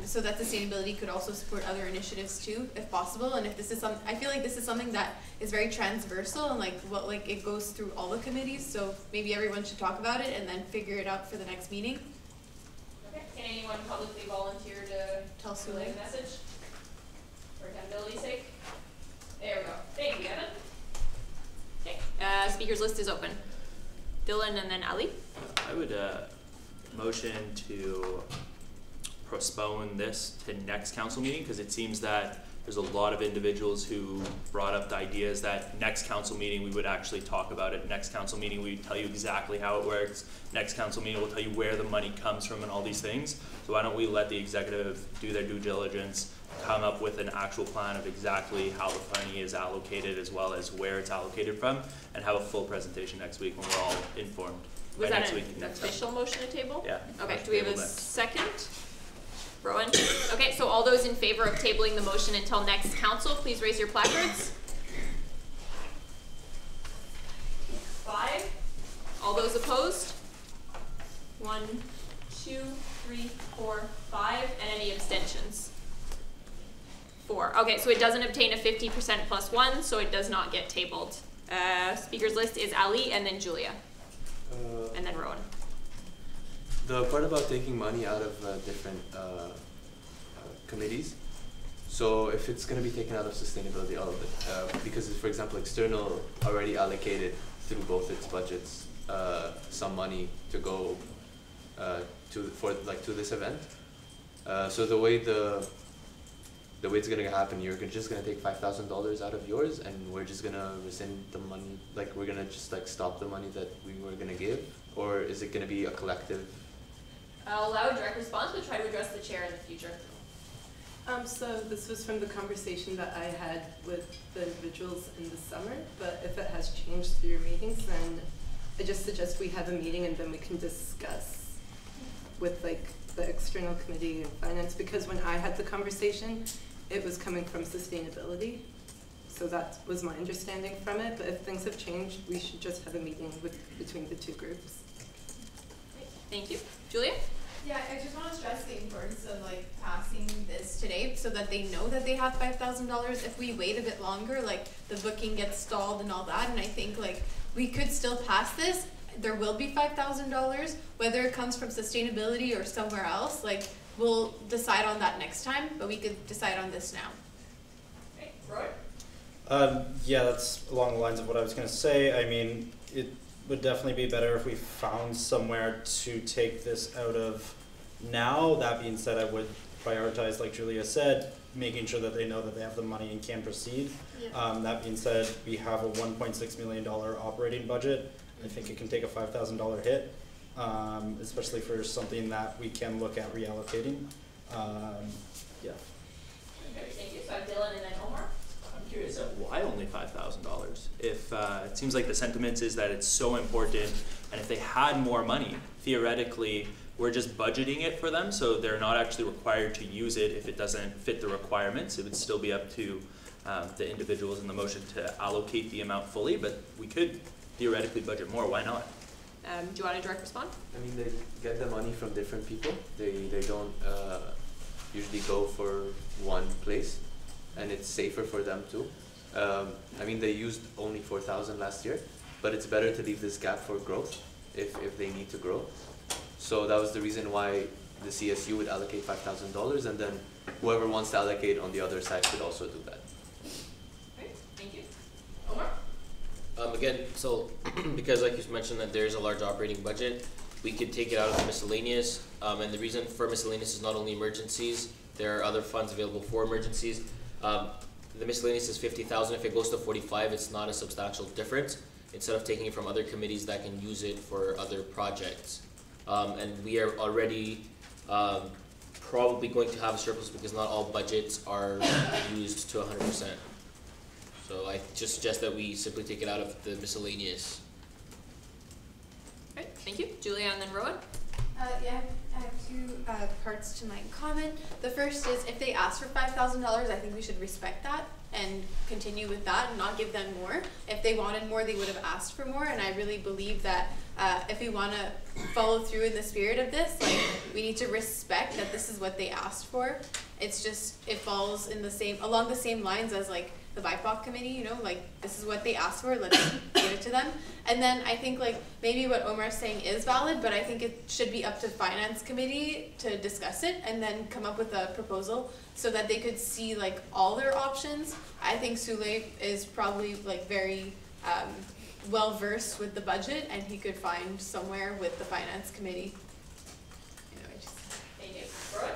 so that sustainability could also support other initiatives too, if possible. And if this is I feel like this is something that is very transversal and like it goes through all the committees. So maybe everyone should talk about it and then figure it out for the next meeting. Okay. Can anyone publicly volunteer to tell Sule the message for accountability's sake? There we go. Thank you, Evan. Okay. Speakers list is open. Dylan and then Ali. I would motion to postpone this to next council meeting, because it seems that there's a lot of individuals who brought up the ideas that next council meeting we would actually talk about it. Next council meeting we tell you exactly how it works. Next council meeting we'll tell you where the money comes from and all these things. So why don't we let the executive do their due diligence, come up with an actual plan of exactly how the money is allocated as well as where it's allocated from, and have a full presentation next week when we're all informed. Was by that next an week, next official time. motion to table? Yeah. Okay, let's do we have a table that. second? Rowan? Okay, so all those in favor of tabling the motion until next council, please raise your placards. 5. All those opposed? 1, 2, 3, 4, 5, and any abstentions? 4. Okay, so it doesn't obtain a 50% plus 1, so it does not get tabled. Speakers list is Ali and then Julia. And then Rowan. The part about taking money out of different committees, so if it's going to be taken out of sustainability, all of it, because for example external already allocated through both its budgets some money to go to this event, so the way it's going to happen, you're just going to take $5,000 out of yours and we're just going to rescind the money, like we're going to just like stop the money that we were going to give, or is it going to be a collective? I'll allow a direct response, but try to address the chair in the future. So this was from the conversation that I had with the individuals in the summer, but if it has changed through your meetings, then I just suggest we have a meeting and then we can discuss with like the external committee and finance, because when I had the conversation, it was coming from sustainability. So that was my understanding from it, but if things have changed, we should just have a meeting between the two groups. Thank you. Julia? Yeah, I just want to stress the importance of like passing this today so that they know that they have $5,000. If we wait a bit longer, like the booking gets stalled and all that, and I think like we could still pass this. There will be $5,000, whether it comes from sustainability or somewhere else. Like we'll decide on that next time, but we could decide on this now. Okay, Roy? Yeah, that's along the lines of what I was going to say. I mean, it would definitely be better if we found somewhere to take this out of now. That being said, I would prioritize, like Julia said, making sure that they know that they have the money and can proceed. Yeah. That being said, we have a $1.6 million operating budget. I think it can take a $5,000 hit, especially for something that we can look at reallocating. Yeah. Okay, thank you. So I have Dylan and then Omar. I'm curious, why only $5,000? If it seems like the sentiment is that it's so important, and if they had more money, theoretically, we're just budgeting it for them, so they're not actually required to use it if it doesn't fit the requirements. It would still be up to the individuals in the motion to allocate the amount fully, but we could theoretically budget more. Why not? Do you want to direct respond? I mean, they get the money from different people. They don't usually go for one place, and it's safer for them too. I mean, they used only 4,000 last year, but it's better to leave this gap for growth if they need to grow. So that was the reason why the CSU would allocate $5,000, and then whoever wants to allocate on the other side could also do that. Okay, thank you. Omar? Again, so because like you mentioned that there's a large operating budget, we could take it out of the miscellaneous. And the reason for miscellaneous is not only emergencies, there are other funds available for emergencies. The miscellaneous is 50,000. If it goes to 45, it's not a substantial difference. Instead of taking it from other committees that can use it for other projects. And we are already probably going to have a surplus because not all budgets are used to 100%. So I just suggest that we simply take it out of the miscellaneous. Okay, thank you. Julia and then Rowan. Yeah, I have two parts to my comment. The first is if they ask for $5,000, I think we should respect that and continue with that and not give them more. If they wanted more, they would have asked for more, and I really believe that if we want to follow through in the spirit of this, like we need to respect that this is what they asked for. It's just, it falls in the same, along the same lines as like the BIPOC committee, you know, like this is what they asked for, let's give it to them. And then I think like maybe what Omar's saying is valid, but I think it should be up to finance committee to discuss it and then come up with a proposal so that they could see like all their options. I think Sule is probably like very well versed with the budget, and he could find somewhere with the finance committee. Anyway, just thank you. Rowan?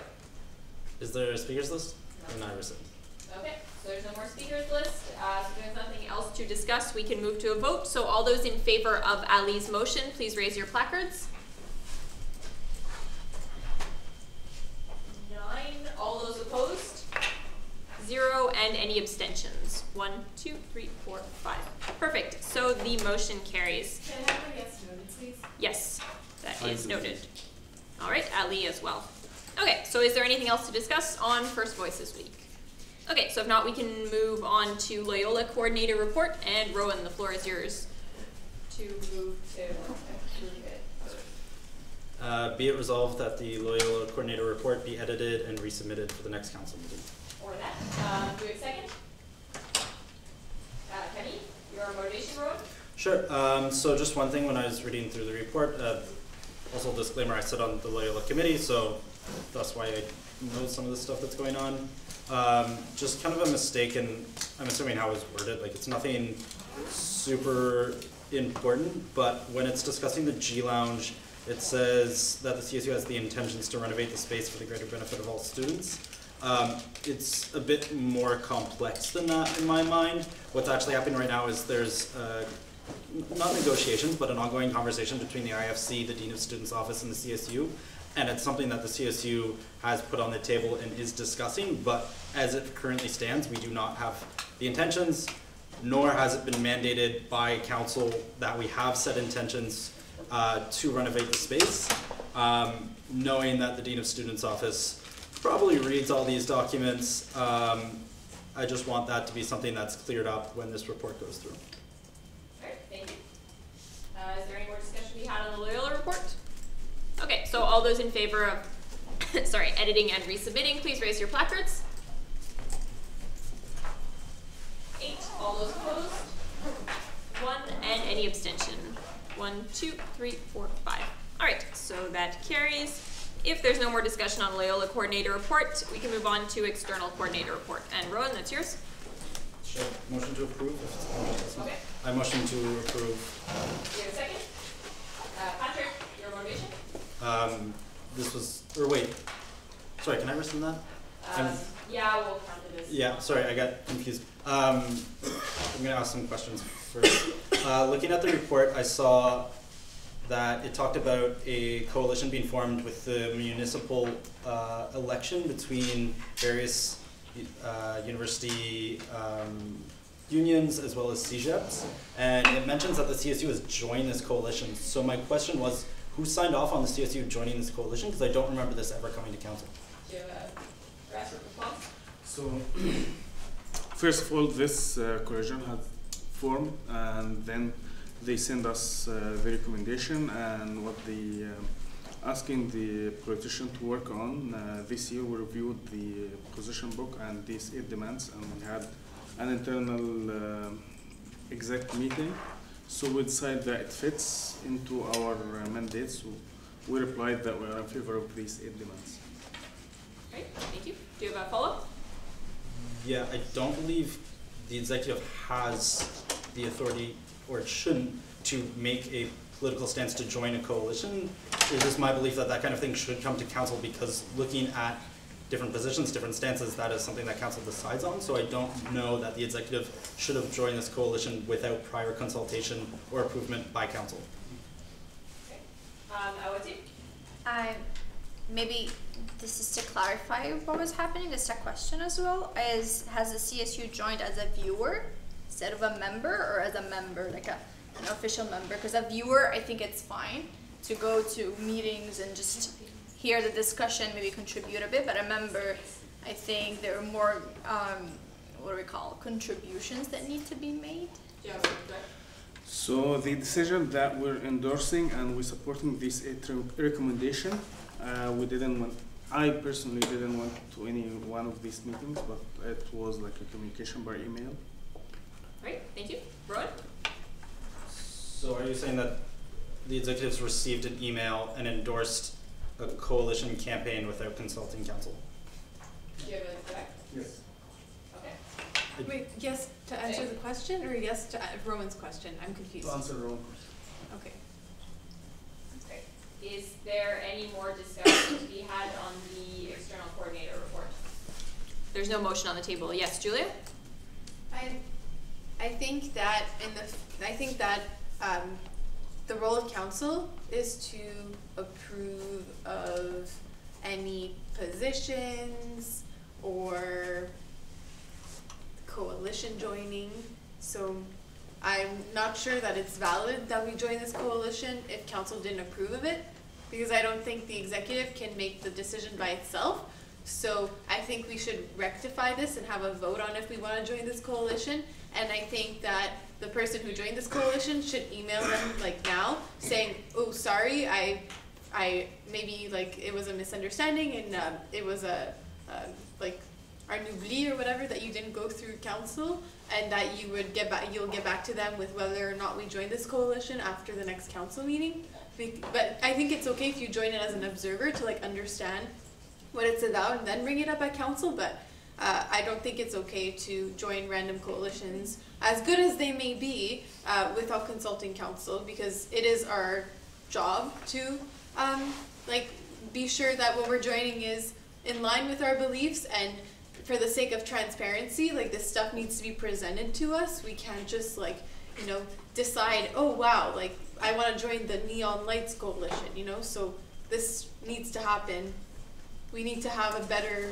Is there a speakers list? No. Okay, so there's no more speakers list. So there's nothing else to discuss. We can move to a vote. So all those in favor of Ali's motion, please raise your placards. 9. All those opposed? 0, and any abstentions? 1, 2, 3, 4, 5. Perfect. So the motion carries. Can I have a yes noted, please? Yes, that is noted. All right, Ali as well. Okay, so is there anything else to discuss on First Voice this week? Okay, so if not, we can move on to Loyola Coordinator Report, and Rowan, the floor is yours to move to approve it. Be it resolved that the Loyola Coordinator Report be edited and resubmitted for the next council meeting. Or that. Do we have a second? Kenny, your motivation, Rowan? Sure. So just one thing when I was reading through the report, also disclaimer, I sit on the Loyola committee, so that's why I know some of the stuff that's going on. Just kind of a mistake, and I'm assuming how it was worded, like it's nothing super important, but when it's discussing the G Lounge, it says that the CSU has the intentions to renovate the space for the greater benefit of all students. It's a bit more complex than that in my mind. What's actually happening right now is there's not negotiations, but an ongoing conversation between the IFC, the Dean of Students Office, and the CSU and it's something that the CSU has put on the table and is discussing, but as it currently stands, we do not have the intentions, nor has it been mandated by council that we have set intentions to renovate the space. Knowing that the Dean of Students office probably reads all these documents, I just want that to be something that's cleared up when this report goes through. All right, thank you. Is there any more discussion to be had on the Loyola report? Okay, so all those in favor of sorry, editing and resubmitting, please raise your placards. 8. All those opposed? 1, and any abstention? 1, 2, 3, 4, 5. All right, so that carries. If there's no more discussion on Loyola coordinator report, we can move on to external coordinator report. And Rowan, that's yours. Sure. Motion to approve. Okay. I motion to approve. Do you have a second? Patrick, your motivation? This was, or wait, sorry, can I rescind that? Yeah, we'll count it as. Yeah, sorry, I got confused. I'm going to ask some questions first. Looking at the report, I saw that it talked about a coalition being formed with the municipal election between various university unions as well as CEGEPs, and it mentions that the CSU has joined this coalition. So my question was, who signed off on the CSU joining this coalition? Because I don't remember this ever coming to council. Do you have a grassroots response? So, first of all, this coalition had formed, and then they send us the recommendation and what they asking the politician to work on. This year we reviewed the position book and these 8 demands, and we had an internal exec meeting. So we decided that it fits into our mandate, so we replied that we are in favor of these 8 demands. Great, thank you. Do you have a follow-up? Yeah, I don't believe the executive has the authority, or it shouldn't, to make a political stance to join a coalition. It is my belief that that kind of thing should come to council, because looking at different positions, different stances, that is something that council decides on. So I don't know that the executive should have joined this coalition without prior consultation or approval by council. Okay. Awati? Maybe this is to clarify what was happening. Just a question as well. Has the CSU joined as a viewer instead of a member, or as a member, like an official member? Because a viewer, I think it's fine to go to meetings and just hear the discussion, maybe contribute a bit, but a member, I think there are more, what do we call, contributions that need to be made. Yeah. So the decision that we're endorsing and we're supporting this 8 recommendation, we didn't want, I personally didn't want to any one of these meetings, but it was like a communication by email. Great, thank you. Rowan? So are you saying that the executives received an email and endorsed a coalition campaign without consulting council? Do you have a correct? Yes. Okay. Wait, yes to answer the question, or yes to Rowan's question? I'm confused. To answer Rowan. Okay. Okay. Is there any more discussion to be had on the external coordinator report? There's no motion on the table. Yes, Julia? I think that the role of council is to approve of any positions or coalition joining. So I'm not sure that it's valid that we join this coalition if council didn't approve of it, because I don't think the executive can make the decision by itself. So I think we should rectify this and have a vote on if we want to join this coalition. And I think that the person who joined this coalition should email them like now saying, oh, sorry, I maybe like it was a misunderstanding and it was like our oubli or whatever, that you didn't go through council, and that you'll get back to them with whether or not we join this coalition after the next council meeting. But I think it's okay if you join it as an observer to like understand what it's about and then bring it up at council, but I don't think it's okay to join random coalitions, as good as they may be, without consulting council, because it is our job to like be sure that what we're joining is in line with our beliefs, and for the sake of transparency, like this stuff needs to be presented to us. We can't just like, you know, decide, oh wow, like I want to join the Neon Lights Coalition, you know, so this needs to happen. We need to have a better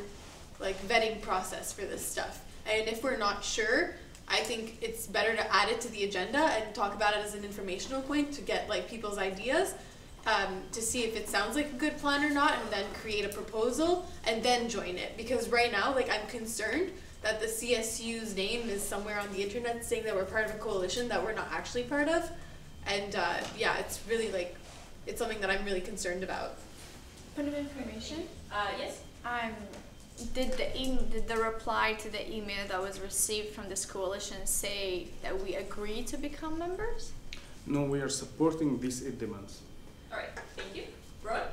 like vetting process for this stuff. And if we're not sure, I think it's better to add it to the agenda and talk about it as an informational point to get like people's ideas, to see if it sounds like a good plan or not, and then create a proposal and then join it. Because right now, like, I'm concerned that the CSU's name is somewhere on the internet saying that we're part of a coalition that we're not actually part of. And yeah, it's really like, it's something that I'm really concerned about. Point of information? Yes? Did the reply to the email that was received from this coalition say that we agree to become members? No, we are supporting these 8 demands. All right, thank you. Rowan?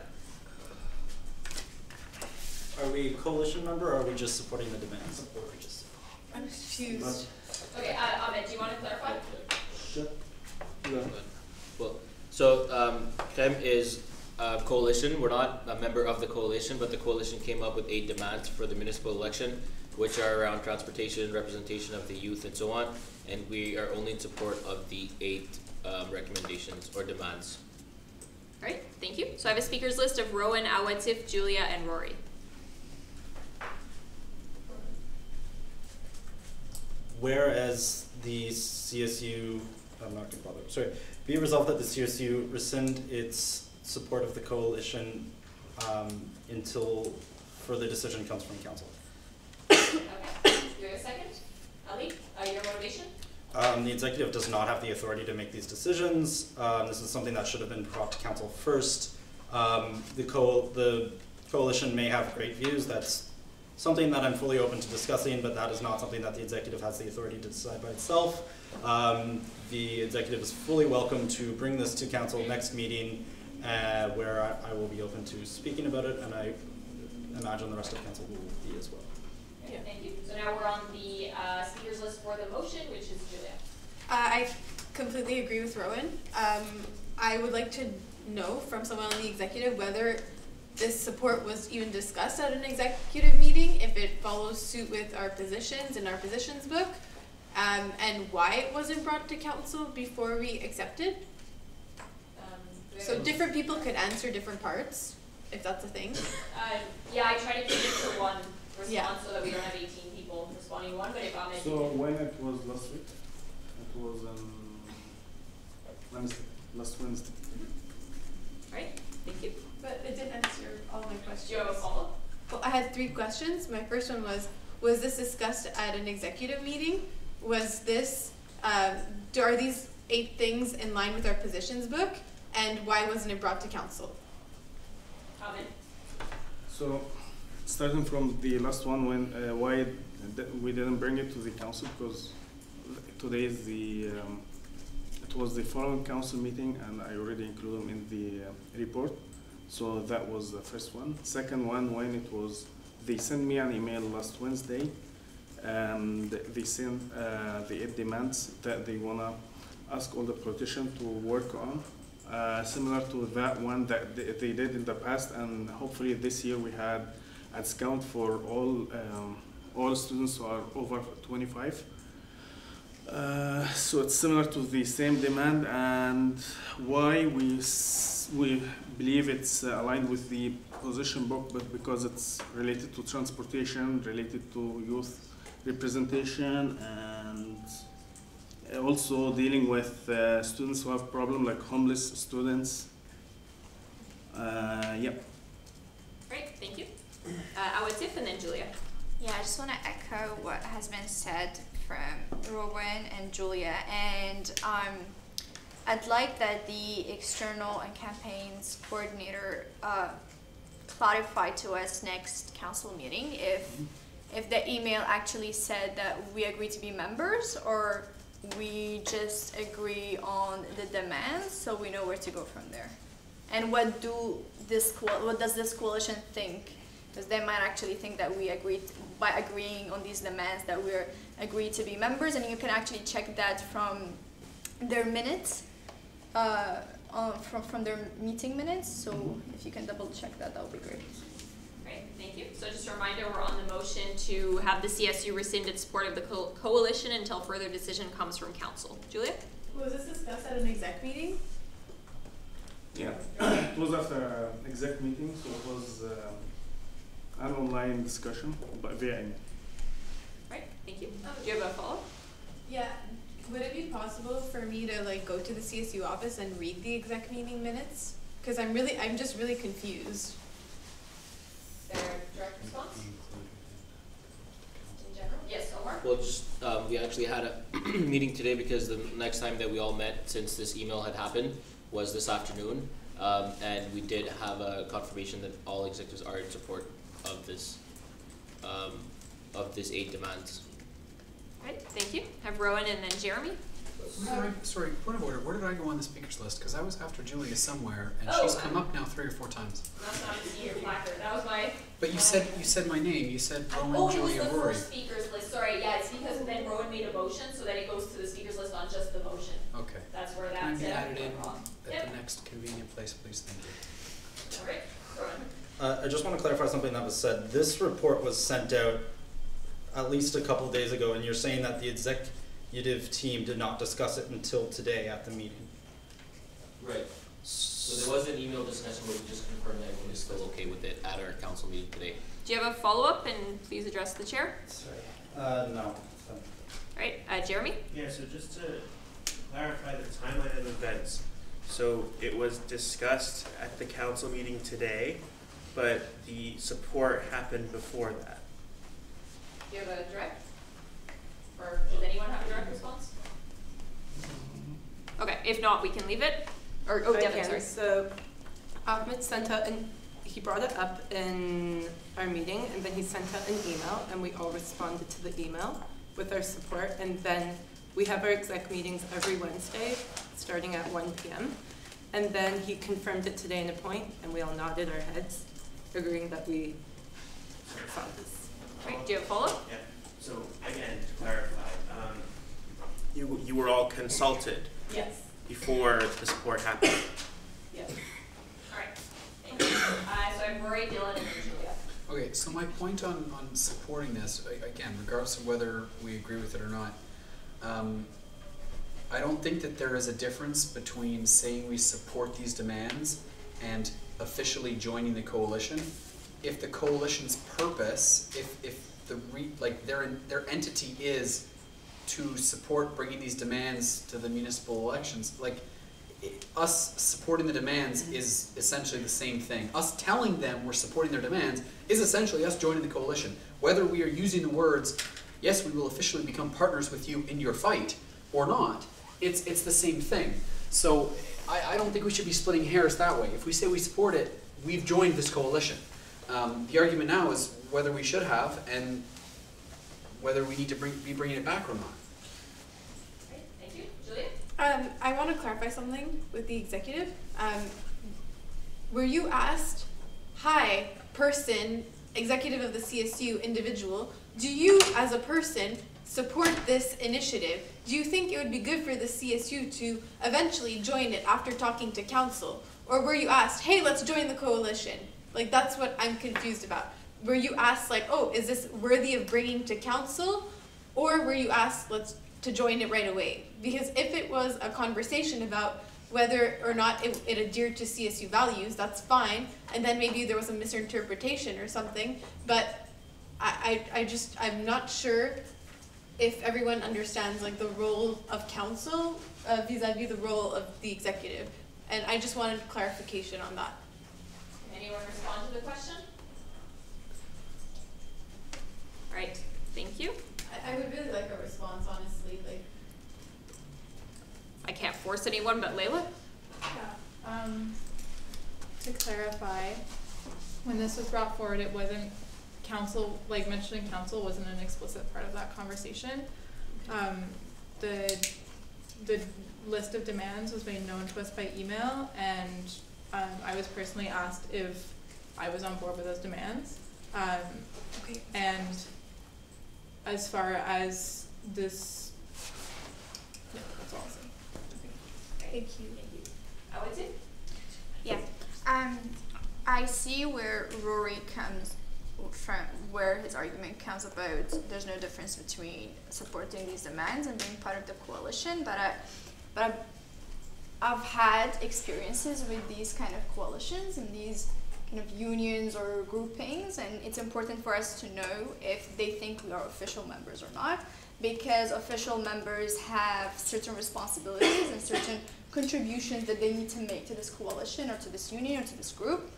Are we a coalition member, or are we just supporting the demands? I'm confused. Okay, Ahmed, do you want to clarify? Well, so CHEM is a coalition. We're not a member of the coalition, but the coalition came up with 8 demands for the municipal election, which are around transportation, representation of the youth, and so on. And we are only in support of the 8 recommendations or demands. All right, thank you. So I have a speakers list of Rowan, Awatif, Julia, and Rory. Whereas the CSU, I'm not going to bother, sorry, be it resolved that the CSU rescind its support of the coalition until further decision comes from council. Okay, do you have a second? Ali, your motivation? The executive does not have the authority to make these decisions. This is something that should have been brought to council first. The coalition may have great views. That's something that I'm fully open to discussing, but that is not something that the executive has the authority to decide by itself. The executive is fully welcome to bring this to council next meeting, where I will be open to speaking about it, and I imagine the rest of council will be as well. Okay, thank you. So now we're on the speakers list for the motion, which is Julia. I completely agree with Rowan. I would like to know from someone on the executive whether this support was even discussed at an executive meeting, if it follows suit with our positions in our positions book, and why it wasn't brought to council before we accepted. So different people could answer different parts, if that's a thing. Yeah, I try to keep it to one response so that we don't have 18 people responding to one, but if Ahmed... So when it was last week? It was Wednesday, last Wednesday. Right, thank you. But it didn't answer all my questions. Do you have a follow-up? Well, I had 3 questions. My first one was this discussed at an executive meeting? Was this, are these 8 things in line with our positions book? And why wasn't it brought to council? Ahmed? So, starting from the last one, when why we didn't bring it to the council, because today is the it was the following council meeting, and I already included them in the report. So that was the first one. Second one, when it was, they sent me an email last Wednesday, and they sent the 8 demands that they wanna ask all the politicians to work on. Similar to that one that they did in the past, and hopefully this year we had a discount for all students who are over 25. So it's similar to the same demand, and why we believe it's aligned with the position book, but because it's related to transportation, related to youth representation, and also dealing with students who have problems like homeless students. Yep. Great, thank you. Awatif and then Julia. Yeah, I just want to echo what has been said from Rowan and Julia, and I'd like that the external and campaigns coordinator clarify to us next council meeting if the email actually said that we agree to be members, or we just agree on the demands, so we know where to go from there. And what does this coalition think? Because they might actually think that we agreed, by agreeing on these demands, that we're agreed to be members, and you can actually check that from their minutes, from their meeting minutes. So if you can double check that, that would be great. Great, thank you. So just a reminder, we're on the motion to have the CSU rescind its support of the coalition until further decision comes from council. Julia? Was this discussed at an exec meeting? Yeah, it was after exec meeting, so it was an online discussion via email. Right, thank you. Do you have a follow-up? Yeah. Would it be possible for me to like go to the CSU office and read the exec meeting minutes? Because I'm just really confused. Their direct response? In general? Yes, Omar? Well, just, we actually had a meeting today because the next time that we all met since this email had happened was this afternoon. And we did have a confirmation that all executives are in support of this aid demands. Right, thank you. Have Rowan and then Jeremy. Sorry, point of order. Where did I go on the speakers list? Because I was after Julia somewhere, and she's come up now 3 or 4 times. That's not in your placard. That was my. But you said my name. You said Rowan, Oh, Julia, it was the Rory. first speakers list. Sorry, yeah, it's because then Rowan made a motion, so that it goes to the speakers list on just the motion. Okay. That's where Can I that's be added in wrong. at the next convenient place, please? Thank you. All right, Rowan. I just want to clarify something that was said. This report was sent out at least a couple of days ago, and you're saying that the executive team did not discuss it until today at the meeting. Right. So there was an email discussion where we just confirmed that everyone is still okay with it at our council meeting today. Do you have a follow-up, and please address the chair? Sorry. No. All right, Jeremy? Yeah, so just to clarify the timeline of events. So it was discussed at the council meeting today, but the support happened before that. Do you have a direct? Or does anyone have a direct response? Okay, if not, we can leave it. Or, oh, Devin, sorry. So Ahmed sent out he brought it up in our meeting, and then he sent out an email, and we all responded to the email with our support, and then we have our exec meetings every Wednesday, starting at 1 p.m. And then he confirmed it today in a point, and we all nodded our heads, agreeing that we saw this. Right, do you have a follow-up? Yeah, so again, to clarify, you were all consulted Yes. before the support happened? Yes. All right, thank you. So I have Rory, Dylan, and then Julia. Okay, so my point on supporting this, again, regardless of whether we agree with it or not, I don't think that there is a difference between saying we support these demands and officially joining the coalition. If the coalition's purpose, if their entity is to support bringing these demands to the municipal elections, us supporting the demands is essentially the same thing. Us telling them we're supporting their demands is essentially us joining the coalition. Whether we are using the words, yes, we will officially become partners with you in your fight, or not, it's the same thing. So I don't think we should be splitting hairs that way. If we say we support it, we've joined this coalition. The argument now is whether we should have and whether we need to be bringing it back or not. Right, thank you. Julia? I want to clarify something with the executive. Were you asked, hi, person, executive of the CSU, individual, do you as a person support this initiative? Do you think it would be good for the CSU to eventually join it after talking to council? Or were you asked, hey, let's join the coalition? Like, that's what I'm confused about. Were you asked, like, oh, is this worthy of bringing to council? Or were you asked, to join it right away? Because if it was a conversation about whether or not it adhered to CSU values, that's fine. And then maybe there was a misinterpretation or something. But I'm not sure if everyone understands the role of council vis-a-vis the role of the executive. And I just wanted clarification on that. Can anyone respond to the question? All right, thank you. I would really like a response, honestly. I can't force anyone, but Layla? Yeah. To clarify, when this was brought forward, it wasn't council, mentioning council wasn't an explicit part of that conversation. The list of demands was made known to us by email, and I was personally asked if I was on board with those demands. Okay. And as far as this, yeah, that's all I'll say. Thank you. I would say. Yeah. I see where Rory comes from, where his argument comes about there's no difference between supporting these demands and being part of the coalition, but I've had experiences with these kind of coalitions and these kind of unions or groupings, and it's important for us to know if they think we are official members or not, because official members have certain responsibilities and certain contributions that they need to make to this coalition or to this union or to this group.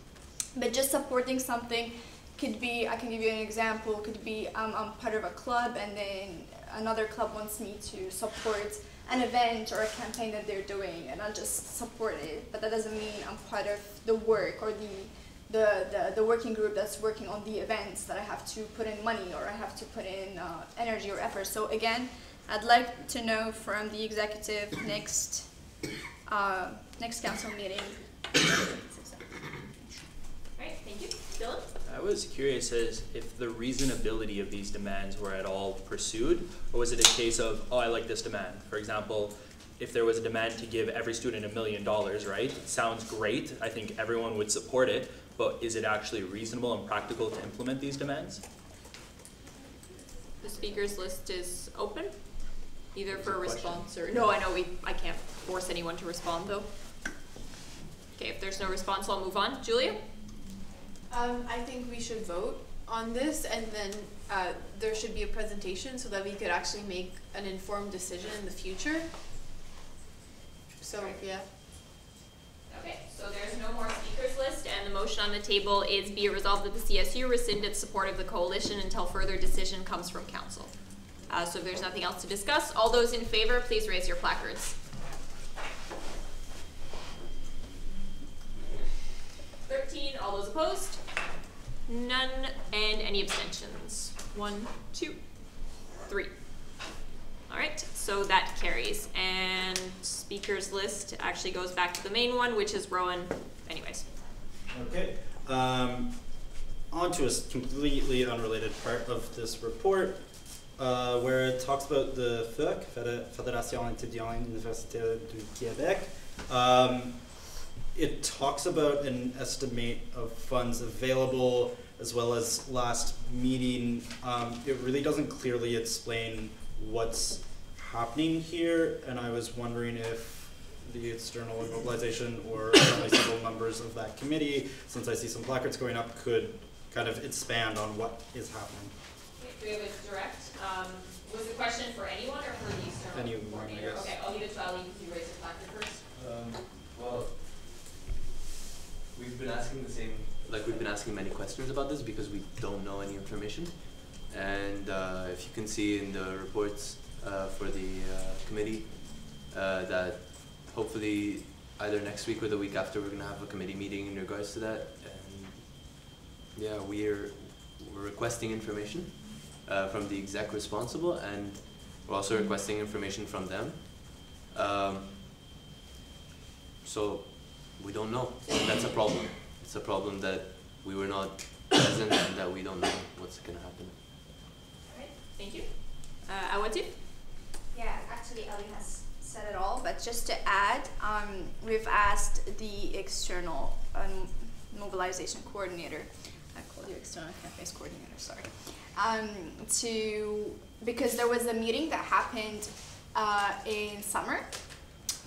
But just supporting something could be, I can give you an example, could be I'm part of a club and then another club wants me to support an event or a campaign that they're doing, and I'll just support it, but that doesn't mean I'm part of the work or the working group that's working on the events that I have to put in money or I have to put in energy or effort. So again, I'd like to know from the executive next council meeting. Alright, thank you. Dylan? I was curious as if the reasonability of these demands were at all pursued, or was it a case of, oh, I like this demand? For example, if there was a demand to give every student $1 million, right? It sounds great. I think everyone would support it, but is it actually reasonable and practical to implement these demands? The speakers list is open, either for a response or, no, I know I can't force anyone to respond though. Okay, if there's no response, I'll move on. Julia? I think we should vote on this, and then there should be a presentation so that we could actually make an informed decision in the future. So, yeah. Okay, so there's no more speakers list, and the motion on the table is be it resolved that the CSU rescind its support of the coalition until further decision comes from council. So if there's nothing else to discuss, all those in favor, please raise your placards. 13, all those opposed? None, and any abstentions? 1, 2, 3. All right, so that carries, and speakers list actually goes back to the main one, which is Rowan anyways. Okay, on to a completely unrelated part of this report, where it talks about the FEC, Fédération étudiante Universitaire du Québec. It talks about an estimate of funds available, as well as last meeting. It really doesn't clearly explain what's happening here, and I was wondering if the external mobilization or certainly several members of that committee, since I see some placards going up, could kind of expand on what is happening. Okay, do we have a direct? Was the question for anyone or for the external coordinator? I guess. Okay, I'll give it to Ali because you raised the placard first. Well, we've been asking we've been asking many questions about this because we don't know any information. And if you can see in the reports for the committee, that hopefully either next week or the week after we're going to have a committee meeting in regards to that. And yeah, we're requesting information from the exec responsible, and we're also requesting information from them. So we don't know, and that's a problem. It's a problem that we were not present and that we don't know what's going to happen. Alright, thank you. Awati? Yeah, actually Ali has said it all, but just to add, we've asked the external mobilization coordinator, I called you external campaigns coordinator, sorry, because there was a meeting that happened in summer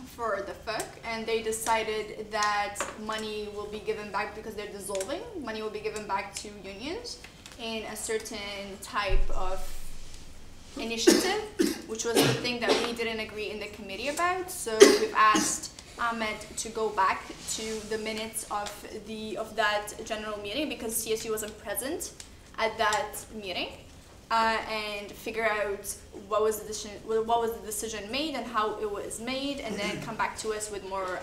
for the FEC, and they decided that money will be given back because they're dissolving. Money will be given back to unions in a certain type of initiative, which was the thing that we didn't agree in the committee about. So we've asked Ahmed to go back to the minutes of that general meeting because CSU wasn't present at that meeting, and figure out what was the decision made and how it was made, and then come back to us with more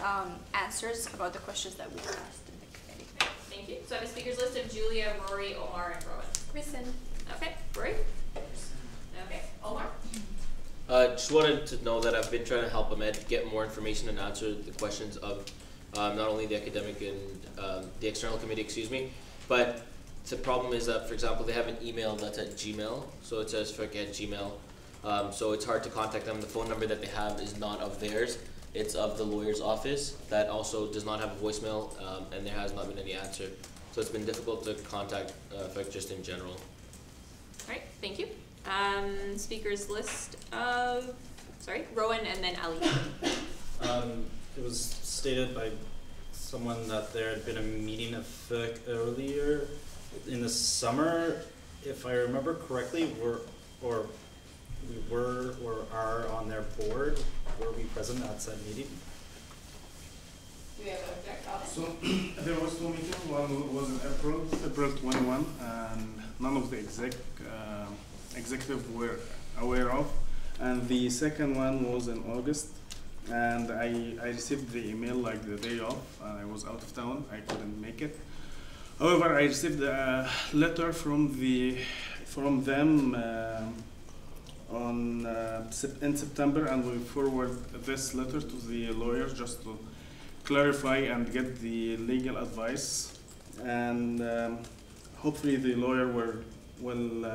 answers about the questions that we asked in the committee. Thank you. So I have a speakers list of Julia, Rory, Omar, and Rowan. Rescind. Okay, Rory? Okay, Omar? Just wanted to know that I've been trying to help Ahmed get more information and answer the questions of not only the academic and the external committee, but the problem is that, for example, they have an email that's at Gmail, so it says FEC@Gmail. So it's hard to contact them. The phone number that they have is not of theirs. It's of the lawyer's office that also does not have a voicemail, and there has not been any answer. So it's been difficult to contact FEC just in general. All right, thank you. Speakers list of, Rowan and then Ali. it was stated by someone that there had been a meeting of FIC earlier in the summer. If I remember correctly, we were or are on their board. Were we present at said meeting? Do we have a direct comment? So there was two meetings. One was in April 21, and none of the executive were aware of. And the second one was in August, and I received the email like the day off, and I was out of town. I couldn't make it. However, I received a letter from them in September, and we forward this letter to the lawyer just to clarify and get the legal advice. And hopefully the lawyer will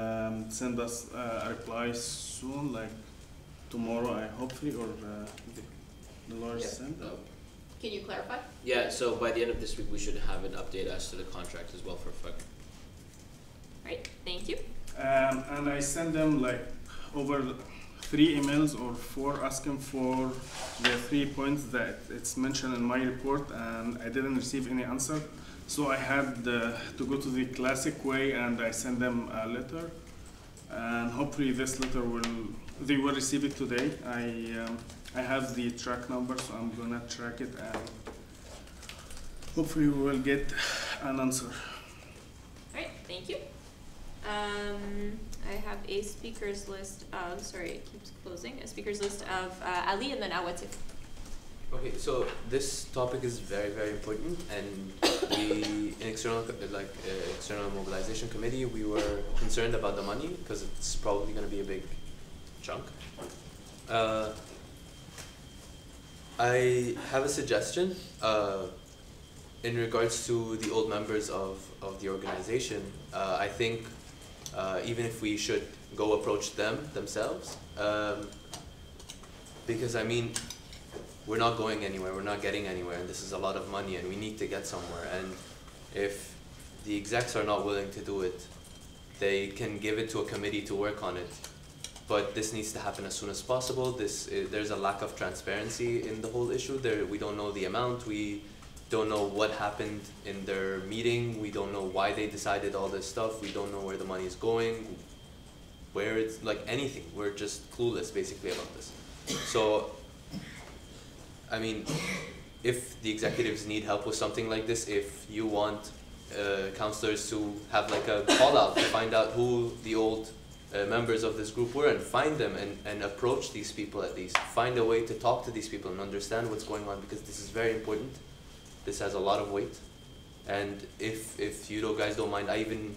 send us a reply soon, like tomorrow, hopefully, or the lawyer send. Can you clarify? Yeah, so by the end of this week, we should have an update as to the contract as well for FIC. Right, thank you. And I sent them like over 3 emails or 4 asking for the 3 points that it's mentioned in my report, and I didn't receive any answer. So I had to go to the classic way, and I sent them a letter. And hopefully this letter they will receive it today. I have the track number, so I'm gonna track it, and hopefully we will get an answer. Alright, thank you. I have a speakers list of, sorry, it keeps closing, a speakers list of Ali and then Awatif. Okay, so this topic is very, very important, and we, in external mobilization committee, we were concerned about the money because it's probably going to be a big chunk. I have a suggestion in regards to the old members of the organization. I think even if we should go approach them themselves, because I mean, we're not going anywhere, we're not getting anywhere, and this is a lot of money, and we need to get somewhere. And if the execs are not willing to do it, they can give it to a committee to work on it. But this needs to happen as soon as possible. There's a lack of transparency in the whole issue. We don't know the amount, we don't know what happened in their meeting, we don't know why they decided all this stuff, we don't know where the money is going, where it's like anything. We're just clueless basically about this. So, I mean, if the executives need help with something like this, if you want counselors to have like a call out to find out who the old members of this group were and find them and approach these people, at least find a way to talk to these people and understand what's going on, because this is very important. This has a lot of weight, and if you guys don't mind, I even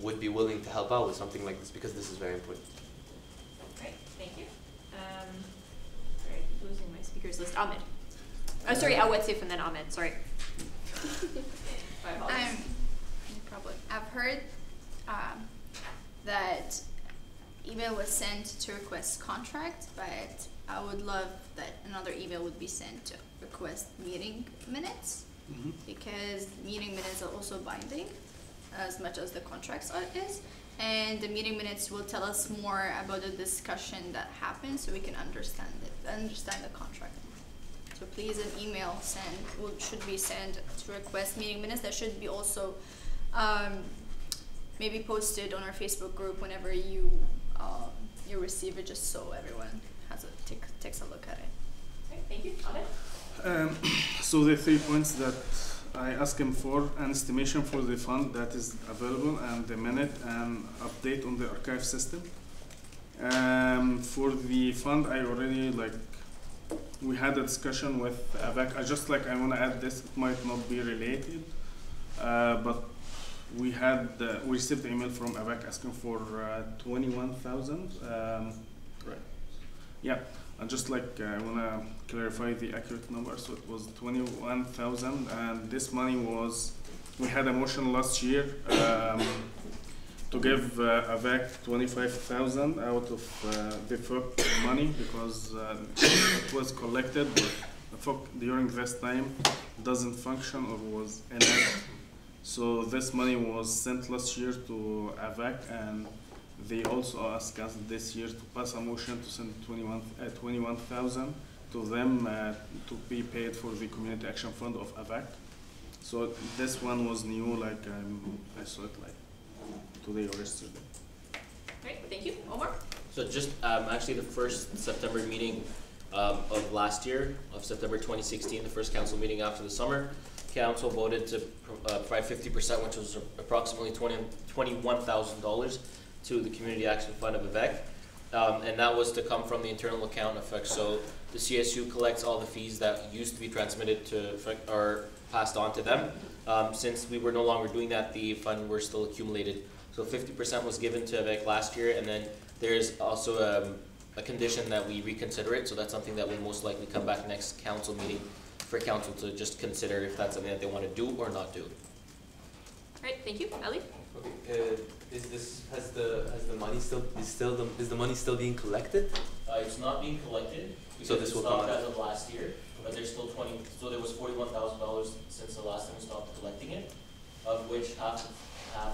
would be willing to help out with something like this because this is very important. Great, thank you. Sorry, I keep losing my speakers list. Ahmed. Oh, sorry, Awatif and then Ahmed. Sorry. My apologies. No problem. I've heard that email was sent to request contract, but I would love that another email would be sent to request meeting minutes, because meeting minutes are also binding as much as the contracts is, and the meeting minutes will tell us more about the discussion that happened, so we can understand the contract. So please, an email should be sent to request meeting minutes. That should be also maybe posted on our Facebook group whenever you receive it, just so everyone takes a look at it. Okay, thank you. Ahmed? So the 3 points that I asked him for: an estimation for the fund that is available, and the minute and update on the archive system. For the fund, I already we had a discussion with AVAC. I want to add this. It might not be related, but we received an email from AVAC asking for 21,000. Right. Yeah. And I want to clarify the accurate number. So it was 21,000, and this money we had a motion last year to give AVAC 25,000 out of the FOC money, because it was collected, but the FOC during this time doesn't function or was inactive. So this money was sent last year to AVAC, and they also asked us this year to pass a motion to send 21,000 to them to be paid for the Community Action Fund of AVAC. So this one was new, like I saw it like today or yesterday. Great, thank you. Omar? So just actually the first September meeting of last year, of September 2016, the first council meeting after the summer, council voted to provide 50%, which was approximately $21,000 to the Community Action Fund of AVEC. And that was to come from the internal account effect. So the CSU collects all the fees that used to be transmitted to or passed on to them. Since we were no longer doing that, the fund were still accumulated. So 50% was given to AVEC last year, and then there's also a condition that we reconsider it. So that's something that will most likely come back next council meeting for council to just consider if that's something that they want to do or not do. Right, thank you. Ali? Okay, has the money is the money still being collected? It's not being collected. So this will come stopped out as of last year, but there's still so there was $41,000 since the last time we stopped collecting it, of which half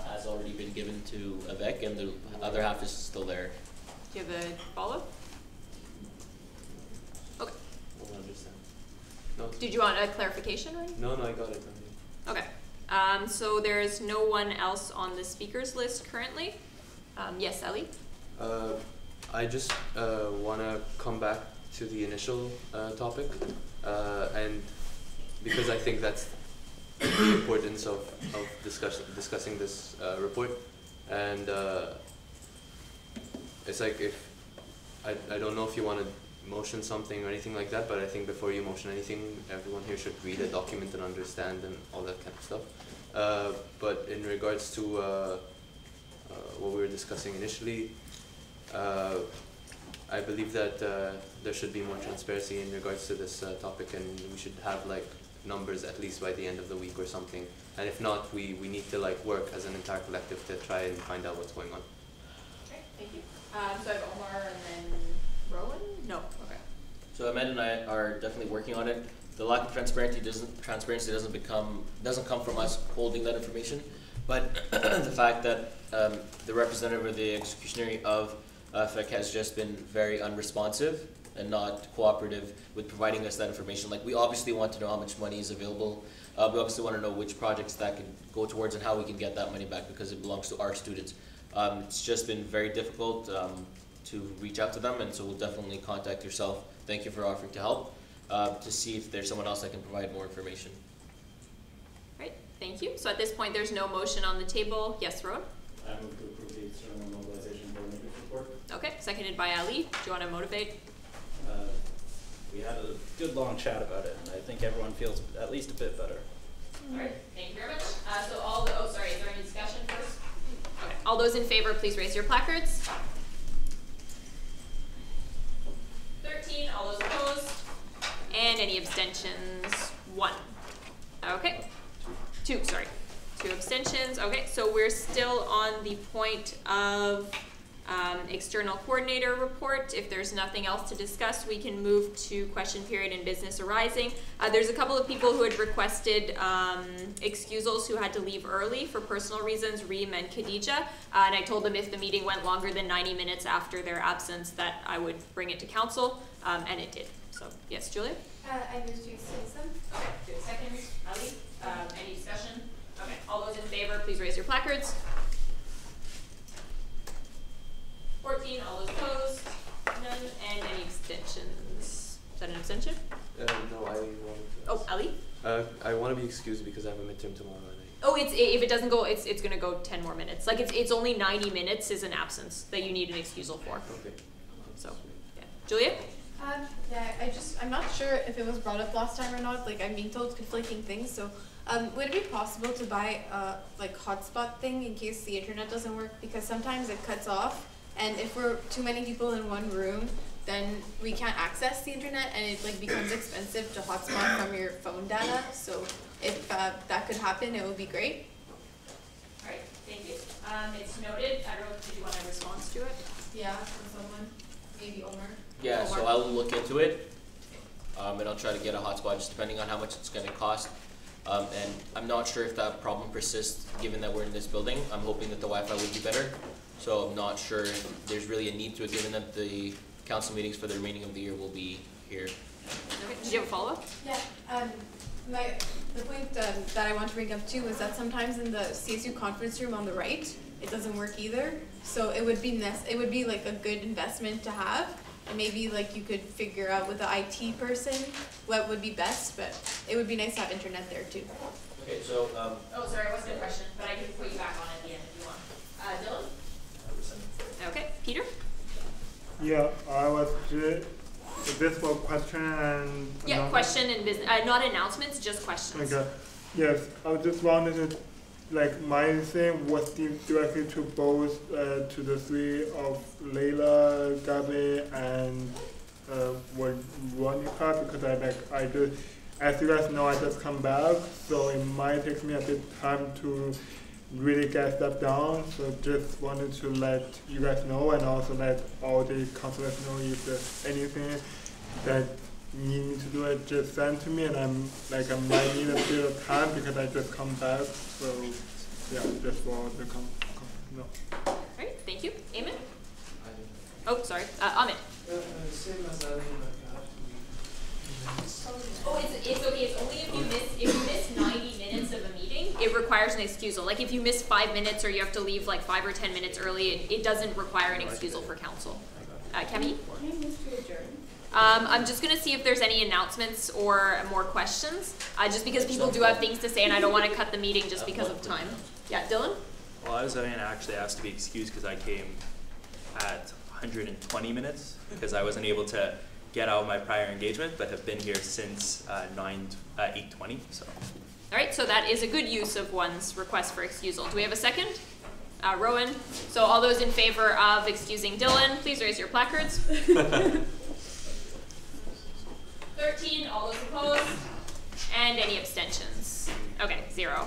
has already been given to AVEC and the other half is still there. Do you have a follow? Okay. I don't understand. No. Did you want a clarification, right? No, I got it. Okay. So there's no one else on the speakers list currently. Yes, Ali? I just want to come back to the initial topic, and because I think that's the importance of discussing this report, and it's like if I don't know if you want to motion something or anything like that, but I think before you motion anything, everyone here should read a document and understand and all that kind of stuff. But in regards to what we were discussing initially, I believe that there should be more transparency in regards to this topic, and we should have like numbers at least by the end of the week or something. And if not, we need to like work as an entire collective to try and find out what's going on. Okay, thank you. So I have Omar and then Rowan? No, okay. So Ahmed and I are definitely working on it. The lack of transparency doesn't come from us holding that information, but the fact that the representative or the executionary of FEC has just been very unresponsive and not cooperative with providing us that information. Like, we obviously want to know how much money is available. We obviously want to know which projects that can go towards and how we can get that money back because it belongs to our students. It's just been very difficult to reach out to them, and so we'll definitely contact yourself. Thank you for offering to help, to see if there's someone else that can provide more information. Right, thank you. So at this point, there's no motion on the table. Yes, Rowan? I move to approve the external mobilization coordinator's report. Okay, seconded by Ali. Do you want to motivate? We had a good long chat about it, and I think everyone feels at least a bit better. All right, thank you very much. So all the, is there any discussion first? Okay, all those in favor, please raise your placards. 13, all those opposed. And any abstentions? 1. Okay, 2, sorry. 2 abstentions. Okay, so we're still on the point of external coordinator report. If there's nothing else to discuss, we can move to question period and business arising. There's a couple of people who had requested excusals who had to leave early for personal reasons, Reem and Khadija, and I told them if the meeting went longer than 90 minutes after their absence that I would bring it to council, and it did. So, yes, Julia? I move to excuse them. Okay, 2 seconds. Ali, any discussion? Okay, all those in favor, please raise your placards. 14, all those opposed, none, and any abstentions? Is that an abstention? No, I want to. Oh, Ali? I want to be excused because I have a midterm tomorrow. Oh, if it doesn't go, it's going to go 10 more minutes. Like, it's only 90 minutes is an absence that you need an excusal for. Okay. So, yeah. Julia? Yeah, I'm not sure if it was brought up last time or not. Like, I'm being told conflicting things. So, would it be possible to buy a hotspot thing in case the internet doesn't work? Because sometimes it cuts off, and if we're too many people in one room, then we can't access the internet, and it becomes expensive to hotspot from your phone data. So, if that could happen, it would be great. All right, thank you. It's noted. I don't know, did you want a response to it? Yeah, from someone, maybe Omar. Yeah, so I'll look into it, and I'll try to get a hotspot just depending on how much it's going to cost. And I'm not sure if that problem persists given that we're in this building. I'm hoping that the Wi-Fi would be better. So I'm not sure if there's really a need to it given that the council meetings for the remaining of the year will be here. that I want to bring up too is that sometimes in the CSU conference room on the right, it doesn't work either. So it would be like a good investment to have. And maybe like you could figure out with the IT person what would be best, but it would be nice to have internet there too. Okay, so oh, sorry, it wasn't a question, but I can put you back on at the end if you want. Dylan? Okay, Peter? Yeah, I was this was question and yeah, question and business, not announcements, just questions. Okay. Yes, I just wanted to, like, my thing was directly to both to the three of Layla, Gabby, and Veronica, because I just, as you guys know, I just come back, so it might take me a bit of time to really get stuff down. So just wanted to let you guys know, and also let all the counselors know if there's anything that need me to do it, just send to me, and I might need a bit of time because I just come back. So yeah, just for the no. All right, thank you. Eamon? Oh, sorry. Ahmed. Same as I Oh, it's okay. It's only if you miss 90 minutes of a meeting, it requires an excusal. Like if you miss 5 minutes or you have to leave like 5 or 10 minutes early, it doesn't require an excusal for council. Kemi? Can I move to adjourn? I'm just going to see if there's any announcements or more questions, just because people do have things to say and I don't want to cut the meeting just because of time. Yeah, Dylan? Well, I was going to actually ask to be excused because I came at 120 minutes because I wasn't able to get out of my prior engagement, but have been here since 8:20. So. All right, so that is a good use of one's request for excusal. Do we have a second? Rowan. So all those in favor of excusing Dylan, please raise your placards. 13, all those opposed, and any abstentions? Okay, 0.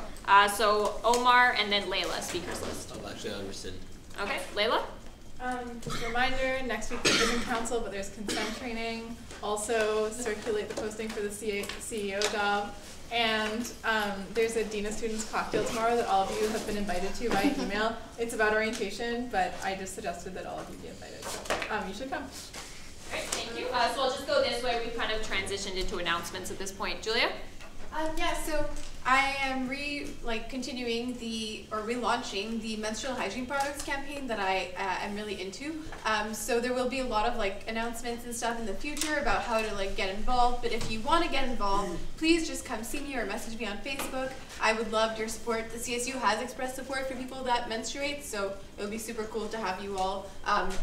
So Omar and then Layla, speakers list. I'll actually understand. Okay, Layla? Just a reminder, next week there isn't council, but there's consent training. Also circulate the posting for the CEO job. And there's a Dean of Students cocktail tomorrow that all of you have been invited to by email. It's about orientation, but I just suggested that all of you be invited. So you should come. All right, thank you. So I'll just go this way. We've kind of transitioned into announcements at this point. Julia? Yeah, so I am continuing relaunching the menstrual hygiene products campaign that I am really into. So there will be a lot of announcements and stuff in the future about how to get involved. But if you want to get involved, please just come see me or message me on Facebook. I would love your support. The CSU has expressed support for people that menstruate, so it would be super cool to have you all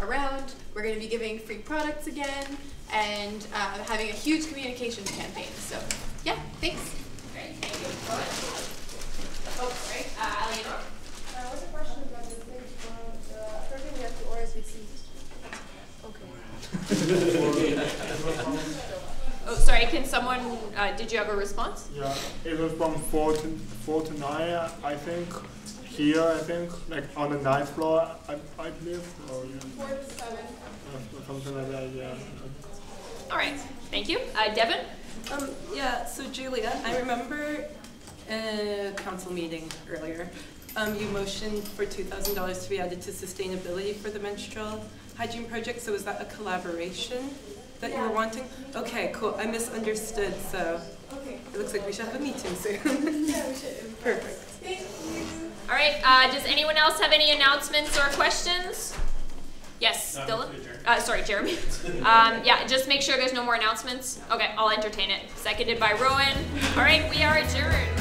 around. We're going to be giving free products again and having a huge communications campaign. So yeah, thanks. Great, thank you. Oh, sorry. Eleanor? What's the question about the thing about approving we have to RSVP? Okay. Oh, sorry. Can someone? Did you have a response? Yeah, it was from 4 to 9, I think. Here, I think, on the 9th floor, I believe. Or, yeah. 4 to 7. Or something like that. Yeah. All right. Thank you. Devin? Yeah, so Julia, I remember a council meeting earlier. You motioned for $2,000 to be added to sustainability for the menstrual hygiene project. So is that a collaboration that you were wanting? Okay, cool. I misunderstood. So it looks like we should have a meeting soon. Yeah, we should. Perfect. Thank you. All right. Does anyone else have any announcements or questions? Yes, Dylan? Sorry, Jeremy. Yeah, just make sure there's no more announcements. Okay, I'll entertain it. Seconded by Rowan. All right, we are adjourned.